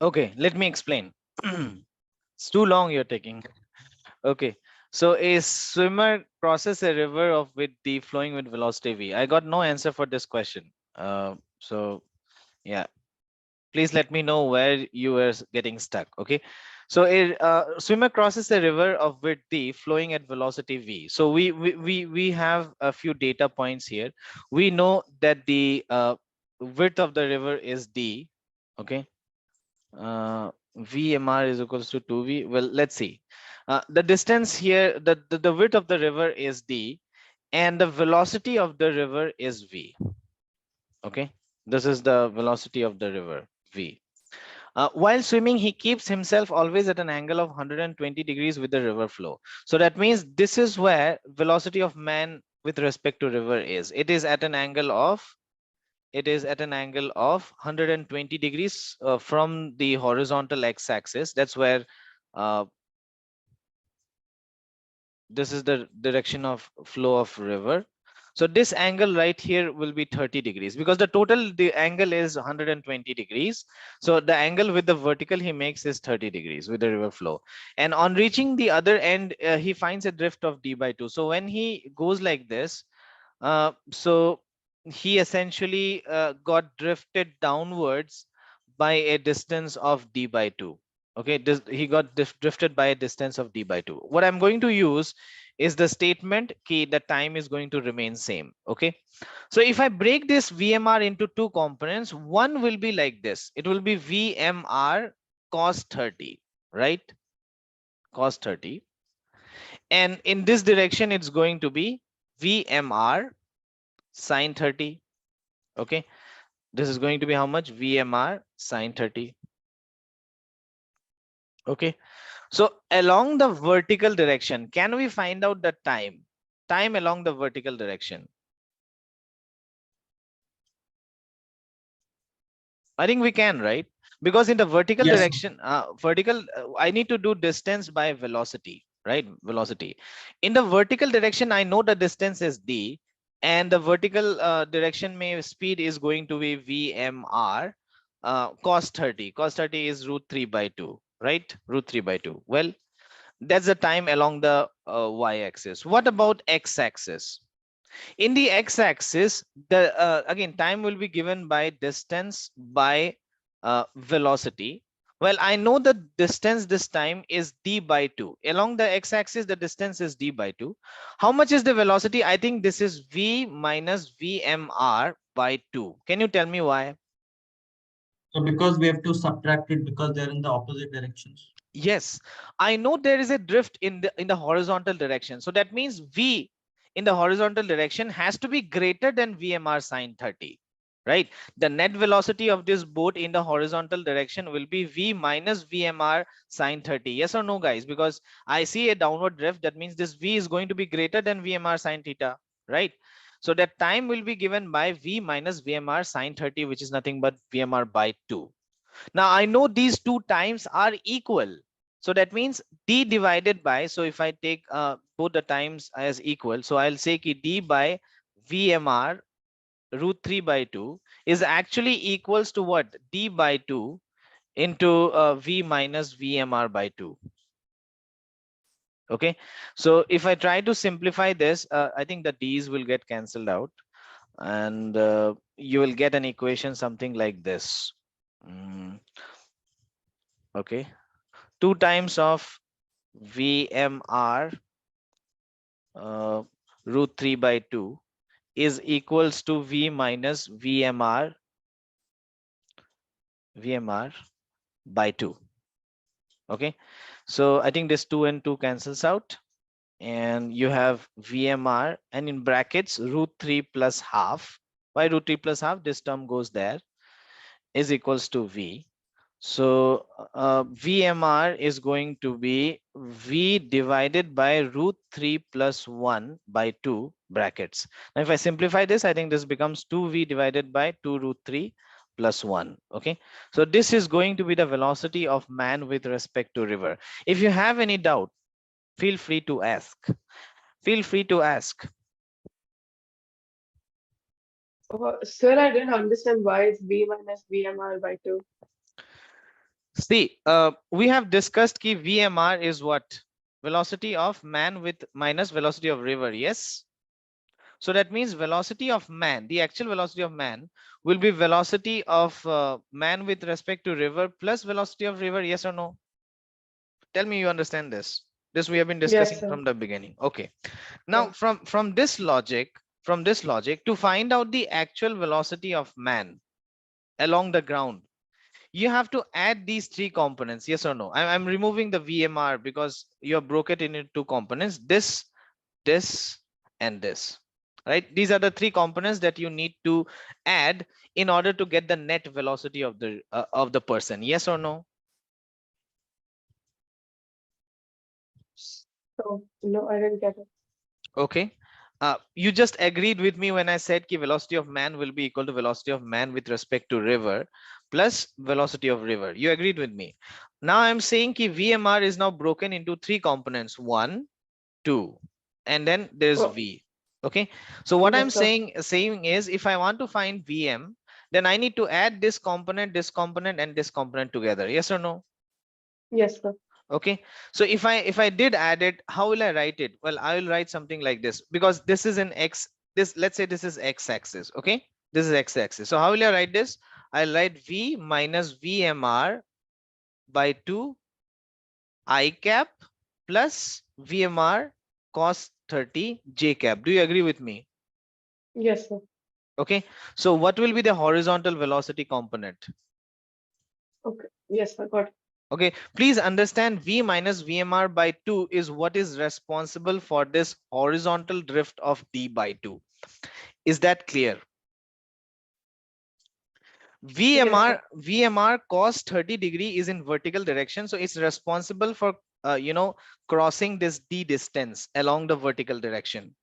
Speaker 6: Okay, let me explain. It's too long you're taking. Okay, so a swimmer crosses a river of with d flowing with velocity v. I got no answer for this question. So yeah, please let me know where you were getting stuck. Okay, so a swimmer crosses a river of width d flowing at velocity v. So we have a few data points here. We know that the width of the river is d. Okay, vmr is equals to 2v. Well, let's see. The distance here, the width of the river is d, and the velocity of the river is v. Okay, this is the velocity of the river v. While swimming, he keeps himself always at an angle of 120 degrees with the river flow. So that means this is where velocity of man with respect to river is. It is at an angle of 120 degrees from the horizontal x-axis. That's where uh, this is the direction of flow of river. So this angle right here will be 30 degrees because the angle is 120 degrees. So the angle with the vertical he makes is 30 degrees with the river flow. And on reaching the other end, he finds a drift of d by 2. So when he goes like this, so he essentially got drifted downwards by a distance of d by 2. Okay, he got drifted by a distance of d by 2. What I'm going to use is the statement key, the time is going to remain same. Okay, so if I break this vmr into two components, one will be like this. It will be vmr cos 30, right? Cos 30. And in this direction, it's going to be vmr sine 30. Okay, this is going to be how much? vmr sine 30. Okay, so along the vertical direction, can we find out the time along the vertical direction? I think we can, right? Because in the vertical
Speaker 2: Yes.
Speaker 6: direction, I need to do distance by velocity, right? Velocity. In the vertical direction, I know the distance is d, and the vertical direction may speed is going to be vmr cos 30. Cos 30 is root 3 by 2, right? Root 3 by 2. Well, that's the time along the y-axis. What about x-axis? In the x-axis, the again time will be given by distance by velocity. Well, I know the distance this time is d by 2. Along the x-axis, the distance is d by 2. How much is the velocity? I think this is v minus vmr by 2. Can you tell me why?
Speaker 2: So because we have to subtract it because they're in the opposite directions.
Speaker 6: Yes, I know there is a drift in the horizontal direction. So that means v in the horizontal direction has to be greater than vmr sine 30. right? The net velocity of this boat in the horizontal direction will be v minus vmr sine 30. Yes or no, guys? Because I see a downward drift, that means this v is going to be greater than vmr sine theta, right? So that time will be given by v minus vmr sine 30, which is nothing but vmr by 2. Now I know these two times are equal. So that means d divided by, so if I take both the times as equal, so I'll say ki d by vmr root 3 by 2 is actually equals to what? D by 2 into v minus vmr by 2. Okay, so if I try to simplify this, I think the d's will get cancelled out, and you will get an equation something like this. Okay, 2 times of vmr root 3 by 2 is equals to v minus vmr by 2. Okay, so I think this 2 and 2 cancels out, and you have vmr, and in brackets root 3 plus half. Why root 3 plus half? This term goes there, is equals to v. So vmr is going to be v divided by root 3 plus 1 by 2 brackets. Now if I simplify this, I think this becomes 2v divided by 2 root 3 plus 1. Okay, so this is going to be the velocity of man with respect to river. If you have any doubt, feel free to ask. Feel free to ask.
Speaker 4: Sir, I didn't understand why it's V minus VMR by 2.
Speaker 6: See, we have discussed ki VMR is what? Velocity of man with minus velocity of river. Yes. So that means velocity of man, the actual velocity of man will be velocity of man with respect to river plus velocity of river. Yes or no? Tell me you understand this. This we have been
Speaker 4: Yes,
Speaker 6: discussing
Speaker 4: sir.
Speaker 6: from the beginning. Okay. Now
Speaker 4: Yeah.
Speaker 6: from this logic, to find out the actual velocity of man along the ground, you have to add these three components. Yes or no? I'm removing the VMR because you have broken it into two components, this, and this, right? These are the three components that you need to add in order to get the net velocity of the person. Yes or no?
Speaker 4: So, no, I didn't get it.
Speaker 6: Okay. You just agreed with me when I said ki velocity of man will be equal to velocity of man with respect to river plus velocity of river. You agreed with me. Now I'm saying ki VMR is now broken into three components, 1, 2, and then there's
Speaker 4: Oh,
Speaker 6: V. Okay. So what I'm
Speaker 4: yes, sir.
Speaker 6: saying is, if I want to find VM, then I need to add this component, and this component together. Yes or no?
Speaker 4: Yes, sir.
Speaker 6: Okay, so if I did add it, how will I write it? Well, I will write something like this, because this is an x, this, let's say this is x-axis. Okay, this is x-axis. So how will I write this? I'll write v minus vmr by 2 I cap plus vmr cos 30 j cap. Do you agree with me?
Speaker 4: Yes, sir.
Speaker 6: Okay, so what will be the horizontal velocity component?
Speaker 4: Okay. Yes, sir. Got it.
Speaker 6: Okay, please understand v minus vmr by 2 is what is responsible for this horizontal drift of d by 2. Is that clear?
Speaker 4: Yes, sir.
Speaker 6: vmr cos 30 degree is in vertical direction, so it's responsible for crossing this d distance along the vertical direction,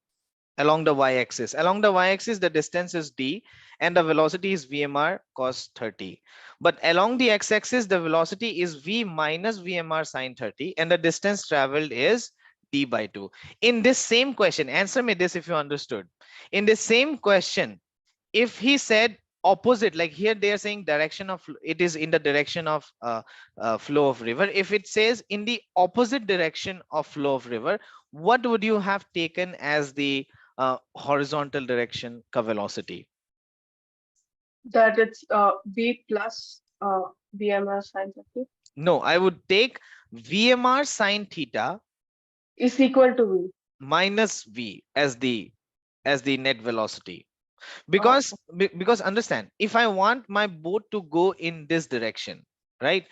Speaker 6: along the y-axis. Along the y-axis, the distance is d and the velocity is vmr cos 30. But along the x-axis, the velocity is v minus vmr sine 30 and the distance traveled is d by 2. In this same question, answer me this if you understood. In this same question, if he said opposite, like here they are saying direction of, it is in the direction of flow of river. If it says in the opposite direction of flow of river, what would you have taken as the horizontal direction ka velocity?
Speaker 4: That it's V plus VMR sine 30
Speaker 6: No, I would take vmr sine theta
Speaker 4: is equal to V.
Speaker 6: minus v as the net velocity.
Speaker 4: Uh,
Speaker 6: Because understand, if I want my boat to go in this direction, right,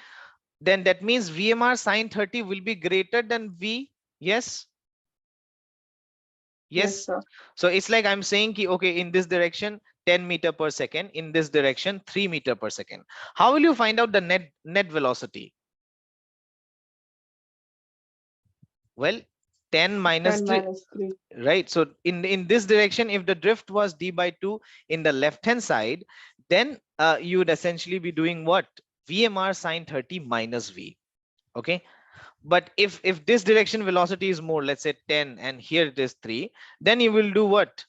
Speaker 6: then that means vmr sine 30 will be greater than v. Yes.
Speaker 4: yes,
Speaker 6: Yes.
Speaker 4: sir.
Speaker 6: So it's like I'm saying ki, okay, in this direction 10 meter per second, in this direction 3 meter per second. How will you find out the net velocity? Well, 10 minus
Speaker 4: 10
Speaker 6: 3,
Speaker 4: minus 3.
Speaker 6: right? So in this direction, if the drift was d by 2 in the left hand side, then you would essentially be doing what? VMR sine 30 minus V. Okay, but if this direction velocity is more, let's say 10, and here it is 3, then you will do what?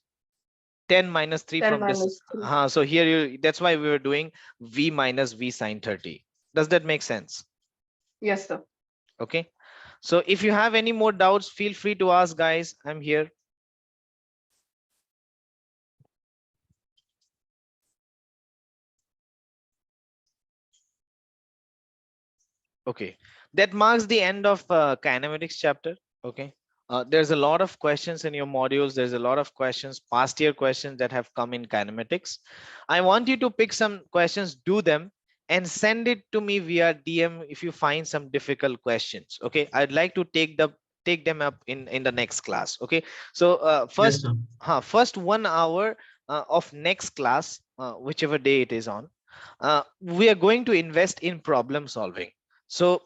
Speaker 6: 10 minus 3
Speaker 4: 10
Speaker 6: from this.
Speaker 4: minus 3.
Speaker 6: So here you, that's why we were doing V minus V sine 30. Does that make sense?
Speaker 4: Yes, sir.
Speaker 6: Okay, so if you have any more doubts, feel free to ask, guys. I'm here. Okay, that marks the end of kinematics chapter. Okay, there's a lot of questions in your modules. There's a lot of questions, past year questions that have come in kinematics. I want you to pick some questions, do them, and send it to me via DM if you find some difficult questions. Okay, I'd like to take them up in the next class. Okay, so
Speaker 2: Yes, sir.
Speaker 6: first 1 hour of next class, whichever day it is on, we are going to invest in problem solving. So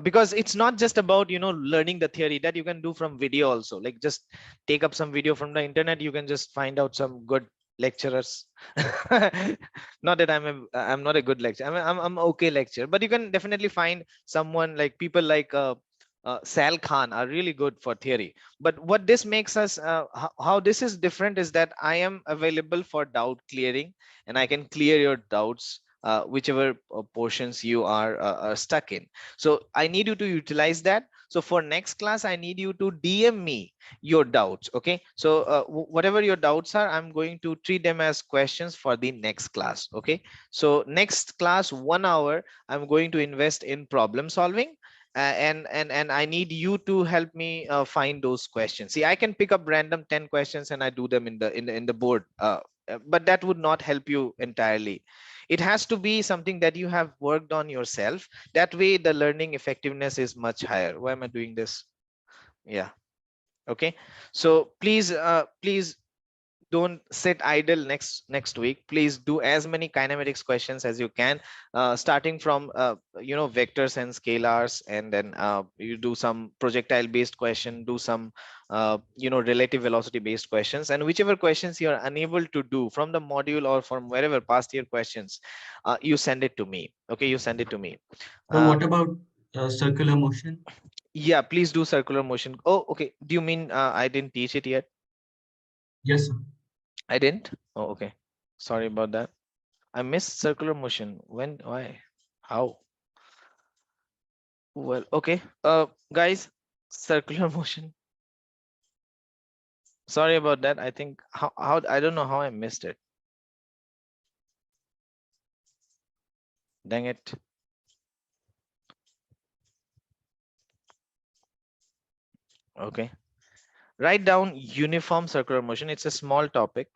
Speaker 6: because it's not just about, you know, learning the theory that you can do from video also, like just take up some video from the internet. You can just find out some good lecturers. Not that I'm not a good lecturer. I'm okay lecturer, but you can definitely find someone like people like Sal Khan are really good for theory. But what this makes us, how this is different is that I am available for doubt clearing, and I can clear your doubts, whichever portions you are stuck in. So I need you to utilize that. So for next class, I need you to DM me your doubts. Okay, so whatever your doubts are, I'm going to treat them as questions for the next class. Okay, so next class 1 hour, I'm going to invest in problem solving. And I need you to help me find those questions. See, I can pick up random 10 questions and I do them in the board, but that would not help you entirely. It has to be something that you have worked on yourself. That way the learning effectiveness is much higher. Why am I doing this? Yeah. Okay, so please don't sit idle next week. Please do as many kinematics questions as you can, starting from vectors and scalars, and then you do some projectile based question, do some relative velocity based questions, and whichever questions you are unable to do from the module or from wherever past year questions, you send it to me. Okay, you send it to me.
Speaker 2: So what about circular motion?
Speaker 6: Yeah, please do circular motion. Oh, okay, do you mean I didn't teach it yet?
Speaker 2: Yes, sir.
Speaker 6: I didn't. Oh, okay, sorry about that. I missed circular motion. When? Why? How? Well, okay. Guys, circular motion. Sorry about that. I think how I don't know how I missed it. Dang it. Okay. Write down uniform circular motion. It's a small topic.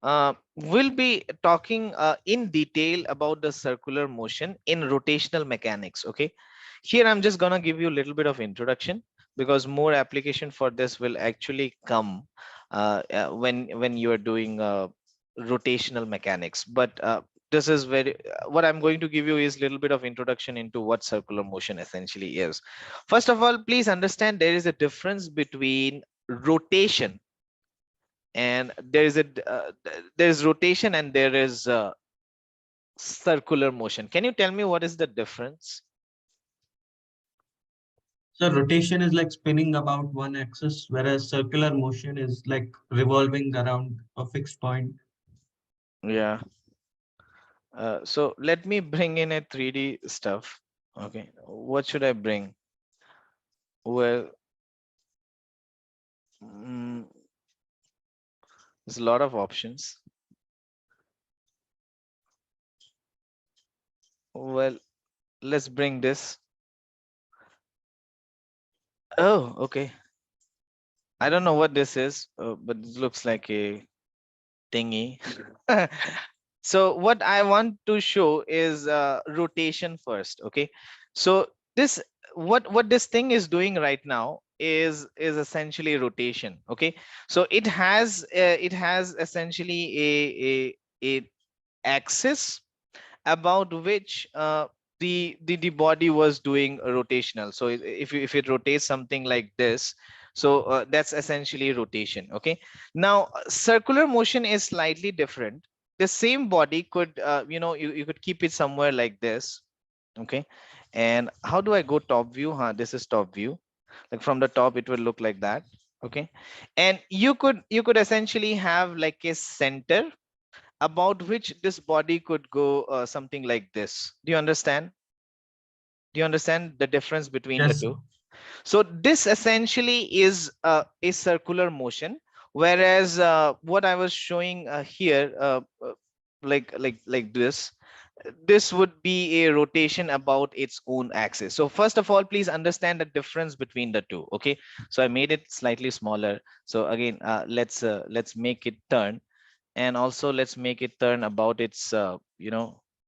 Speaker 6: We'll be talking in detail about the circular motion in rotational mechanics. Okay, here I'm just gonna give you a little bit of introduction, because more application for this will actually come when you are doing rotational mechanics. But this is very what I'm going to give you is a little bit of introduction into what circular motion essentially is. First of all, please understand there is a difference between rotation, and there's rotation, and there is circular motion. Can you tell me what is the difference?
Speaker 2: So rotation is like spinning about one axis, whereas circular motion is like revolving around a fixed point.
Speaker 6: Yeah. So let me bring in a 3D stuff. Okay, what should I bring? Well, there's a lot of options. Well, let's bring this. Oh, okay. I don't know what this is, but it looks like a thingy. So what I want to show is rotation first. Okay, so this what this thing is doing right now is essentially rotation. Okay, so it has essentially a axis about which the body was doing a rotational. So if it rotates something like this, so that's essentially rotation. Okay, now circular motion is slightly different. The same body could you could keep it somewhere like this. Okay, and how do I go top view? This is top view. Like from the top it will look like that. Okay, and you could essentially have like a center about which this body could go something like this. Do you understand? Do you understand the difference between the
Speaker 2: Yes.
Speaker 6: two? So this essentially is a circular motion, whereas what I was showing here, like this would be a rotation about its own axis. So first of all, please understand the difference between the two. Okay, so I made it slightly smaller. So again, let's make it turn, and also let's make it turn about its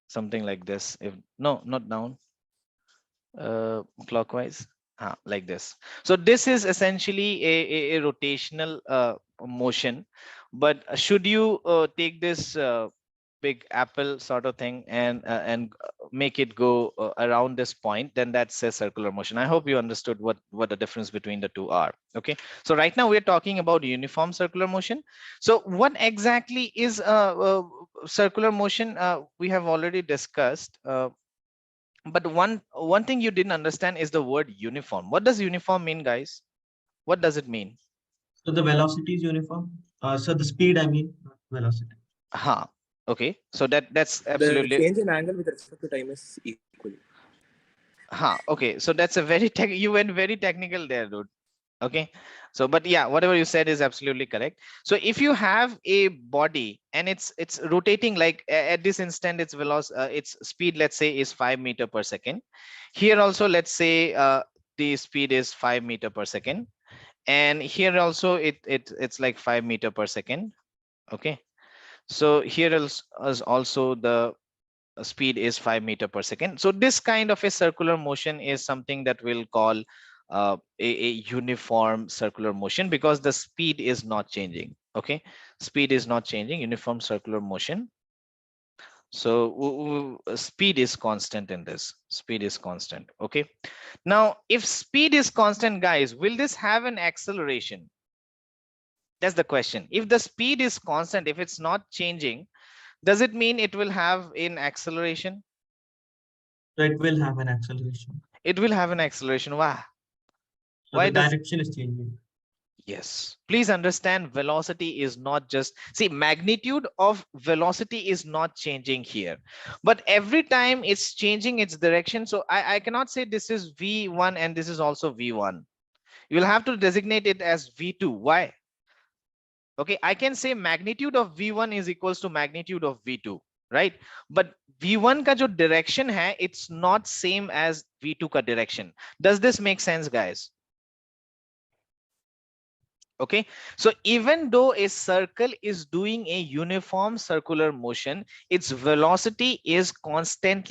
Speaker 6: something like this. If no, not down, clockwise, like this. So this is essentially a rotational motion. But should you take this big apple sort of thing and make it go around this point, then that's a circular motion. I hope you understood what the difference between the two are. Okay, so right now we're talking about uniform circular motion. So what exactly is circular motion? We have already discussed, but one thing you didn't understand is the word uniform. What does uniform mean, guys? What does it mean?
Speaker 2: So the velocity is uniform. So the speed, I mean, not velocity.
Speaker 6: Okay, so that's
Speaker 7: The
Speaker 6: absolutely.
Speaker 7: change in angle with respect to time is equal.
Speaker 6: Okay, so that's a very you went very technical there, dude. Okay, so but yeah, whatever you said is absolutely correct. So if you have a body and it's rotating, like at this instant its velocity, its speed, let's say, is 5 meter per second. Here also, let's say the speed is 5 meter per second, and here also it's like 5 meter per second. Okay, so here is also the speed is 5 meter per second. So this kind of a circular motion is something that we'll call a uniform circular motion, because the speed is not changing. Okay, speed is not changing, uniform circular motion. So speed is constant in this. Speed is constant. Okay, now if speed is constant, guys, will this have an acceleration? That's the question. If the speed is constant, if it's not changing, does it mean it will have an acceleration?
Speaker 2: So it will have an acceleration.
Speaker 6: It will have an acceleration. Why?
Speaker 2: So
Speaker 6: Why
Speaker 2: the
Speaker 6: does?
Speaker 2: direction is changing.
Speaker 6: Yes. Please understand, velocity is not just, see, magnitude of velocity is not changing here, but every time it's changing its direction. So I cannot say this is V1 and this is also V1. You'll have to designate it as V2. Why? Okay, I can say magnitude of V1 is equals to magnitude of V2, right? But V1 ka jo direction hai, it's not same as V2 ka direction. Does this make sense, guys? Okay, so even though a circle is doing a uniform circular motion, its velocity is constantly